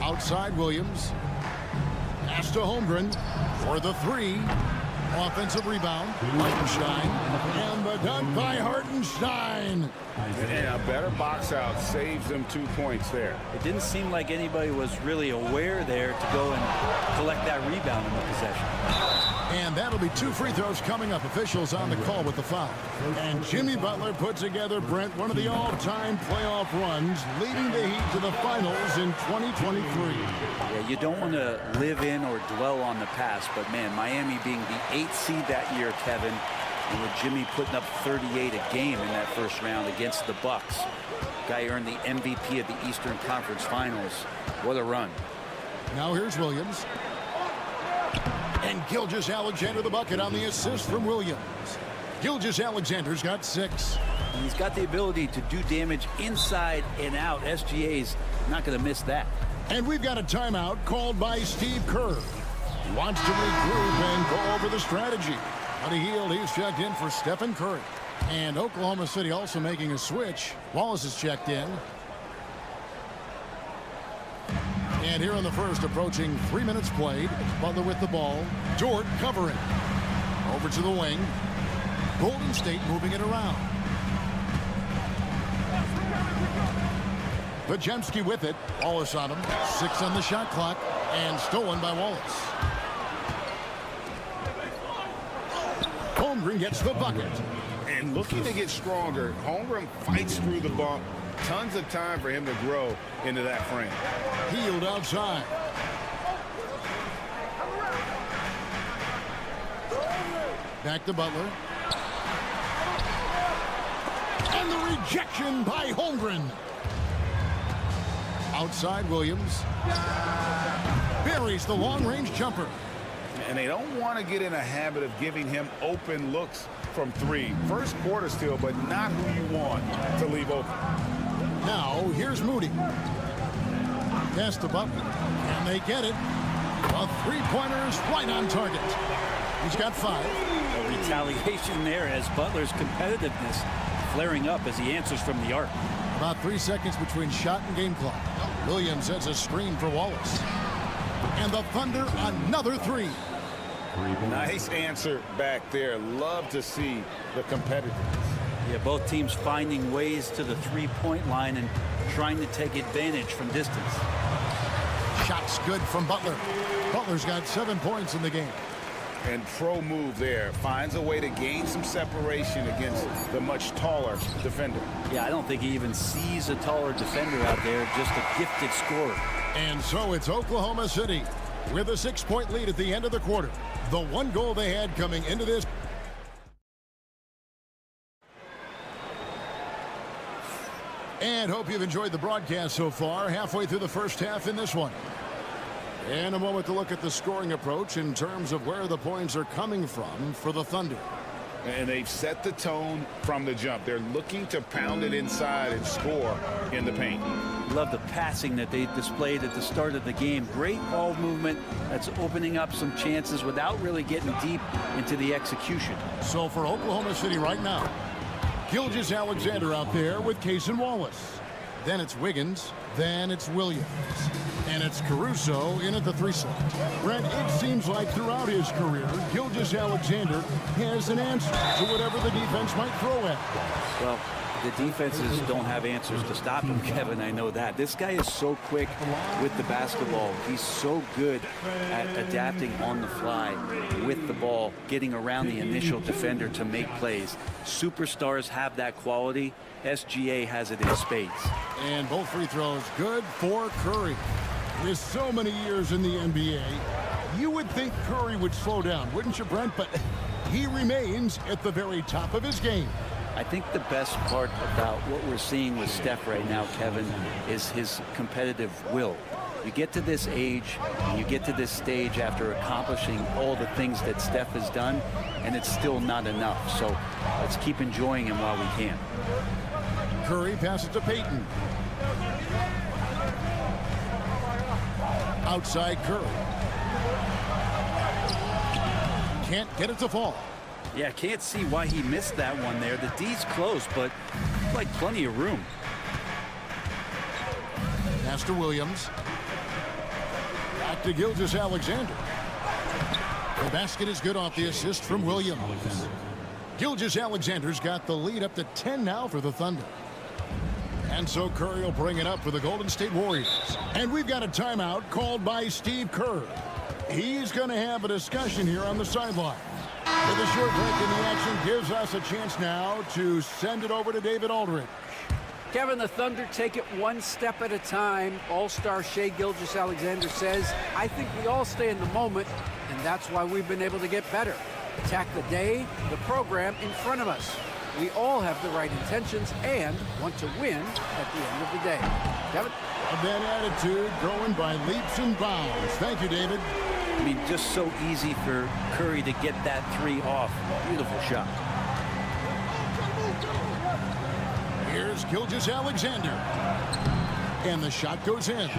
Outside Williams. Pass to Holmgren for the 3. Offensive rebound. Hartenstein. And the dunk by Hartenstein. And a better box out saves them 2 points there. It didn't seem like anybody was really aware there to go and collect that rebound in the possession. And that'll be 2 free throws coming up. Officials on the call with the foul. And Jimmy Butler put together, Brent, one of the all-time playoff runs, leading the Heat to the finals in 2023. Yeah, you don't want to live in or dwell on the past, but man, Miami being the 8th seed that year, Kevin, and with Jimmy putting up 38 a game in that first round against the Bucks. Guy earned the MVP of the Eastern Conference Finals. What a run. Now here's Williams. And Gilgeous-Alexander the bucket on the assist from Williams. Gilgeous-Alexander's got 6. And he's got the ability to do damage inside and out. SGA's not going to miss that. And we've got a timeout called by Steve Kerr. He wants to regroup and go over the strategy. Buddy Hield, he's checked in for Stephen Curry. And Oklahoma City also making a switch. Wallace is checked in. And here in the first, approaching 3 minutes played. Butler with the ball. Dort covering. Over to the wing. Golden State moving it around. Podziemski with it. Wallace on him. 6 on the shot clock. And stolen by Wallace. Holmgren gets the bucket. And looking to get stronger, Holmgren fights through the bump. Tons of time for him to grow into that frame. Hield outside. Back to Butler. And the rejection by Holmgren. Outside Williams. Buries the long-range jumper. And they don't want to get in a habit of giving him open looks from 3. First quarter still, but not who you want to leave open. Now, here's Moody. Pass to Butler. And they get it. A 3-pointer's right on target. He's got 5. A retaliation there as Butler's competitiveness flaring up as he answers from the arc. About 3 seconds between shot and game clock. Williams sets a screen for Wallace. And the Thunder another 3. Nice answer back there. Love to see the competitiveness. Yeah, both teams finding ways to the 3-point line and trying to take advantage from distance. Shots good from Butler. Butler's got 7 points in the game. and pro move there. Finds a way to gain some separation against the much taller defender. Yeah, I don't think he even sees a taller defender out there, just a gifted scorer. And so it's Oklahoma City with a 6-point lead at the end of the quarter. The one goal they had coming into this. And hope you've enjoyed the broadcast so far. Halfway through the first half in this one. And a moment to look at the scoring approach in terms of where the points are coming from for the Thunder. And they've set the tone from the jump. They're looking to pound it inside and score in the paint. Love the passing that they displayed at the start of the game. Great ball movement that's opening up some chances without really getting deep into the execution. So for Oklahoma City right now, Gilgeous-Alexander out there with Cason Wallace. Then it's Wiggins. Then it's Williams. And it's Caruso in at the 3 slot. Brent, it seems like throughout his career, Gilgeous-Alexander has an answer to whatever the defense might throw at him. Well, the defenses don't have answers to stop him, Kevin. I know that. This guy is so quick with the basketball. He's so good at adapting on the fly with the ball, getting around the initial defender to make plays. Superstars have that quality. SGA has it in spades. And both free throws good for Curry. With so many years in the NBA, you would think Curry would slow down, wouldn't you, Brent? But he remains at the very top of his game. I think the best part about what we're seeing with Steph right now, Kevin, is his competitive will. You get to this age, and you get to this stage after accomplishing all the things that Steph has done, and it's still not enough. So let's keep enjoying him while we can. Curry passes to Payton. Outside Curry. Can't get it to fall. Yeah, can't see why he missed that one there. The D's close, but like plenty of room. Pass to Williams. Back to Gilgeous-Alexander. The basket is good off the assist from Williams. Gilgeous-Alexander's got the lead up to 10 now for the Thunder. And so Curry will bring it up for the Golden State Warriors. And we've got a timeout called by Steve Kerr. He's going to have a discussion here on the sideline. With a short break in the action gives us a chance now to send it over to David Aldridge. Kevin, the Thunder take it one step at a time. All-star Shai Gilgeous-Alexander says, I think we all stay in the moment, and that's why we've been able to get better. Attack the day, the program in front of us. We all have the right intentions and want to win at the end of the day. Kevin? And that attitude growing by leaps and bounds. Thank you, David. I mean, just so easy for Curry to get that 3 off. Beautiful shot. Here's Gilgeous-Alexander. And the shot goes in.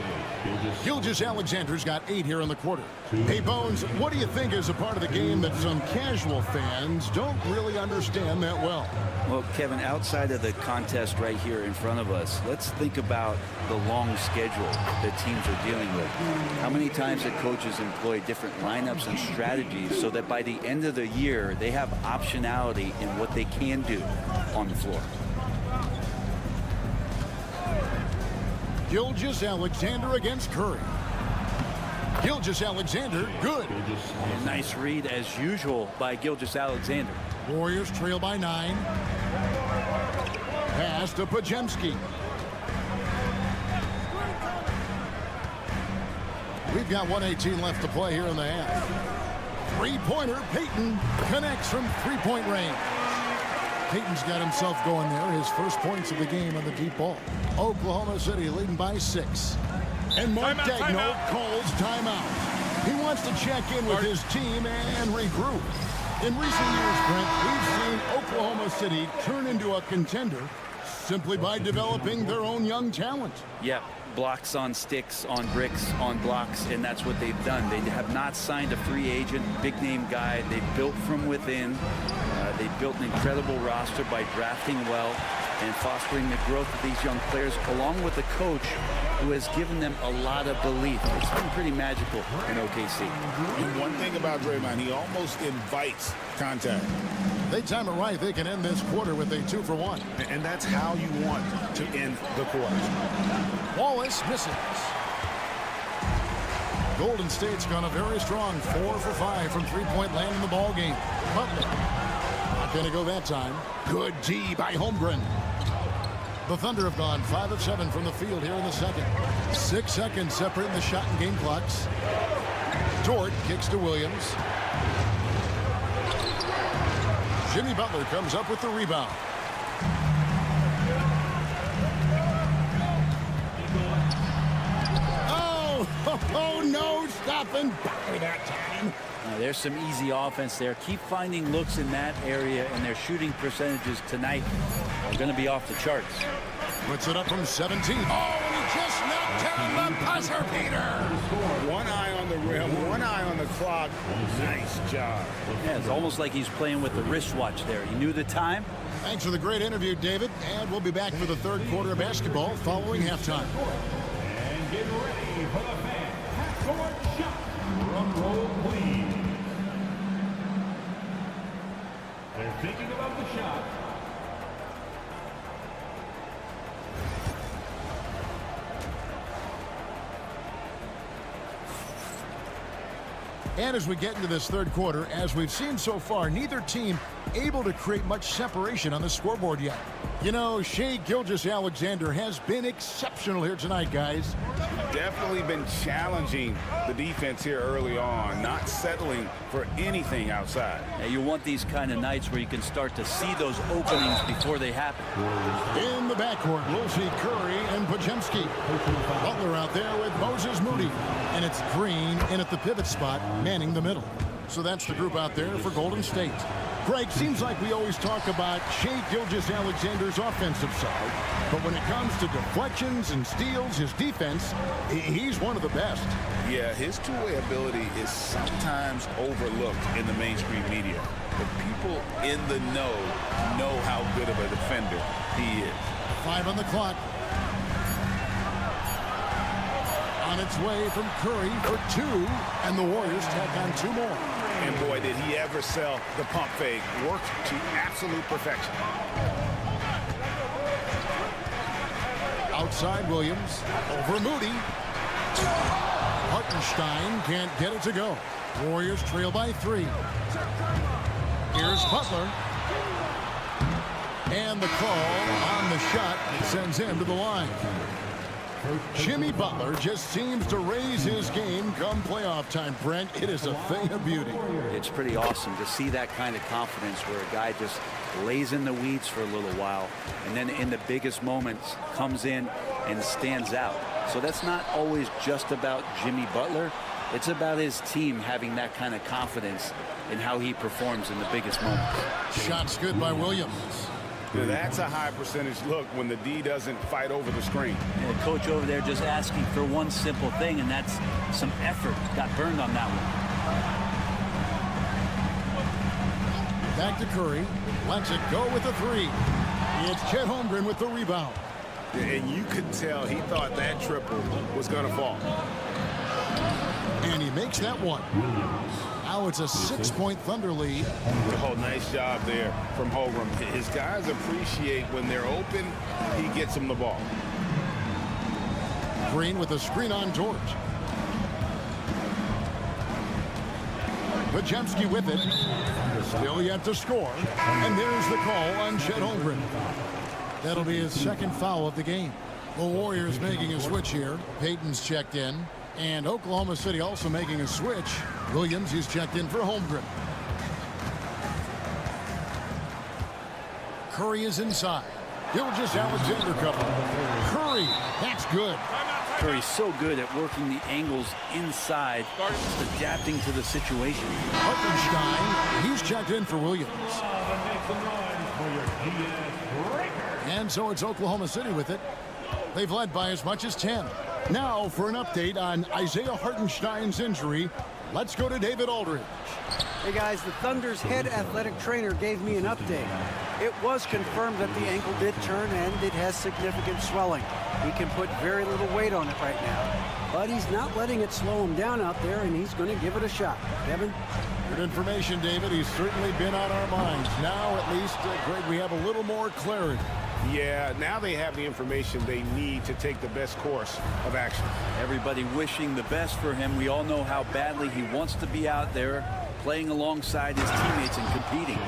Gilgeous-Alexander's got 8 here in the quarter. Hey, Bones, what do you think is a part of the game that some casual fans don't really understand that well? Well, Kevin, outside of the contest right here in front of us, let's think about the long schedule that teams are dealing with. How many times that coaches employ different lineups and strategies so that by the end of the year, they have optionality in what they can do on the floor. Gilgeous-Alexander against Curry. Gilgeous-Alexander, good. Nice read, as usual, by Gilgeous-Alexander. Warriors trail by 9. Pass to Podziemski. We've got 1:18 left to play here in the half. Three-pointer, Payton connects from three-point range. Payton's got himself going there. His first points of the game on the deep ball. Oklahoma City leading by 6. And Mark Daigneault calls timeout. He wants to check in with his team and regroup. In recent years, Brent, we've seen Oklahoma City turn into a contender simply by developing their own young talent. Yep. Blocks on sticks, on bricks, on blocks, and that's what they've done. They have not signed a free agent, big-name guy. They built from within. They built an incredible roster by drafting well and fostering the growth of these young players, along with a coach who has given them a lot of belief. It's been pretty magical in OKC. And one thing about Draymond, he almost invites contact. They time it right. They can end this quarter with a 2-for-1. And that's how you want to end the quarter. Wallace misses. Golden State's gone a very strong 4 for 5 from three-point land in the ball game. Butler. Not going to go that time. Good D by Holmgren. The Thunder have gone 5 of 7 from the field here in the second. 6 seconds separating the shot and game clocks. Dort kicks to Williams. Jimmy Butler comes up with the rebound. Oh, no, stopping by that time. There's some easy offense there. Keep finding looks in that area, and their shooting percentages tonight are going to be off the charts. Puts it up from 17. Oh, and he just knocked down the buzzer beater. One eye on the rim, one eye on the clock. Nice job. Yeah, it's almost like he's playing with the wristwatch there. He knew the time. Thanks for the great interview, David. And we'll be back for the third quarter of basketball following halftime. And get ready for the fan half-court shot. Drum roll, please. They're thinking about the shot. And as we get into this third quarter, as we've seen so far, neither team able to create much separation on the scoreboard yet. You know, Shai Gilgeous-Alexander has been exceptional here tonight, guys. Definitely been challenging the defense here early on, not settling for anything outside. Yeah, you want these kind of nights where you can start to see those openings before they happen. In the backcourt, we'll see Curry and Podziemski. Butler out there with Moses Moody. And it's Green in at the pivot spot, manning the middle. So that's the group out there for Golden State. Greg, seems like we always talk about Shai Gilgeous-Alexander's offensive side, but when it comes to deflections and steals, his defense, he's one of the best. Yeah, his two-way ability is sometimes overlooked in the mainstream media. But people in the know how good of a defender he is. 5 on the clock. On its way from Curry for 2, and the Warriors tack on 2 more. And boy, did he ever sell the pump fake. Worked to absolute perfection. Outside Williams, over Moody. Hartenstein can't get it to go. Warriors trail by 3. Here's Butler. And the call on the shot sends him to the line. Jimmy Butler just seems to raise his game come playoff time, Brent. It is a thing of beauty. It's pretty awesome to see that kind of confidence where a guy just lays in the weeds for a little while and then in the biggest moments comes in and stands out. So that's not always just about Jimmy Butler. It's about his team having that kind of confidence in how he performs in the biggest moments. Shots good by Williams. Yeah, that's a high percentage look when the D doesn't fight over the screen. The coach over there just asking for one simple thing, and that's some effort. Got burned on that one. Back to Curry. Lets it go with the 3. It's Chet Holmgren with the rebound. And you could tell he thought that triple was going to fall. And he makes that one. Now it's a 6-point Thunder lead. Oh, nice job there from Holmgren. His guys appreciate when they're open, he gets them the ball. Green with a screen on George. Podziemski with it. Still yet to score. And there's the call on Chet Holmgren. That'll be his second foul of the game. The Warriors making a switch here. Payton's checked in. And Oklahoma City also making a switch. Williams, he's checked in for Holmgren. Curry is inside. Gilgeous-Alexander couple. Curry, that's good. Curry's so good at working the angles inside, just adapting to the situation. Hartenstein, he's checked in for Williams. And so it's Oklahoma City with it. They've led by as much as 10. Now for an update on Isaiah Hartenstein's injury, let's go to David Aldridge. Hey guys, the Thunder's head athletic trainer gave me an update. It was confirmed that the ankle did turn and it has significant swelling. He can put very little weight on it right now. But he's not letting it slow him down out there, and he's going to give it a shot. Kevin? Good information, David. He's certainly been on our minds. Now, at least, Greg, we have a little more clarity. Yeah, now they have the information they need to take the best course of action. Everybody wishing the best for him. We all know how badly he wants to be out there playing alongside his teammates and competing.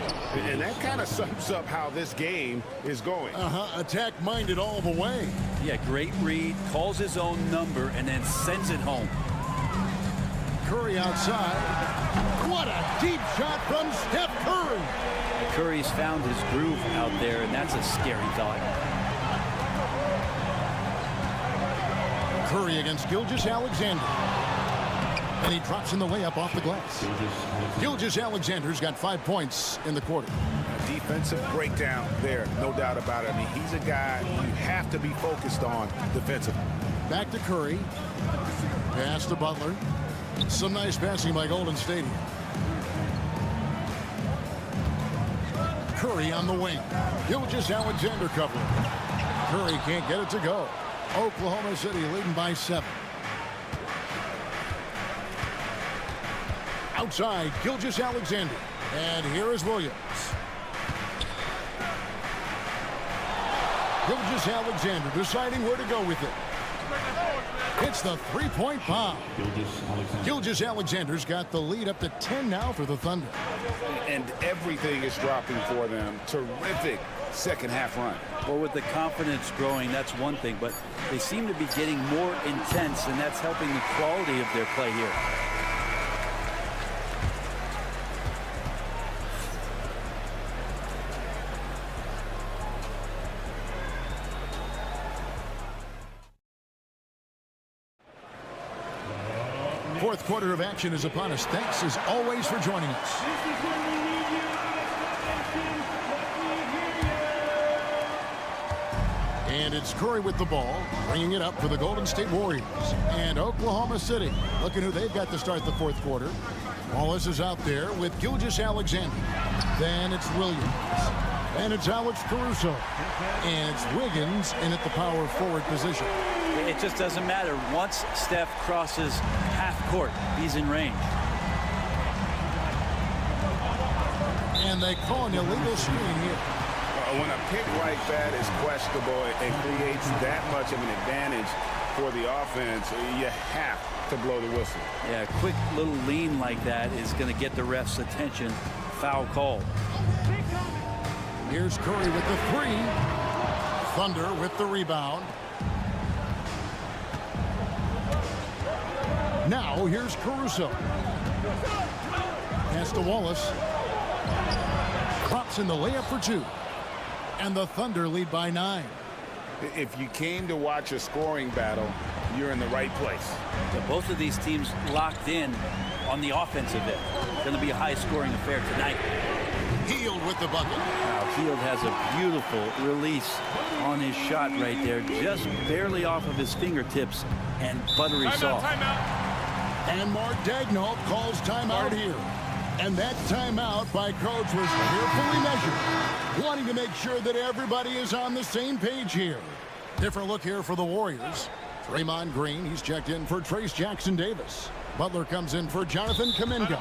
And that kind of sums up how this game is going. Attack-minded all the way. Yeah, great read, calls his own number, and then sends it home. Curry outside. What a deep shot from Steph Curry. Curry's found his groove out there, and that's a scary thought. Curry against Gilgeous-Alexander. And he drops in the layup off the glass. Gilgeous-Alexander's got 5 points in the quarter. A defensive breakdown there, no doubt about it. I mean, he's a guy you have to be focused on defensively. Back to Curry. Pass to Butler. Some nice passing by Golden State. Curry on the wing. Gilgeous-Alexander covering. Curry can't get it to go. Oklahoma City leading by 7. Outside, Gilgeous-Alexander. And here is Williams. Gilgeous-Alexander deciding where to go with it. It's the three-point bomb. Gilgeous-Alexander's got the lead up to 10 now for the Thunder. And everything is dropping for them. Terrific second half run. Well, with the confidence growing, that's one thing, but they seem to be getting more intense, and that's helping the quality of their play here. Fourth quarter of action is upon us. Thanks as always for joining us. And it's Curry with the ball, bringing it up for the Golden State Warriors. And Oklahoma City, looking who they've got to start the fourth quarter. Wallace is out there with Gilgeous-Alexander. Then it's Williams. And it's Alex Caruso. And it's Wiggins in at the power forward position. It just doesn't matter. Once Steph crosses half court, he's in range. And they call an illegal screen here. When a pick like that is questionable and creates that much of an advantage for the offense, you have to blow the whistle. Yeah, a quick little lean like that is going to get the ref's attention. Foul call. Here's Curry with the three. Thunder with the rebound. Now here's Caruso. Pass to Wallace. Drops in the layup for 2. And the Thunder lead by 9. If you came to watch a scoring battle, you're in the right place. So both of these teams locked in on the offensive end. Going to be a high-scoring affair tonight. Hield with the bucket. Now Hield has a beautiful release on his shot right there, just barely off of his fingertips and buttery soft. And Mark Daigneault calls timeout here. And that timeout by coach was carefully measured, wanting to make sure that everybody is on the same page here. Different look here for the Warriors. Draymond Green, he's checked in for Trace Jackson-Davis. Butler comes in for Jonathan Kuminga.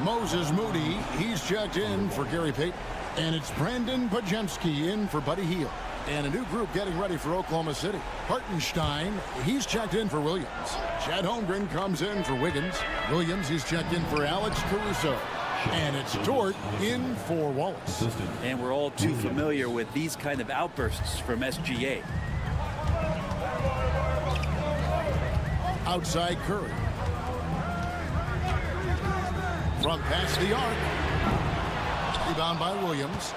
Moses Moody, he's checked in for Gary Payton. And it's Brandon Podziemski in for Buddy Hield. And a new group getting ready for Oklahoma City. Hartenstein, he's checked in for Williams. Chad Holmgren comes in for Wiggins. Williams, he's checked in for Alex Caruso. And it's Dort in for Wallace. And we're all too familiar with these kind of outbursts from SGA. Outside Curry. From past the arc. Rebound by Williams.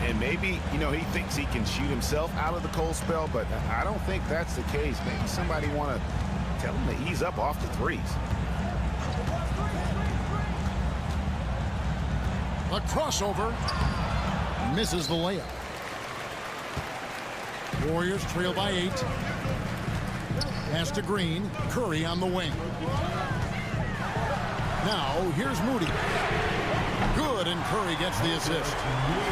And maybe, you know, he thinks he can shoot himself out of the cold spell, but I don't think that's the case. Maybe somebody want to tell him to ease up off the threes. A crossover. Misses the layup. Warriors trail by 8. Pass to Green. Curry on the wing. Now, here's Moody. Good, and Curry gets the assist.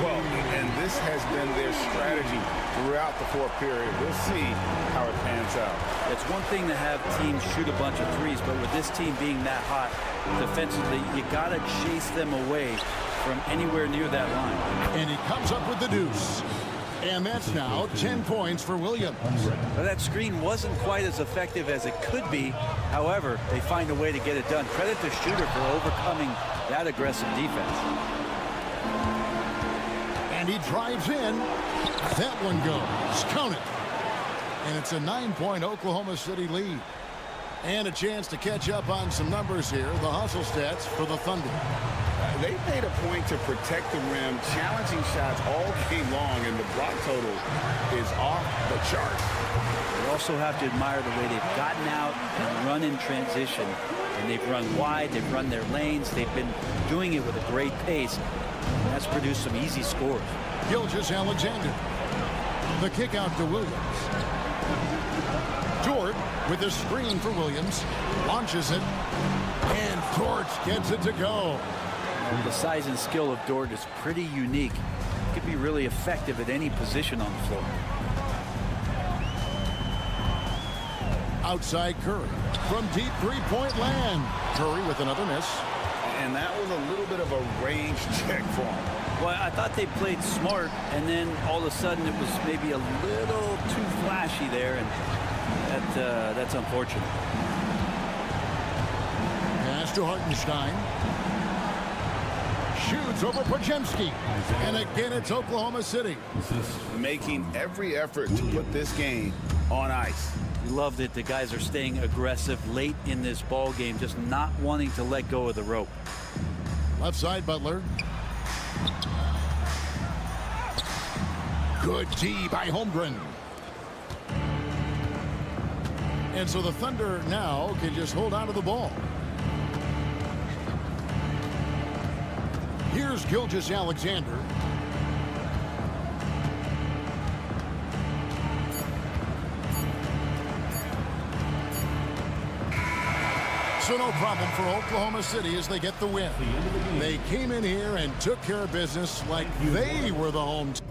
Well, and this has been their strategy throughout the fourth period. We'll see how it pans out. It's one thing to have teams shoot a bunch of threes, but with this team being that hot defensively, you got to chase them away from anywhere near that line. And he comes up with the deuce. And that's now 10 points for Williams. Well, that screen wasn't quite as effective as it could be. However, they find a way to get it done. Credit the shooter for overcoming that aggressive defense. And he drives in. That one goes. Count it. And it's a 9-point Oklahoma City lead. And a chance to catch up on some numbers here. The hustle stats for the Thunder. They made a point to protect the rim, challenging shots all game long, and the block total is off the chart. You also have to admire the way they've gotten out and run in transition. And they've run wide, they've run their lanes, they've been doing it with a great pace. And that's produced some easy scores. Gilgeous-Alexander. The kick out to Williams. Dort with a screen for Williams. Launches it. And Dort gets it to go. The size and skill of Dort is pretty unique. He could be really effective at any position on the floor. Outside Curry. From deep three-point land. Curry with another miss. And that was a little bit of a range check for him. Well, I thought they played smart, and then all of a sudden it was maybe a little too flashy there, and that's unfortunate. Pass to Hartenstein. Shoots over Podziemski. And again, it's Oklahoma City. Making every effort to put this game on ice. We love that the guys are staying aggressive late in this ball game, just not wanting to let go of the rope. Left side, Butler. Good D by Holmgren. And so the Thunder now can just hold on to the ball. Here's Gilgeous-Alexander. So no problem for Oklahoma City as they get the win. They came in here and took care of business like they were the home team.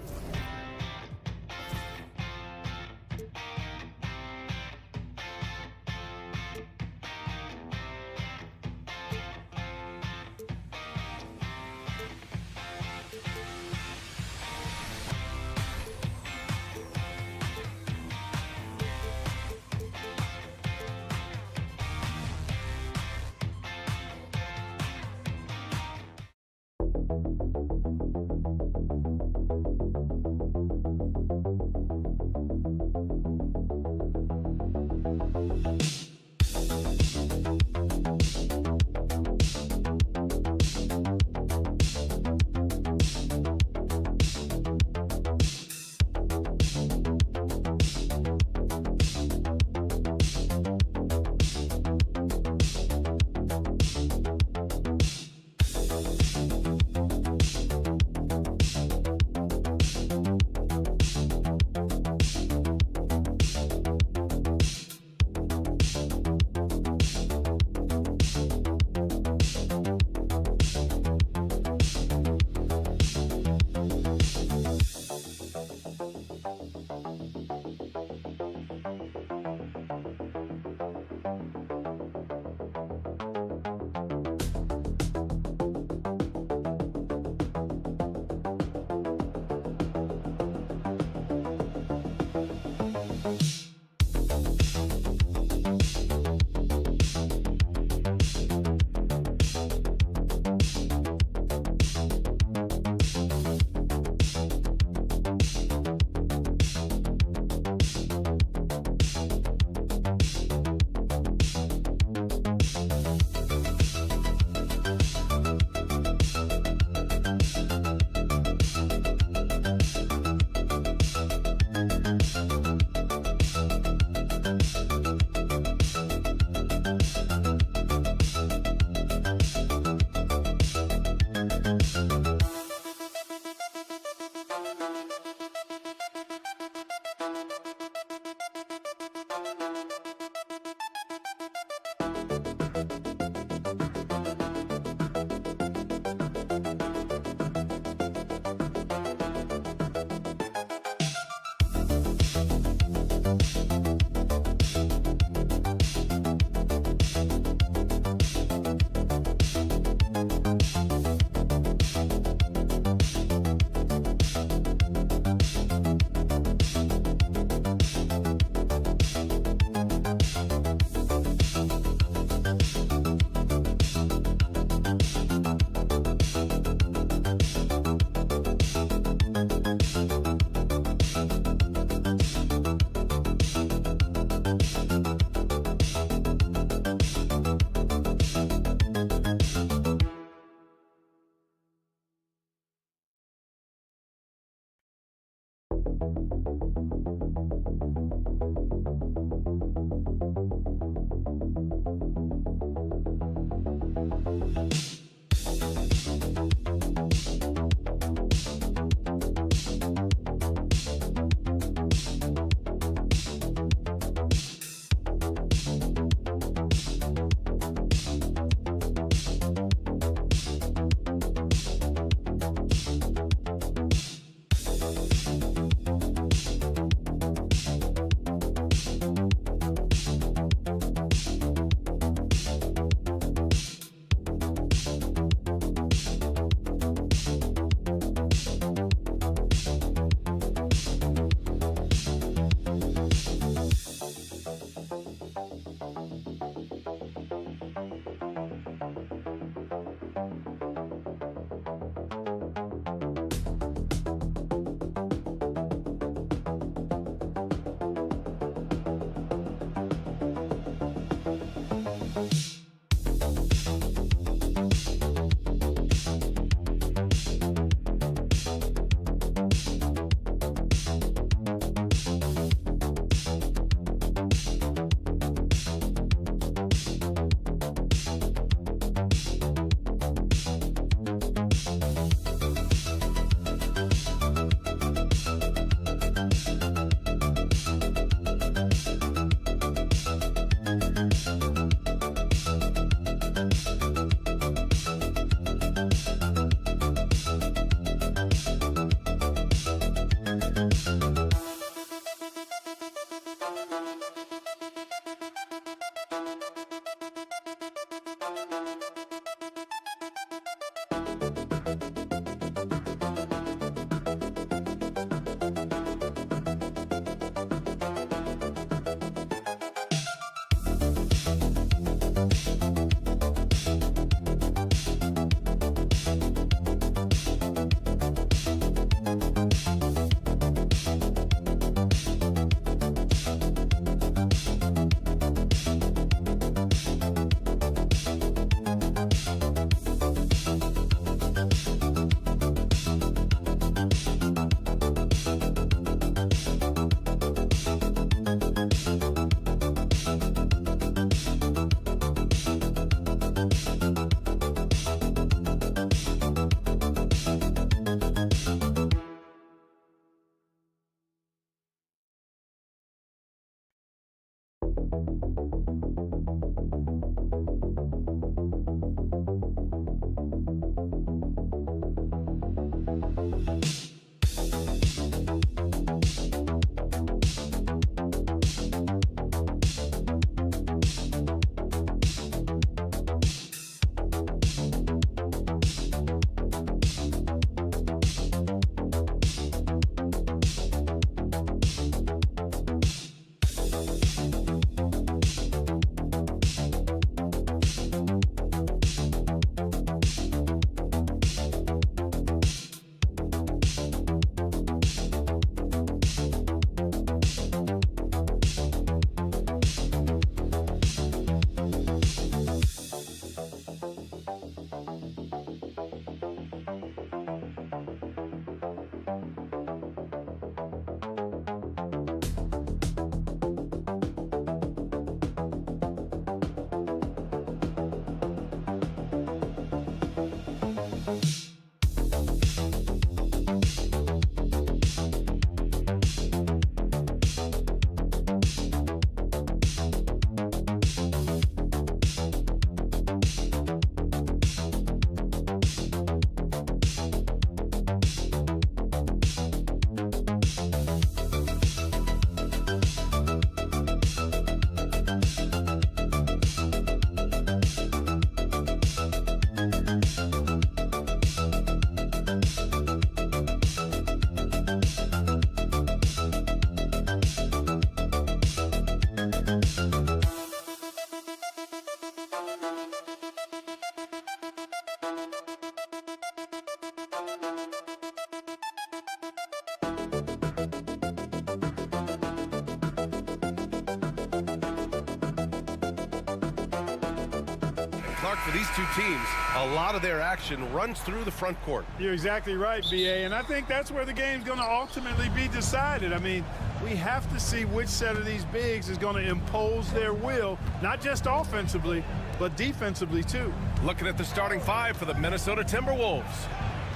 Clark, for these two teams, a lot of their action runs through the front court. You're exactly right, B.A., and I think that's where the game's going to ultimately be decided. I mean, we have to see which set of these bigs is going to impose their will, not just offensively, but defensively, too. Looking at the starting five for the Minnesota Timberwolves.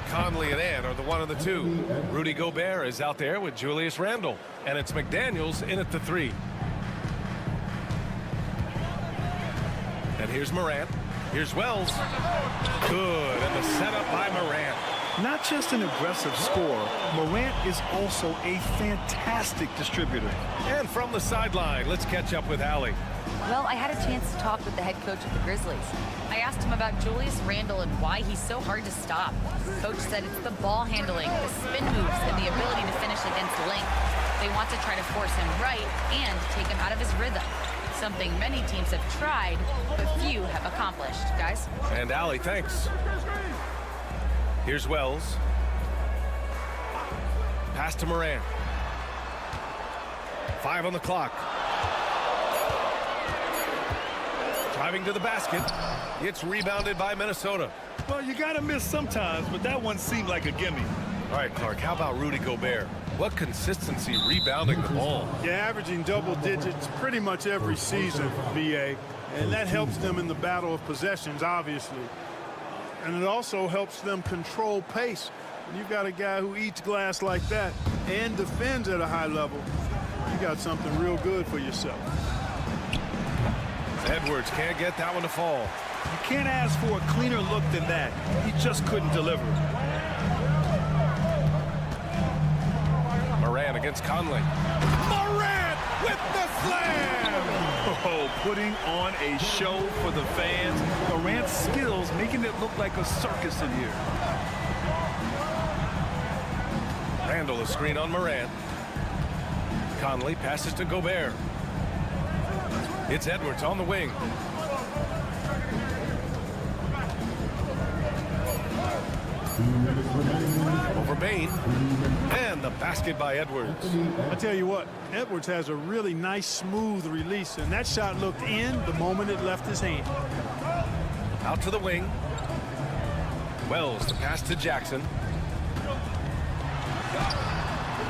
Conley and Ant are the one of the two. Rudy Gobert is out there with Julius Randle, and it's McDaniels in at the 3. And here's Morant. Here's Wells. Good, and the setup by Morant. Not just an aggressive scorer, Morant is also a fantastic distributor. And from the sideline, let's catch up with Allie. Well, I had a chance to talk with the head coach of the Grizzlies. I asked him about Julius Randle and why he's so hard to stop. Coach said it's the ball handling, the spin moves, and the ability to finish against length. They want to try to force him right and take him out of his rhythm. Something many teams have tried, but few have accomplished. Guys? And Allie, thanks. Here's Wells. Pass to Morant. 5 on the clock. Driving to the basket. It's rebounded by Minnesota. Well, you got to miss sometimes, but that one seemed like a gimme. All right, Clark, how about Rudy Gobert? What consistency rebounding the ball. Yeah, averaging double digits pretty much every season, B.A., and that helps them in the battle of possessions, obviously. And it also helps them control pace. When you've got a guy who eats glass like that and defends at a high level, you got something real good for yourself. Edwards can't get that one to fall. You can't ask for a cleaner look than that. He just couldn't deliver. Morant against Conley. Morant with the slam! Oh, putting on a show for the fans. Morant's skills making it look like a circus in here. Randle a screen on Morant. Conley passes to Gobert. It's Edwards on the wing. Over Bain. And the basket by Edwards. I tell you what, Edwards has a really nice, smooth release, and that shot looked in the moment it left his hand. Out to the wing. Wells, the pass to Jackson.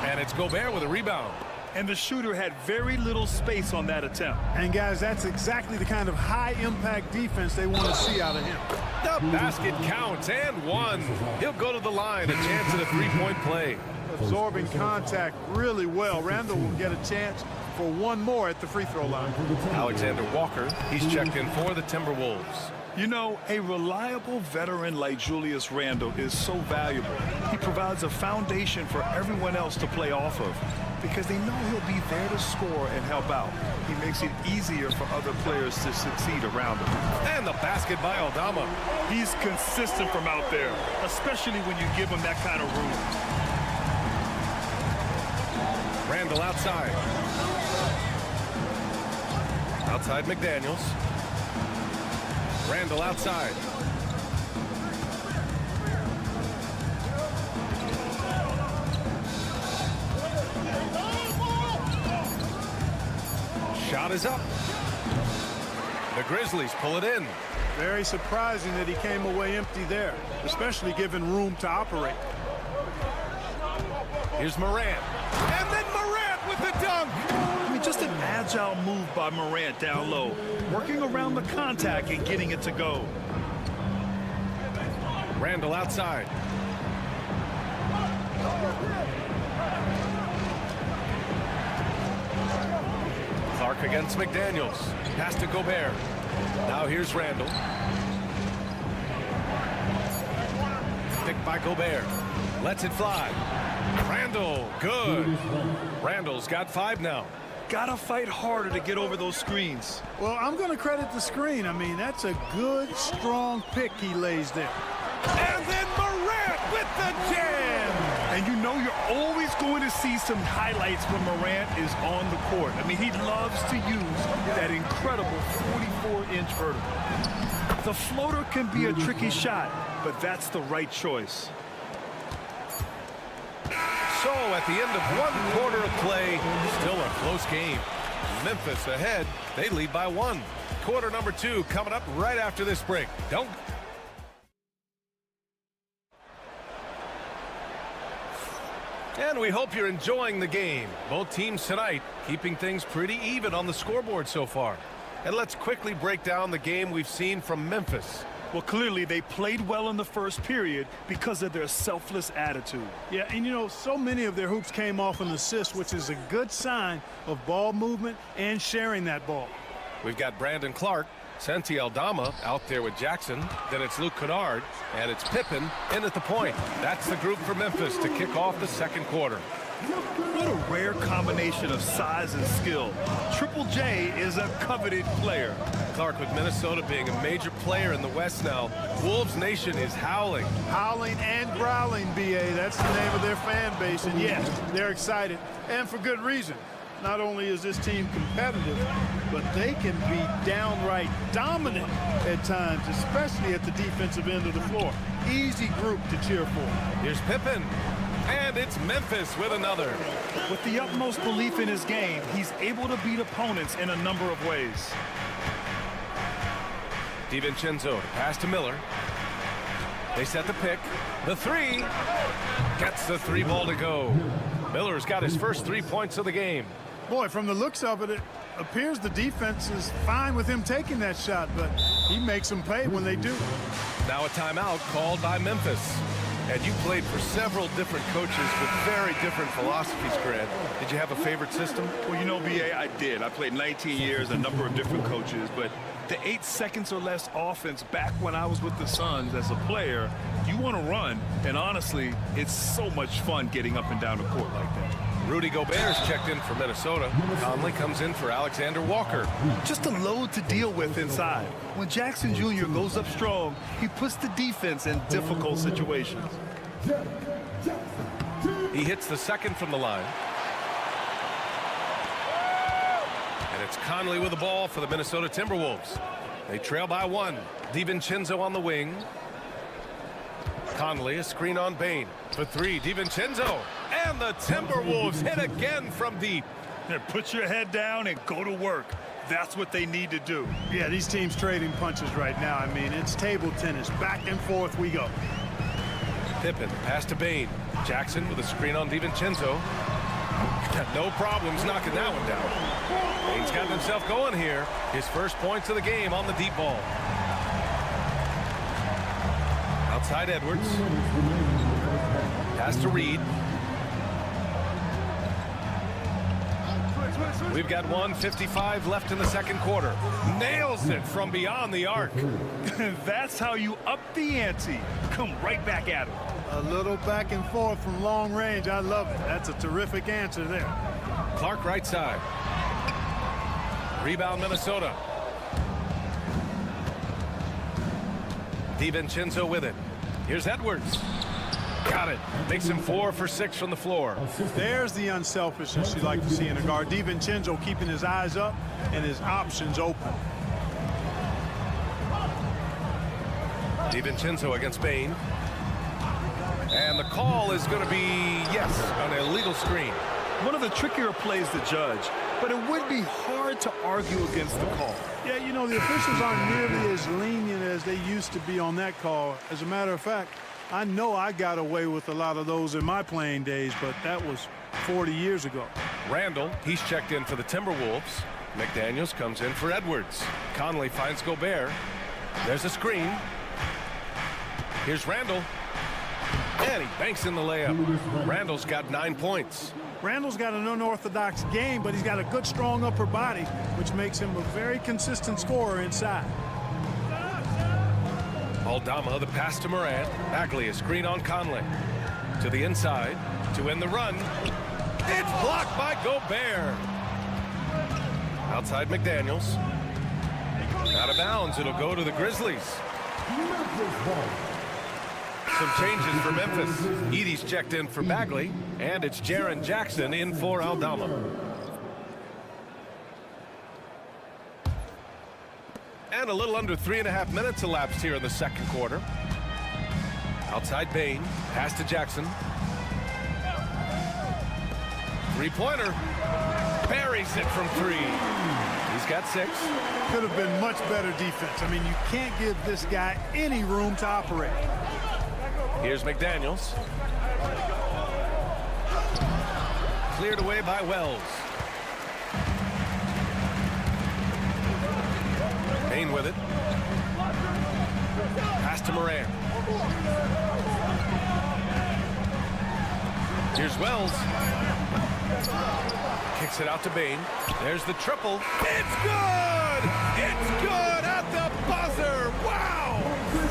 And it's Gobert with a rebound. And the shooter had very little space on that attempt. And guys, that's exactly the kind of high-impact defense they want to see out of him. The basket counts, and one. He'll go to the line, a chance at a three-point play. Absorbing contact really well. Randle will get a chance for one more at the free throw line. Alexander Walker, he's checked in for the Timberwolves. You know, a reliable veteran like Julius Randle is so valuable. He provides a foundation for everyone else to play off of because they know he'll be there to score and help out. He makes it easier for other players to succeed around him. And the basket by Aldama. He's consistent from out there, especially when you give him that kind of room. Randle outside. Outside McDaniels. Randle outside. Shot is up. The Grizzlies pull it in. Very surprising that he came away empty there, especially given room to operate. Here's Morant. And then Morant with the dunk. I mean, just an agile move by Morant down low, working around the contact and getting it to go. Randle outside. Clark against McDaniels. Pass to Gobert. Now here's Randle. Picked by Gobert. Lets it fly. Randle, good. Randle's got 5 now. Gotta fight harder to get over those screens. Well, I'm going to credit the screen. I mean, that's a good, strong pick he lays there. And then Morant with the jam. And you know you're always going to see some highlights when Morant is on the court. I mean, he loves to use that incredible 44-inch vertical. The floater can be a tricky shot, but that's the right choice. So at the end of 1 quarter of play, still a close game. Memphis ahead. They lead by 1. Quarter number 2 coming up right after this break. Don't. And we hope you're enjoying the game. Both teams tonight keeping things pretty even on the scoreboard so far. And let's quickly break down the game we've seen from Memphis. Well, clearly they played well in the first period because of their selfless attitude. Yeah, and you know, so many of their hoops came off an assist, which is a good sign of ball movement and sharing that ball. We've got Brandon Clark, Santi Aldama out there with Jackson. Then it's Luke Kennard, and it's Pippen in at the point. That's the group for Memphis to kick off the second quarter. What a rare combination of size and skill. Triple J is a coveted player. Clark with Minnesota being a major player in the West now. Wolves Nation is howling. Howling and growling, B.A. That's the name of their fan base. And yes, they're excited, and for good reason. Not only is this team competitive, but they can be downright dominant at times, especially at the defensive end of the floor. Easy group to cheer for. Here's Pippen. And it's Memphis with another. With the utmost belief in his game, he's able to beat opponents in a number of ways. DiVincenzo pass to Miller. They set the pick. The 3. Gets the 3 ball to go. Miller's got his first 3 points of the game. Boy, from the looks of it, it appears the defense is fine with him taking that shot, but he makes them pay when they do. Now a timeout called by Memphis. And you played for several different coaches with very different philosophies, Grant. Did you have a favorite system? Well, you know, B.A., I did. I played 19 years, a number of different coaches, but the 8 seconds or less offense back when I was with the Suns as a player, you want to run, and honestly, it's so much fun getting up and down the court like that. Rudy Gobert's checked in for Minnesota. Conley comes in for Alexander Walker. Just a load to deal with inside. When Jackson Jr. goes up strong, he puts the defense in difficult situations. He hits the second from the line. And it's Conley with the ball for the Minnesota Timberwolves. They trail by 1. DiVincenzo on the wing. Conley, a screen on Bain. For 3, DiVincenzo. And the Timberwolves hit again from deep. Put your head down and go to work. That's what they need to do. Yeah, these teams trading punches right now. I mean, it's table tennis. Back and forth we go. Pippen, pass to Bain. Jackson with a screen on DiVincenzo. No problems knocking that one down. Bain's got himself going here. His first points of the game on the deep ball. Outside Edwards. Pass to Reed. We've got 1:55 left in the second quarter. Nails it from beyond the arc. That's how you up the ante. Come right back at him. A little back and forth from long range. I love it. That's a terrific answer there. Clark right side. Rebound Minnesota. DiVincenzo with it. Here's Edwards. Got it. Makes him 4 for 6 from the floor. There's the unselfishness you like to see in a guard. DiVincenzo keeping his eyes up and his options open. DiVincenzo against Bain. And the call is going to be, yes, an illegal screen. One of the trickier plays to judge, but it would be hard to argue against the call. Yeah, you know, the officials aren't nearly as lenient as they used to be on that call. As a matter of fact, I know I got away with a lot of those in my playing days, but that was 40 years ago. Randall, he's checked in for the Timberwolves. McDaniels comes in for Edwards. Conley finds Gobert. There's a screen. Here's Randall. And he banks in the layup. Randall's got 9 points. Randall's got an unorthodox game, but he's got a good, strong upper body, which makes him a very consistent scorer inside. Aldama, the pass to Morant. Bagley, a screen on Conley. To the inside, to end the run. It's blocked by Gobert. Outside McDaniels. Out of bounds, it'll go to the Grizzlies. Some changes for Memphis. Edie's checked in for Bagley, and it's Jaren Jackson in for Aldama. And a little under 3.5 minutes elapsed here in the second quarter. Outside Bain, pass to Jackson. Three-pointer. Buries it from 3. He's got 6. Could have been much better defense. I mean, you can't give this guy any room to operate. Here's McDaniels. Cleared away by Wells. Payne with it. Pass to Moran. Here's Wells. Kicks it out to Bain. There's the triple. It's good! It's good at the buzzer! Wow!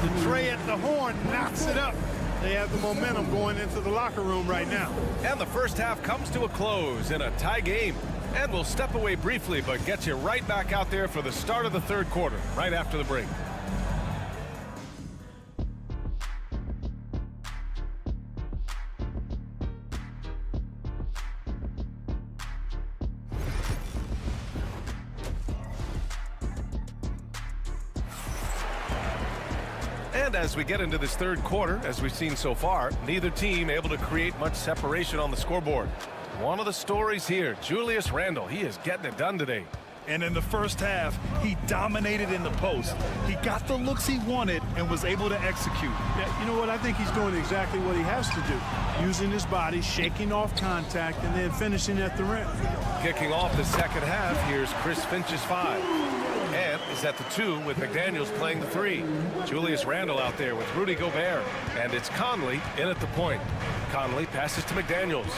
The Trey at the horn knocks it up. They have the momentum going into the locker room right now. And the first half comes to a close in a tie game. And we'll step away briefly, but get you right back out there for the start of the third quarter, right after the break. And as we get into this third quarter, as we've seen so far, neither team able to create much separation on the scoreboard. One of the stories here, Julius Randle, he is getting it done today. And in the first half, he dominated in the post. He got the looks he wanted and was able to execute. Yeah, you know what? I think he's doing exactly what he has to do. Using his body, shaking off contact, and then finishing at the rim. Kicking off the second half, here's Chris Finch's 5. And is at the 2 with McDaniels playing the 3. Julius Randle out there with Rudy Gobert. And it's Conley in at the point. Conley passes to McDaniels.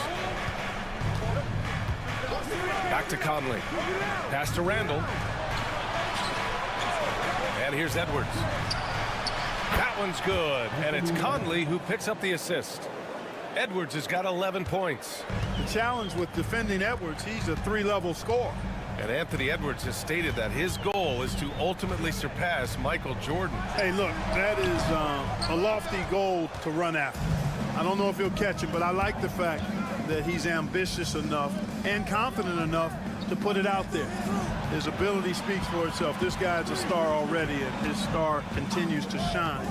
Back to Conley. Pass to Randle. And here's Edwards. That one's good. And it's Conley who picks up the assist. Edwards has got 11 points. The challenge with defending Edwards, he's a 3-level scorer. And Anthony Edwards has stated that his goal is to ultimately surpass Michael Jordan. Hey, look, that is a lofty goal to run after. I don't know if he'll catch it, but I like the fact that he's ambitious enough and confident enough to put it out there. His ability speaks for itself. This guy's a star already, and his star continues to shine.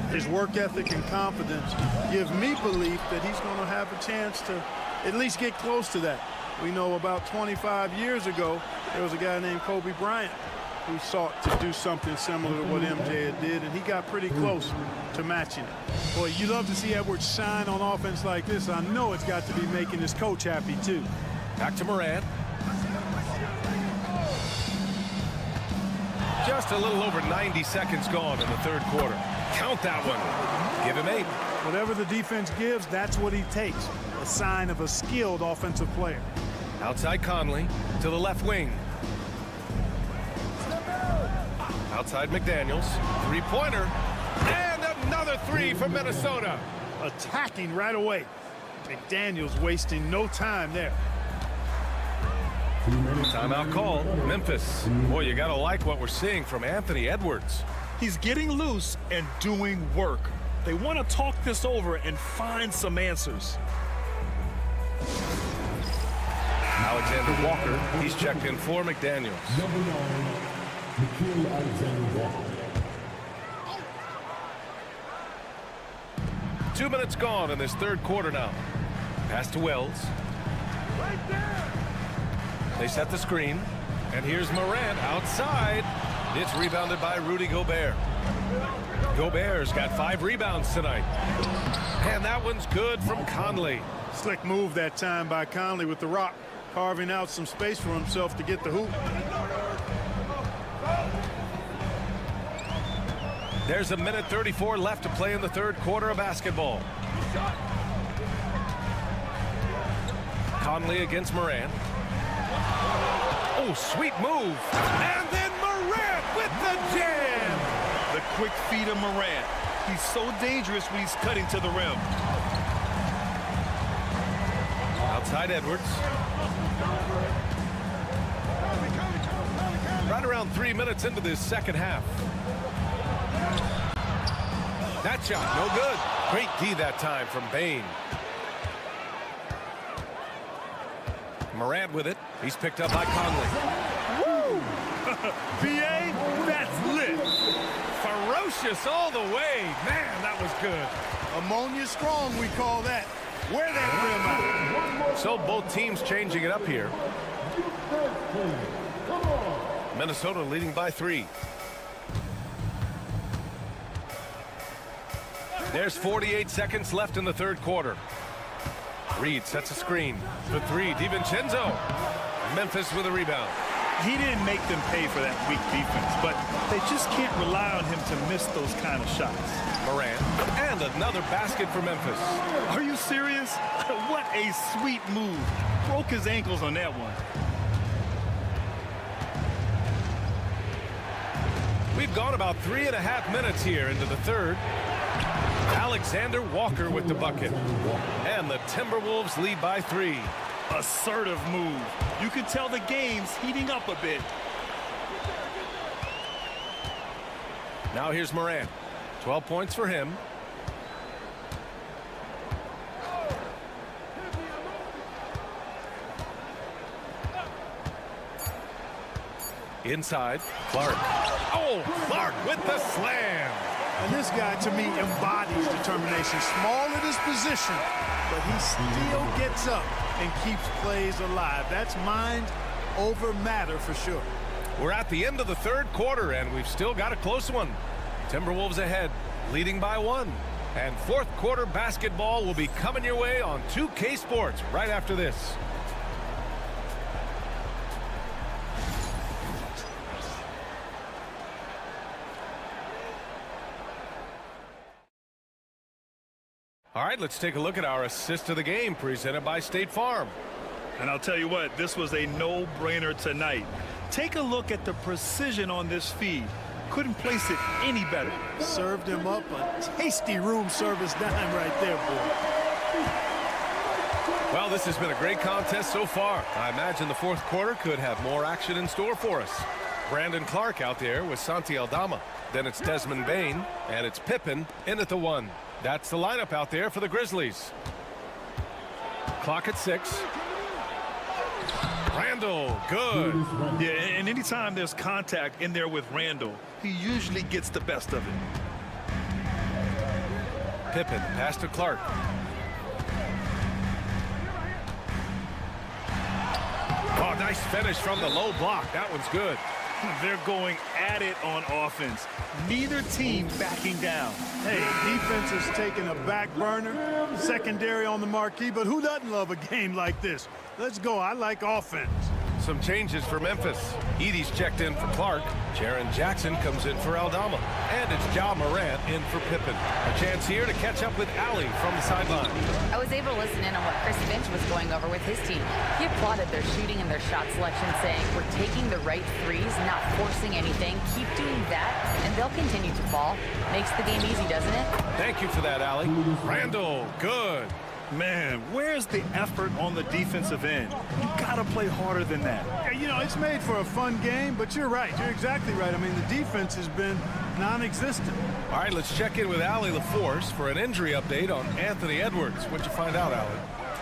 His work ethic and confidence give me belief that he's going to have a chance to at least get close to that. We know about 25 years ago, there was a guy named Kobe Bryant who sought to do something similar to what MJ did, and he got pretty close to matching it. Boy, you love to see Edwards shine on offense like this. I know it's got to be making his coach happy, too. Back to Moran. Just a little over 90 seconds gone in the third quarter. Count that one. Give him 8. Whatever the defense gives, that's what he takes. A sign of a skilled offensive player. Outside Conley to the left wing. Outside McDaniels. 3-pointer. And another 3 for Minnesota. Attacking right away. McDaniels wasting no time there. Timeout call. Memphis. Boy, you got to like what we're seeing from Anthony Edwards. He's getting loose and doing work. They want to talk this over and find some answers. Alexander Walker, he's checked in for McDaniels. Number 9, Nickeil Alexander-Walker. 2 minutes gone in this third quarter now. Pass to Wells. They set the screen. And here's Morant outside. It's rebounded by Rudy Gobert. Gobert's got 5 rebounds tonight. And that one's good from Conley. Slick move that time by Conley with the rock, carving out some space for himself to get the hoop. There's a minute 34 left to play in the third quarter of basketball. Conley against Morant. Oh, sweet move. And then Morant with the jam. The quick feet of Morant. He's so dangerous when he's cutting to the rim. Outside Edwards. Right around 3 minutes into this second half. That shot, no good. Great D that time from Bain. Morant with it. He's picked up by Conley. Woo! PA, that's lit. Ferocious all the way. Man, that was good. Ammonia strong, we call that. Wear that rim out. So both teams changing it up here. Minnesota leading by 3. There's 48 seconds left in the third quarter. Reed sets a screen. For 3, DiVincenzo. Memphis with a rebound. He didn't make them pay for that weak defense, but they just can't rely on him to miss those kind of shots. Morant, and another basket for Memphis. Are you serious? What a sweet move. Broke his ankles on that one. We've gone about 3.5 minutes here into the third. Alexander Walker with the bucket. And the Timberwolves lead by 3. Assertive move. You can tell the game's heating up a bit. Now here's Morant. 12 points for him. Inside, Clark. Oh, Clark with the slam. And this guy, to me, embodies determination. Small in his position, but he still gets up and keeps plays alive. That's mind over matter for sure. We're at the end of the third quarter, and we've still got a close one. Timberwolves ahead, leading by 1. And fourth quarter basketball will be coming your way on 2K Sports right after this. All right, let's take a look at our assist of the game presented by State Farm. And I'll tell you what, this was a no-brainer tonight. Take a look at the precision on this feed. Couldn't place it any better. Served him up a tasty room service dime right there, boy. Well, this has been a great contest so far. I imagine the fourth quarter could have more action in store for us. Brandon Clark out there with Santi Aldama. Then it's Desmond Bane, and it's Pippen in at the 1. That's the lineup out there for the Grizzlies. Clock at 6. Randall, good. Yeah, and anytime there's contact in there with Randall, he usually gets the best of it. Pippen, pass to Clark. Oh, nice finish from the low block. That one's good. They're going at it on offense. Neither team backing down. Hey, defense is taking a back burner, secondary on the marquee, but who doesn't love a game like this? Let's go. I like offense. Some changes for Memphis. Edey's checked in for Clark. Jaren Jackson comes in for Aldama. And it's Ja Morant in for Pippen. A chance here to catch up with Allie from the sideline. I was able to listen in on what Chris Finch was going over with his team. He applauded their shooting and their shot selection, saying, "We're taking the right threes, not forcing anything. Keep doing that, and they'll continue to fall." Makes the game easy, doesn't it? Thank you for that, Allie. Randall, good. Man, where's the effort on the defensive end? You gotta play harder than that. Yeah, you know, it's made for a fun game, but you're right. You're exactly right. I mean, the defense has been non-existent. All right, let's check in with Allie LaForce for an injury update on Anthony Edwards. What'd you find out, Allie?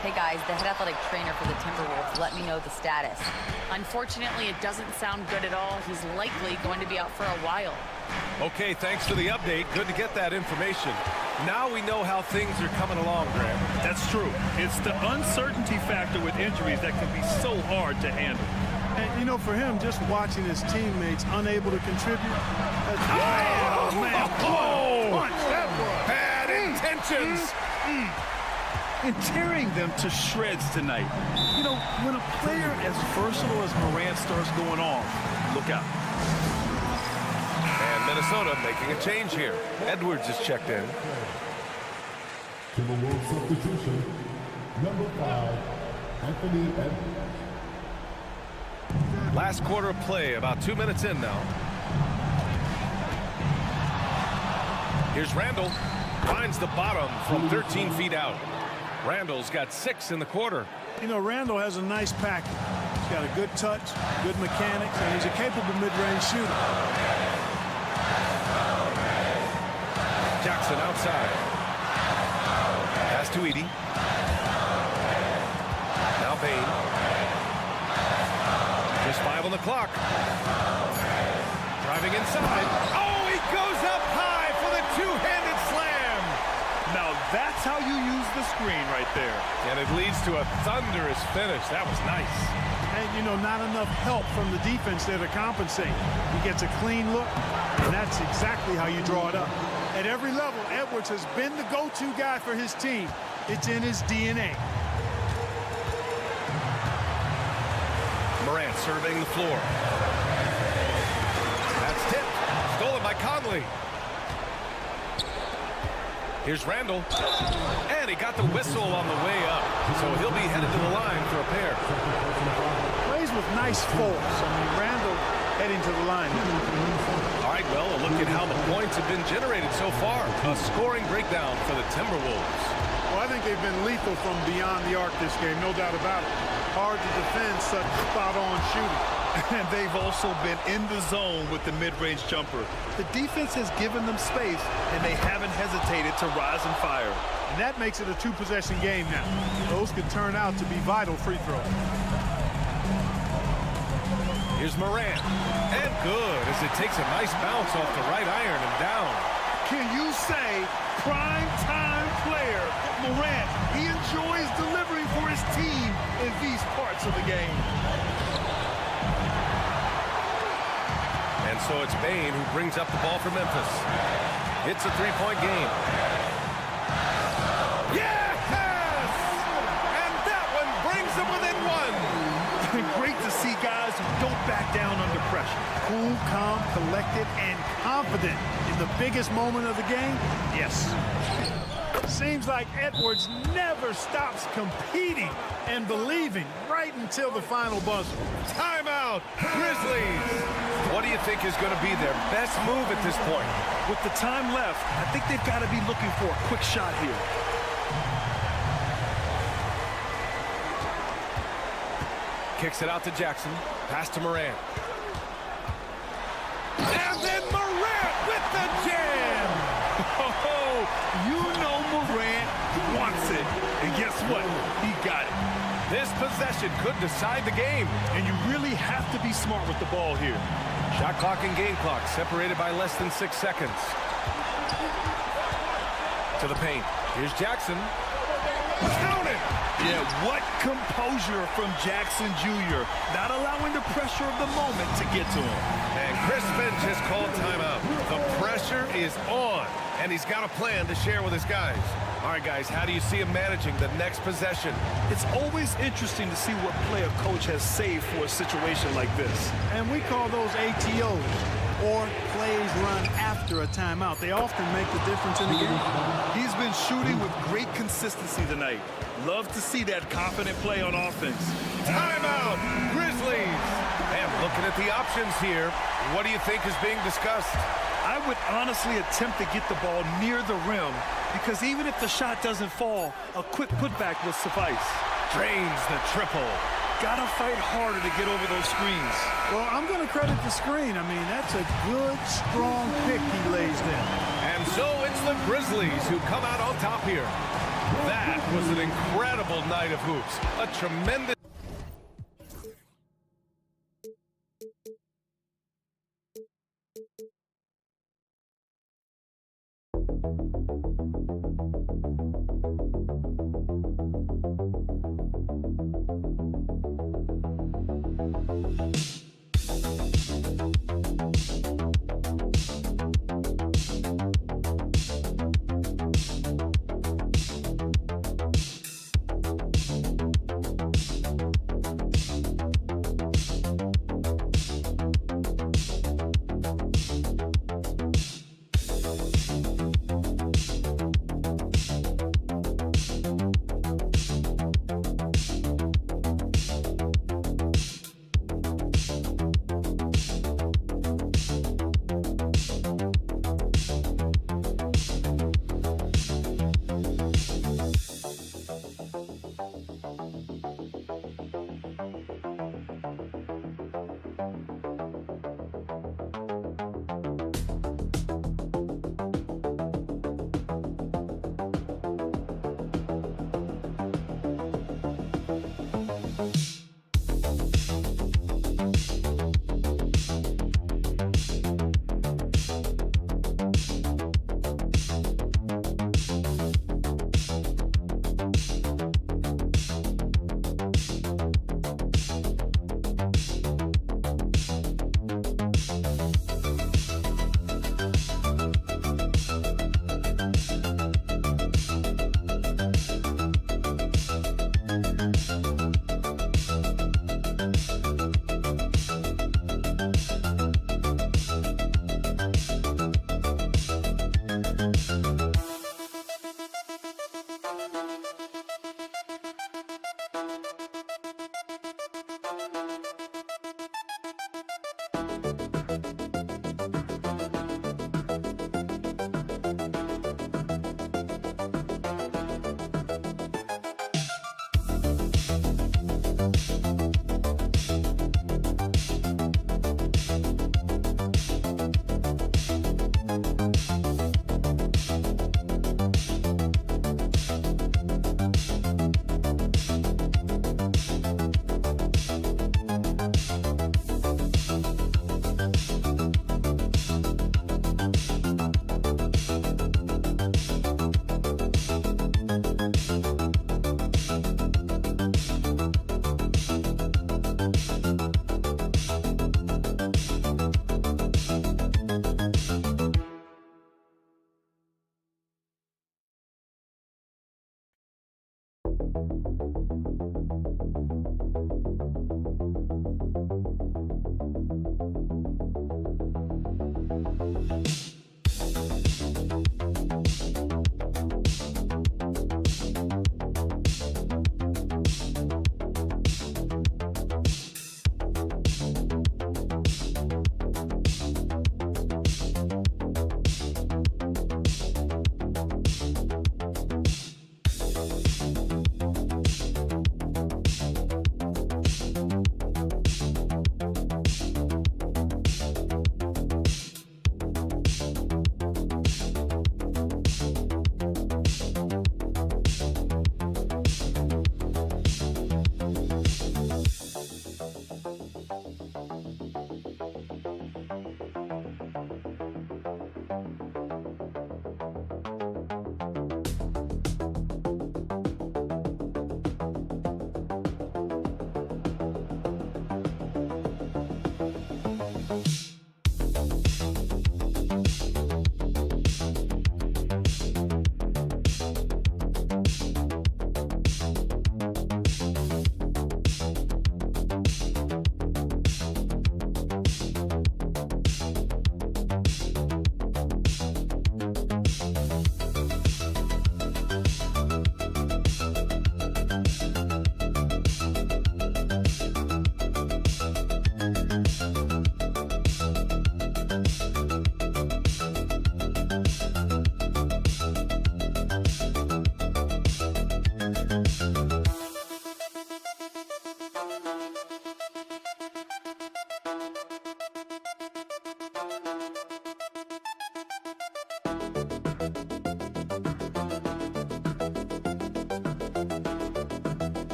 Hey guys, the head athletic trainer for the Timberwolves let me know the status. Unfortunately, it doesn't sound good at all. He's likely going to be out for a while. Okay, thanks for the update. Good to get that information. Now we know how things are coming along, Graham. That's true. It's the uncertainty factor with injuries that can be so hard to handle. And, you know, for him, just watching his teammates unable to contribute. That's Oh, punch that was. bad intentions. And tearing them to shreds tonight. You know, when a player as versatile as Morant starts going off, look out. And Minnesota making a change here. Edwards is checked in. Timberwolves substitution, number 5, Anthony Edwards. Last quarter of play, about 2 minutes in now. Here's Randall. Finds the bottom from 13 feet out. Randall's got 6 in the quarter. You know, Randall has a nice package. He's got a good touch, good mechanics, and he's a capable mid-range shooter. Jackson outside. Pass to Edey. Now Bane. Just 5 on the clock. Driving inside. Oh, he goes up high for the two-handed slam. Now that's how you use the screen right there. And it leads to a thunderous finish. That was nice. And, you know, not enough help from the defense there to compensate. He gets a clean look, and that's exactly how you draw it up. At every level, Edwards has been the go-to guy for his team. It's in his DNA. Morant surveying the floor. That's tipped. Stolen by Conley. Here's Randall. And he got the whistle on the way up. So he'll be headed to the line for a pair. Plays with nice force. I mean, Randall heading to the line. All right, well, a look at how the points have been generated so far. A scoring breakdown for the Timberwolves. Well, I think they've been lethal from beyond the arc this game, no doubt about it. Hard to defend such spot-on shooting. And they've also been in the zone with the mid-range jumper. The defense has given them space, and they haven't hesitated to rise and fire. And that makes it a two-possession game now. Those could turn out to be vital free throws. Here's Morant. And good as it takes a nice bounce off the right iron and down. Can you say prime-time player Morant? He enjoys delivering for his team in these parts of the game. And so it's Bane who brings up the ball for Memphis. It's a three-point game. Yes! And that one brings them within one. Great to see guys who don't back down under pressure. Cool, calm, collected, and confident in the biggest moment of the game. Yes. Seems like Edwards never stops competing and believing right until the final buzzer. Timeout, Grizzlies. What do you think is going to be their best move at this point? With the time left, I think they've got to be looking for a quick shot here. Kicks it out to Jackson. Pass to Morant. And then Morant with the jam. Oh, you know Morant wants it. And guess what? He got it. This possession could decide the game. And you really have to be smart with the ball here. Shot clock and game clock separated by less than 6 seconds. To the paint. Here's Jackson. Count it! Yeah, what composure from Jackson Jr. Not allowing the pressure of the moment to get to him. And Chris Finch has called timeout. The pressure is on, and he's got a plan to share with his guys. All right, guys, how do you see him managing the next possession? It's always interesting to see what play a coach has saved for a situation like this. And we call those ATOs, or plays run after a timeout. They often make the difference in the game. He's been shooting with great consistency tonight. Love to see that confident play on offense. Timeout, Grizzlies. And looking at the options here, what do you think is being discussed? I would honestly attempt to get the ball near the rim because even if the shot doesn't fall, a quick putback will suffice. Drains the triple. Gotta fight harder to get over those screens. Well, I'm going to credit the screen. I mean, that's a good, strong pick he lays there. And so it's the Grizzlies who come out on top here. That was an incredible night of hoops. A tremendous...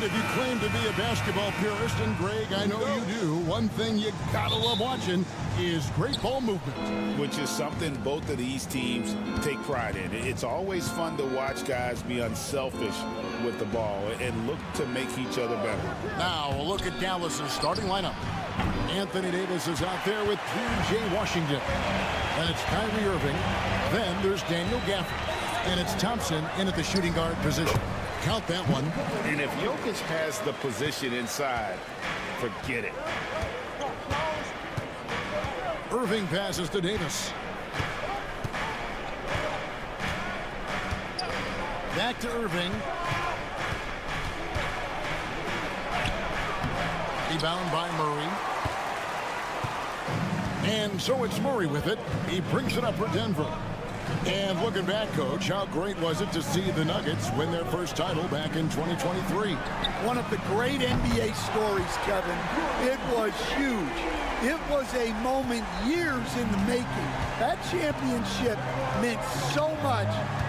And if you claim to be a basketball purist, and Greg, I know you do, one thing you gotta love watching is great ball movement. Which is something both of these teams take pride in. It's always fun to watch guys be unselfish with the ball and look to make each other better. Now a look at Dallas's starting lineup. Anthony Davis is out there with P.J. Washington. And it's Kyrie Irving. Then there's Daniel Gafford. And it's Thompson in at the shooting guard position. Count that one. And if Jokic has the position inside, forget it. Irving passes to Davis. Back to Irving. Rebound by Murray. And so it's Murray with it. He brings it up for Denver. And looking back, Coach, how great was it to see the Nuggets win their first title back in 2023? One of the great NBA stories, Kevin. It was huge. It was a moment years in the making. That championship meant so much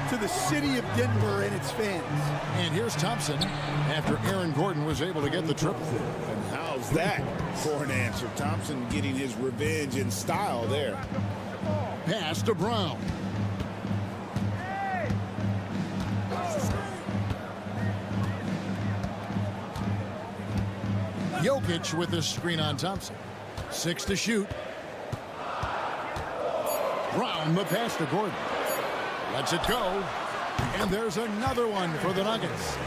to the city of Denver and its fans. And here's Thompson after Aaron Gordon was able to get the triple. And how's that for an answer? Thompson getting his revenge in style there. Pass to Brown. Jokic with the screen on Thompson. 6 to shoot. Brown the pass to Gordon. Lets it go. And there's another one for the Nuggets.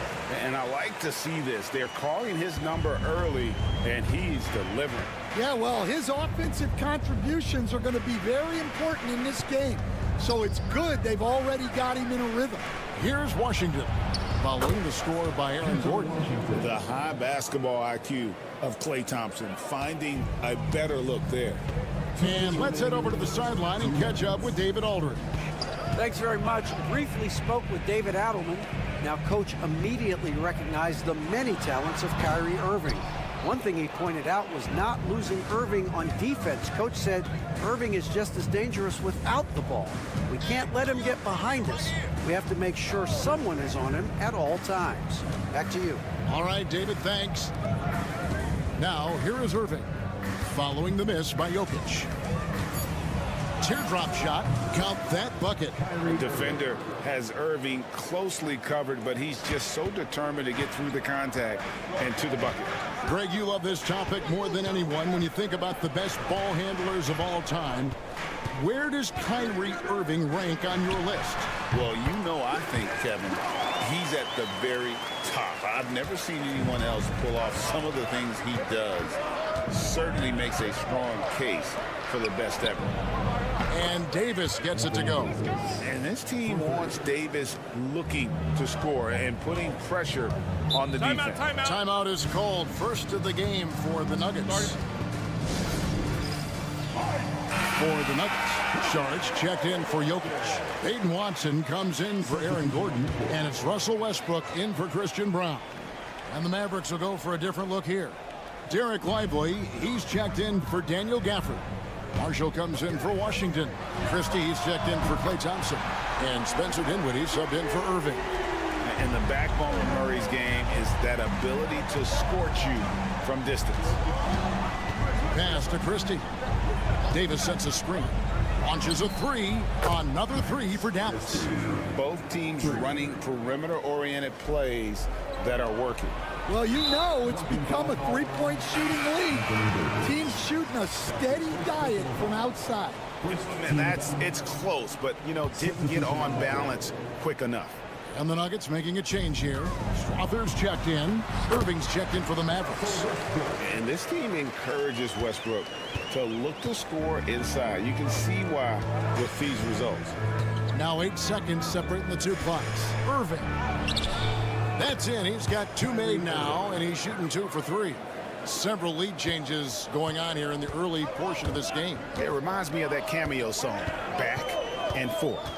And I like to see this. They're calling his number early, and he's delivering. Yeah, well, his offensive contributions are going to be very important in this game. So it's good they've already got him in a rhythm. Here's Washington, following the score by Aaron Gordon. The high basketball IQ of Klay Thompson, finding a better look there. And let's head over to the sideline and catch up with David Aldridge. Thanks very much. Briefly spoke with David Adelman. Now, Coach immediately recognized the many talents of Kyrie Irving. One thing he pointed out was not losing Irving on defense. Coach said Irving is just as dangerous without the ball. We can't let him get behind us. We have to make sure someone is on him at all times. Back to you. All right, David, thanks. Now, here is Irving, following the miss by Jokic. Teardrop shot, count that bucket. The defender has Irving closely covered, but he's just so determined to get through the contact and to the bucket. Greg, you love this topic more than anyone. When you think about the best ball handlers of all time, where does Kyrie Irving rank on your list? Well, you know, I think, Kevin, he's at the very top. I've never seen anyone else pull off some of the things he does. Certainly makes a strong case for the best ever. And Davis gets it to go. And this team wants Davis looking to score and putting pressure on the defense. Timeout is called. First of the game for the Nuggets. For the Nuggets, Sharge checked in for Jokic. Peyton Watson comes in for Aaron Gordon. And it's Russell Westbrook in for Christian Brown. And the Mavericks will go for a different look here. Derek Lively, he's checked in for Daniel Gafford. Marshall comes in for Washington. Christie's checked in for Klay Thompson. And Spencer Dinwiddie subbed in for Irving. And the backbone of Murray's game is that ability to scorch you from distance. Pass to Christie. Davis sets a screen. Launches a three. Another three for Dallas. Both teams running perimeter-oriented plays that are working. Well, you know it's become a three-point shooting league. Teams shooting a steady diet from outside. And it's close, but, you know, didn't get on balance quick enough. And the Nuggets making a change here. Strother's checked in. Irving's checked in for the Mavericks. And this team encourages Westbrook to look to score inside. You can see why with these results. Now 8 seconds separating the two clocks. Irving. That's in. He's got 2 made now, and he's shooting 2 for 3. Several lead changes going on here in the early portion of this game. It reminds me of that cameo song, Back and Forth.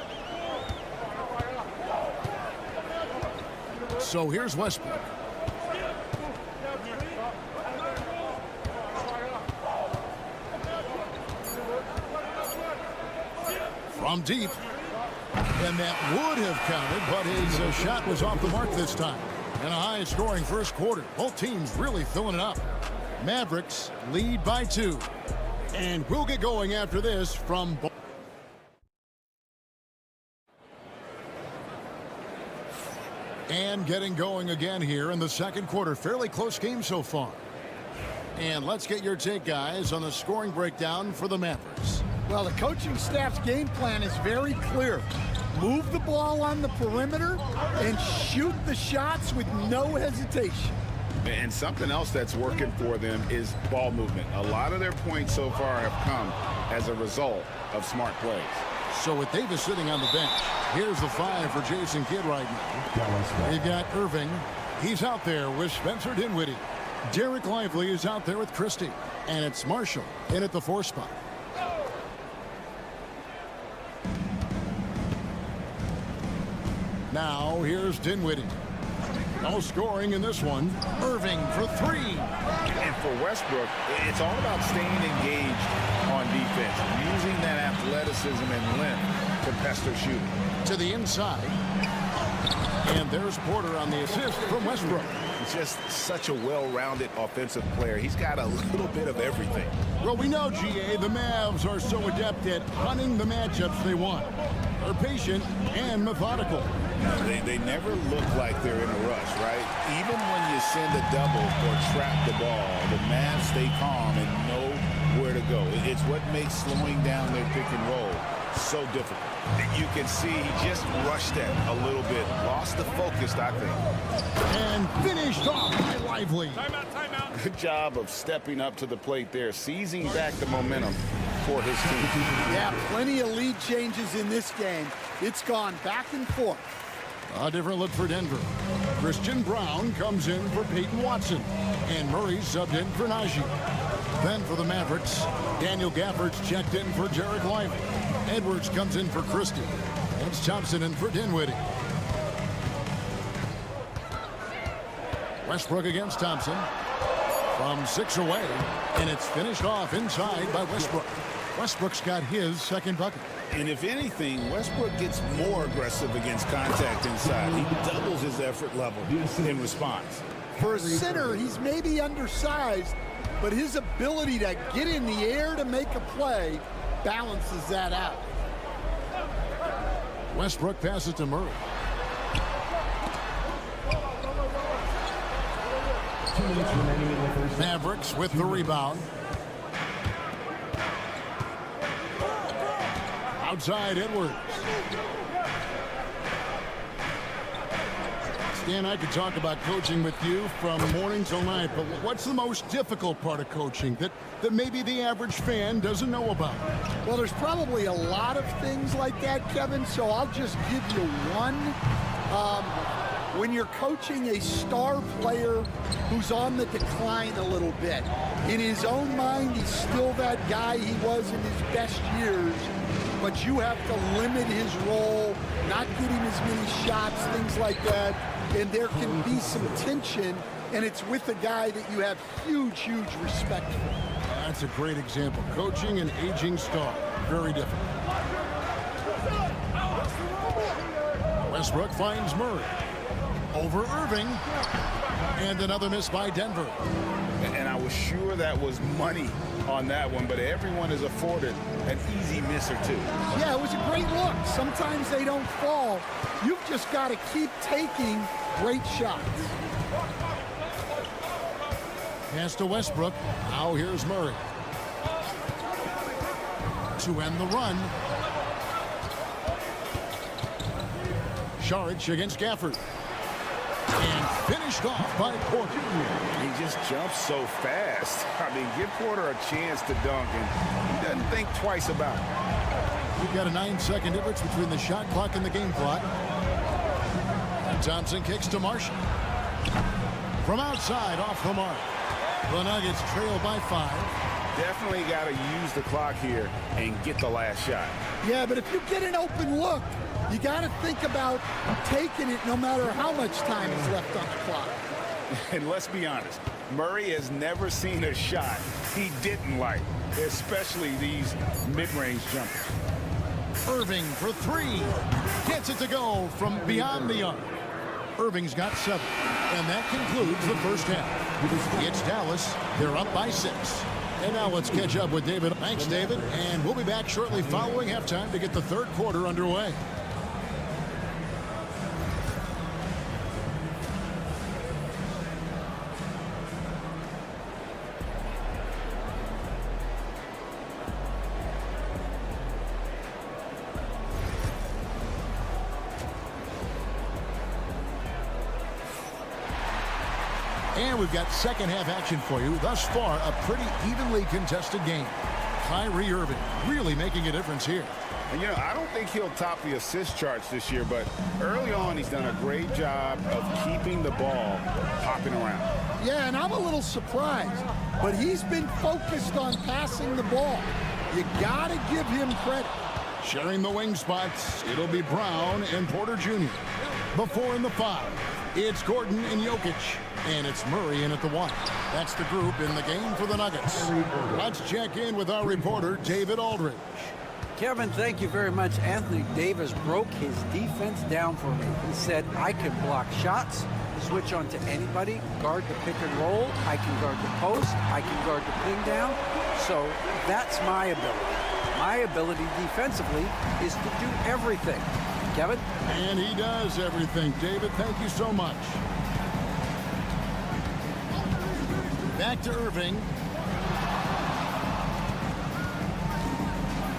So here's Westbrook. From deep. And that would have counted, but his shot was off the mark this time. And a high-scoring first quarter. Both teams really filling it up. Mavericks lead by 2. And we'll get going after this from... And getting going again here in the second quarter. Fairly close game so far. And let's get your take, guys, on the scoring breakdown for the Mavericks. Well, the coaching staff's game plan is very clear. Move the ball on the perimeter and shoot the shots with no hesitation. And something else that's working for them is ball movement. A lot of their points so far have come as a result of smart plays. So with Davis sitting on the bench, here's the 5 for Jason Kidd right now. We've got Irving. He's out there with Spencer Dinwiddie. Derek Lively is out there with Christie. And it's Marshall in at the 4 spot. Now here's Dinwiddie. No scoring in this one. Irving for 3. And for Westbrook, it's all about staying engaged on defense, using that athleticism and length to pester shooting. To the inside. And there's Porter on the assist from Westbrook. He's just such a well-rounded offensive player. He's got a little bit of everything. Well, we know, GA, the Mavs are so adept at hunting the matchups they want. They're patient and methodical. They never look like they're in a rush, right? Even when you send a double or trap the ball, the Mavs stay calm and know where to go. It's what makes slowing down their pick and roll so difficult. You can see he just rushed that a little bit, lost the focus, I think. And finished off by Lively. Timeout. Good job of stepping up to the plate there, seizing back the momentum for his team. Yeah, plenty of lead changes in this game. It's gone back and forth. A different look for Denver. Christian Brown comes in for Peyton Watson. And Murray subbed in for Najee. Then for the Mavericks, Daniel Gaffert's checked in for Derek Lively. Edwards comes in for Christie. It's Thompson in for Dinwiddie. Westbrook against Thompson. From 6 away. And it's finished off inside by Westbrook. Westbrook's got his second bucket. And if anything, Westbrook gets more aggressive against contact inside. He doubles his effort level in response. For a center, he's maybe undersized, but his ability to get in the air to make a play balances that out. Westbrook passes to Murray. Mavericks with the rebound. Outside Edwards. Stan, I could talk about coaching with you from morning till night, but what's the most difficult part of coaching that maybe the average fan doesn't know about? Well, there's probably a lot of things like that, Kevin, so I'll just give you one. When you're coaching a star player who's on the decline a little bit, in his own mind, he's still that guy he was in his best years, but you have to limit his role, not get him as many shots, things like that, and there can be some tension, and it's with a guy that you have huge, huge respect for. That's a great example. Coaching an aging star. Very different. Westbrook finds Murray. Over Irving. And another miss by Denver. And I was sure that was money on that one, but everyone is afforded an easy miss or two. Yeah, it was a great look. Sometimes they don't fall. You've just got to keep taking great shots. Pass to Westbrook. Now here's Murray. To end the run. Saric against Gafford. And finished off by Porter. He just jumps so fast. I mean, give Porter a chance to dunk, and he doesn't think twice about it. We've got a 9-second difference between the shot clock and the game clock. And Thompson kicks to Marshall. From outside, off the mark. The Nuggets trail by 5. Definitely got to use the clock here and get the last shot. Yeah, but if you get an open look, you got to think about taking it no matter how much time is left on the clock. And let's be honest, Murray has never seen a shot he didn't like, especially these mid-range jumpers. Irving for 3. Gets it to go from beyond the arc. Irving's got 7. And that concludes the first half. It's Dallas. They're up by 6. And now let's catch up with David. Thanks, David. And we'll be back shortly following halftime to get the third quarter underway. And we've got second half action for you. Thus far, a pretty evenly contested game. Kyrie Irving really making a difference here. And, you know, I don't think he'll top the assist charts this year, but early on he's done a great job of keeping the ball hopping around. Yeah, and I'm a little surprised, but he's been focused on passing the ball. You got to give him credit. Sharing the wing spots, it'll be Brown and Porter Jr. The 4 and the 5. It's Gordon and Jokic. And it's Murray in at the 1. That's the group in the game for the Nuggets. Let's check in with our reporter, David Aldridge. Kevin, thank you very much. Anthony Davis broke his defense down for me. He said, I can block shots, switch on to anybody, guard the pick and roll, I can guard the post, I can guard the pin down. So that's my ability. My ability defensively is to do everything. Kevin? And he does everything. David, thank you so much. Back to Irving.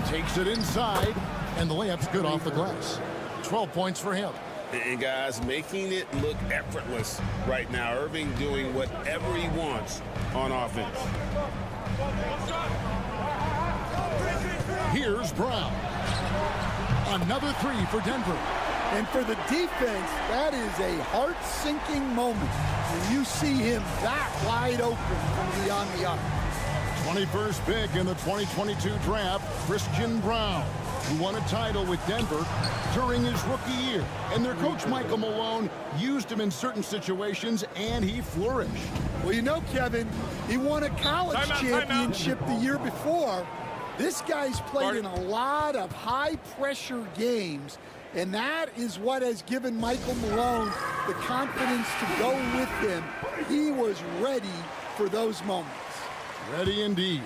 Takes it inside, and the layup's good off the glass. 12 points for him. And guys, making it look effortless right now. Irving doing whatever he wants on offense. Here's Brown. Another 3 for Denver. And for the defense, that is a heart-sinking moment when you see him that wide open from beyond the arc. 21st pick in the 2022 draft, Christian Brown, who won a title with Denver during his rookie year. And their coach, Michael Malone, used him in certain situations, and he flourished. Well, you know, Kevin, he won a college championship the year before. This guy's played in a lot of high-pressure games, and that is what has given Michael Malone the confidence to go with him. He was ready for those moments. Ready indeed.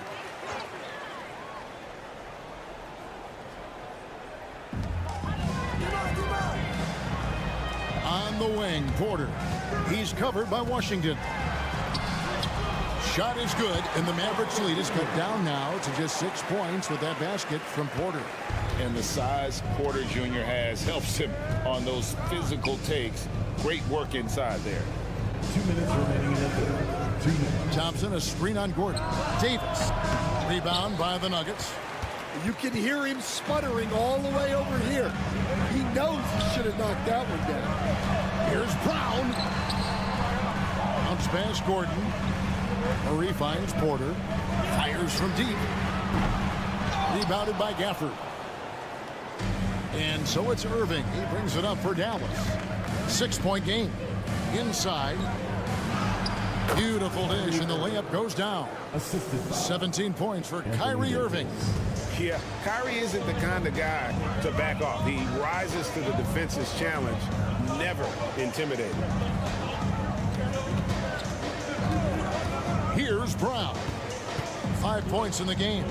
On the wing, Porter. He's covered by Washington. Shot is good, and the Mavericks lead is cut down now to just 6 points with that basket from Porter. And the size Porter Jr. has helps him on those physical takes. Great work inside there. 2 minutes remaining in the third. 2 minutes. Thompson, a screen on Gordon. Davis, rebound by the Nuggets. You can hear him sputtering all the way over here. He knows he should have knocked that one down. Here's Brown. Bounce pass Gordon. Murray finds Porter. Fires from deep. Rebounded by Gafford. And so it's Irving. He brings it up for Dallas. 6-point game. Inside. Beautiful dish, and the layup goes down. 17 points for Kyrie Irving. Yeah, Kyrie isn't the kind of guy to back off. He rises to the defense's challenge, never intimidated. Here's Brown. 5 points in the game.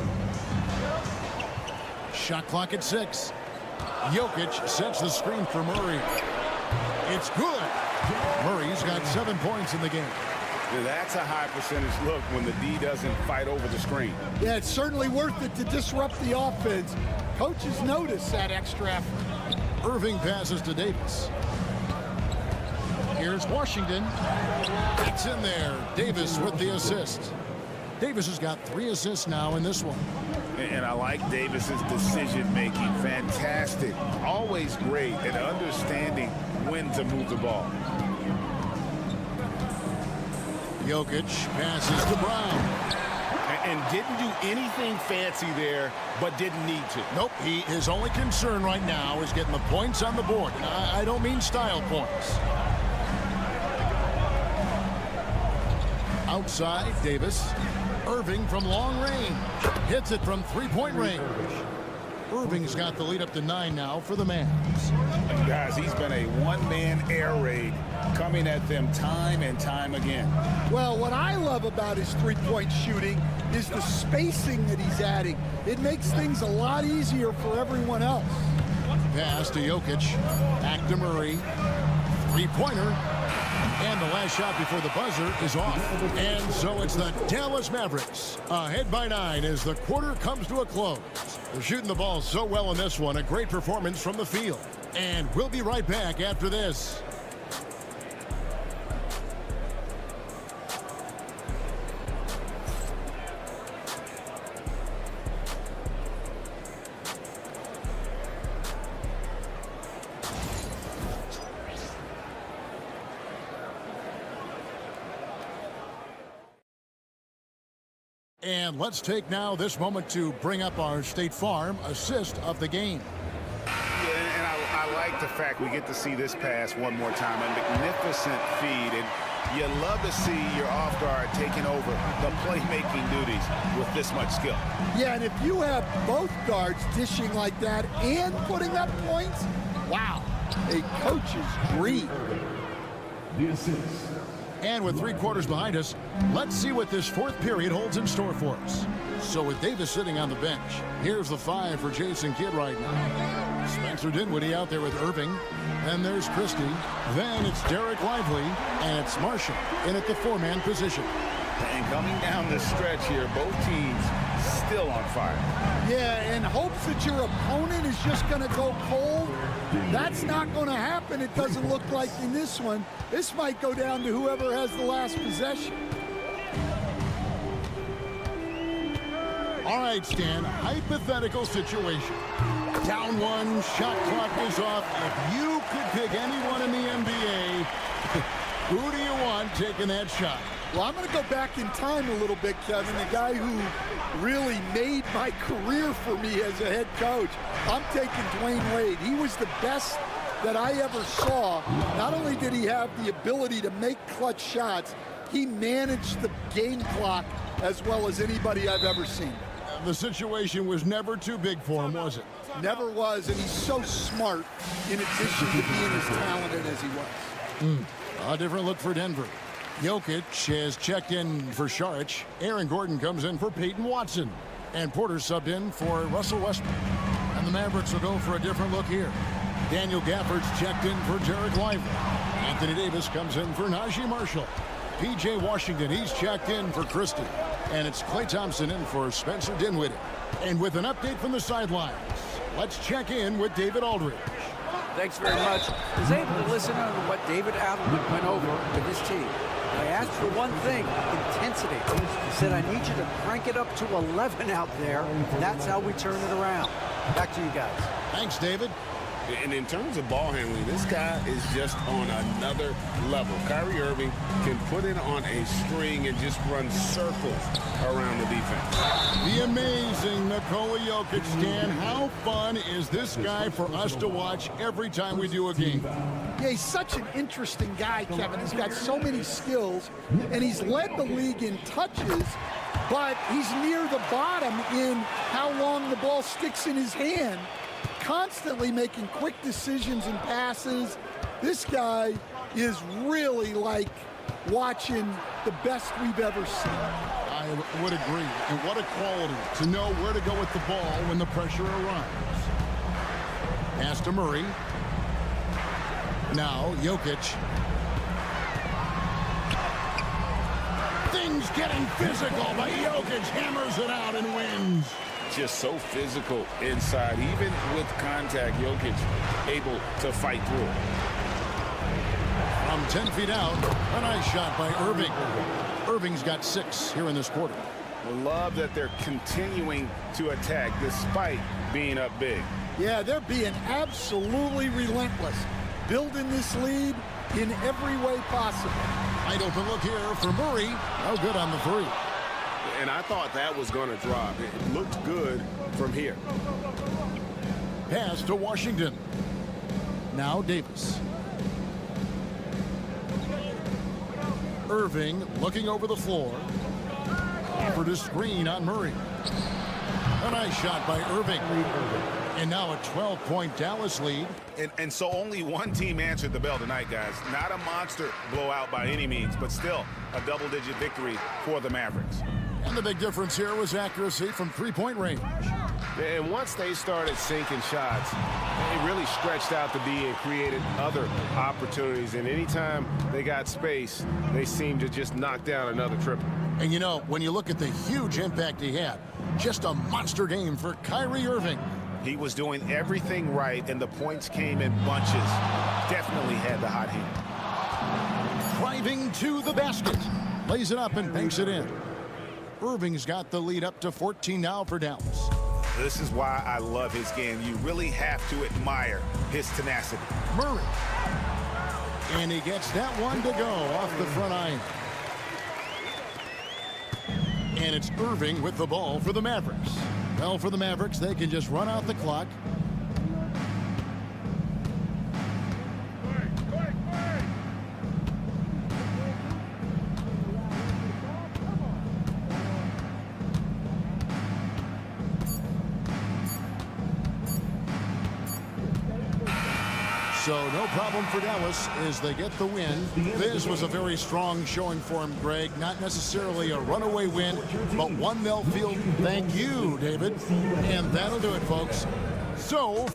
Shot clock at 6. Jokic sets the screen for Murray. It's good. Murray's got 7 points in the game. Yeah, that's a high percentage look when the D doesn't fight over the screen. Yeah, it's certainly worth it to disrupt the offense. Coaches notice that extra effort. Irving passes to Davis. Here's Washington. It's in there. Davis with the assist. Davis has got 3 assists now in this one. And I like Davis's decision-making. Fantastic. Always great at understanding when to move the ball. Jokic passes to Brown. And didn't do anything fancy there, but didn't need to. Nope. His only concern right now is getting the points on the board. And I don't mean style points. Outside, Davis. Irving from long range. Hits it from 3-point range. Irving's got the lead up to 9 now for the Mavs. Guys, he's been a one-man air raid coming at them time and time again. Well, what I love about his three-point shooting is the spacing that he's adding. It makes things a lot easier for everyone else. Pass to Jokic. Back to Murray. Three-pointer. And the last shot before the buzzer is off. And so it's the Dallas Mavericks ahead by 9 as the quarter comes to a close. They're shooting the ball so well in this one. A great performance from the field. And we'll be right back after this. And let's take now this moment to bring up our State Farm assist of the game. Yeah, and I like the fact we get to see this pass one more time. A magnificent feed, and you love to see your off guard taking over the playmaking duties with this much skill. Yeah, and if you have both guards dishing like that and putting up points, wow, a coach's dream. The assist. And with 3 quarters behind us, let's see what this 4th period holds in store for us. So with Davis sitting on the bench, here's the 5 for Jason Kidd right now. Spencer Dinwiddie out there with Irving. Then there's Christie. Then it's Derek Lively. And it's Marshall in at the 4-man position. And coming down the stretch here, both teams still on fire. Yeah, in hopes that your opponent is just going to go cold. That's not going to happen. It doesn't look like in this one. This might go down to whoever has the last possession. All right, Stan, hypothetical situation. Down 1, shot clock is off. If you could pick anyone in the NBA, who do you want taking that shot? Well, I'm going to go back in time a little bit, Kevin. The guy who really made my career for me as a head coach. I'm taking Dwayne Wade. He was the best that I ever saw. Not only did he have the ability to make clutch shots, he managed the game clock as well as anybody I've ever seen. The situation was never too big for him, was it? Never was, and he's so smart in addition to being as talented as he was. A different look for Denver. Jokic has checked in for Šarić. Aaron Gordon comes in for Peyton Watson. And Porter subbed in for Russell Westbrook. And the Mavericks will go for a different look here. Daniel Gafford's checked in for Derek Lively. Anthony Davis comes in for Najee Marshall. P.J. Washington, he's checked in for Christie. And it's Klay Thompson in for Spencer Dinwiddie. And with an update from the sidelines, let's check in with David Aldridge. Thanks very much. I was able to listen to what David Adelman went over with his team. I asked for one thing, intensity. He said, I need you to crank it up to 11 out there. That's how we turn it around. Back to you guys. Thanks, David. And in terms of ball handling, this guy is just on another level. Kyrie Irving can put it on a string and just run circles around the defense. The amazing Nikola Jokic, Stan. How fun is this guy for us to watch every time we do a game? Yeah, he's such an interesting guy, Kevin. He's got so many skills, and he's led the league in touches, but he's near the bottom in how long the ball sticks in his hand. Constantly making quick decisions and passes. This guy is really like watching the best we've ever seen. I would agree. And what a quality to know where to go with the ball when the pressure arrives. Pass to Murray. Now Jokic. Things getting physical, but Jokic hammers it out and wins. Just so physical inside. Even with contact, Jokic able to fight through it. From 10 feet out, a nice shot by Irving. Irving's got 6 here in this quarter. Love that they're continuing to attack despite being up big. Yeah, they're being absolutely relentless. Building this lead in every way possible. Wide open look here for Murray. No good on the 3. And I thought that was going to drop. It looked good from here. Pass to Washington. Now Davis. Irving looking over the floor. Offered a screen on Murray. A nice shot by Irving. And now a 12-point Dallas lead. And so only one team answered the bell tonight, guys. Not a monster blowout by any means, but still a double-digit victory for the Mavericks. And the big difference here was accuracy from three-point range. And once they started sinking shots, they really stretched out the D and created other opportunities. And anytime they got space, they seemed to just knock down another triple. And you know, when you look at the huge impact he had, just a monster game for Kyrie Irving. He was doing everything right, and the points came in bunches. Definitely had the hot hand. Driving to the basket. Lays it up and banks it in. Irving's got the lead up to 14 now for Dallas. This is why I love his game. You really have to admire his tenacity. Murray. And he gets that one to go off the front iron. And it's Irving with the ball for the Mavericks. Well, for the Mavericks, they can just run out the clock. So no problem for Dallas as they get the win. This was a very strong showing for him, Greg. Not necessarily a runaway win, but one they'll feel. Thank you, David. And that'll do it, folks. So...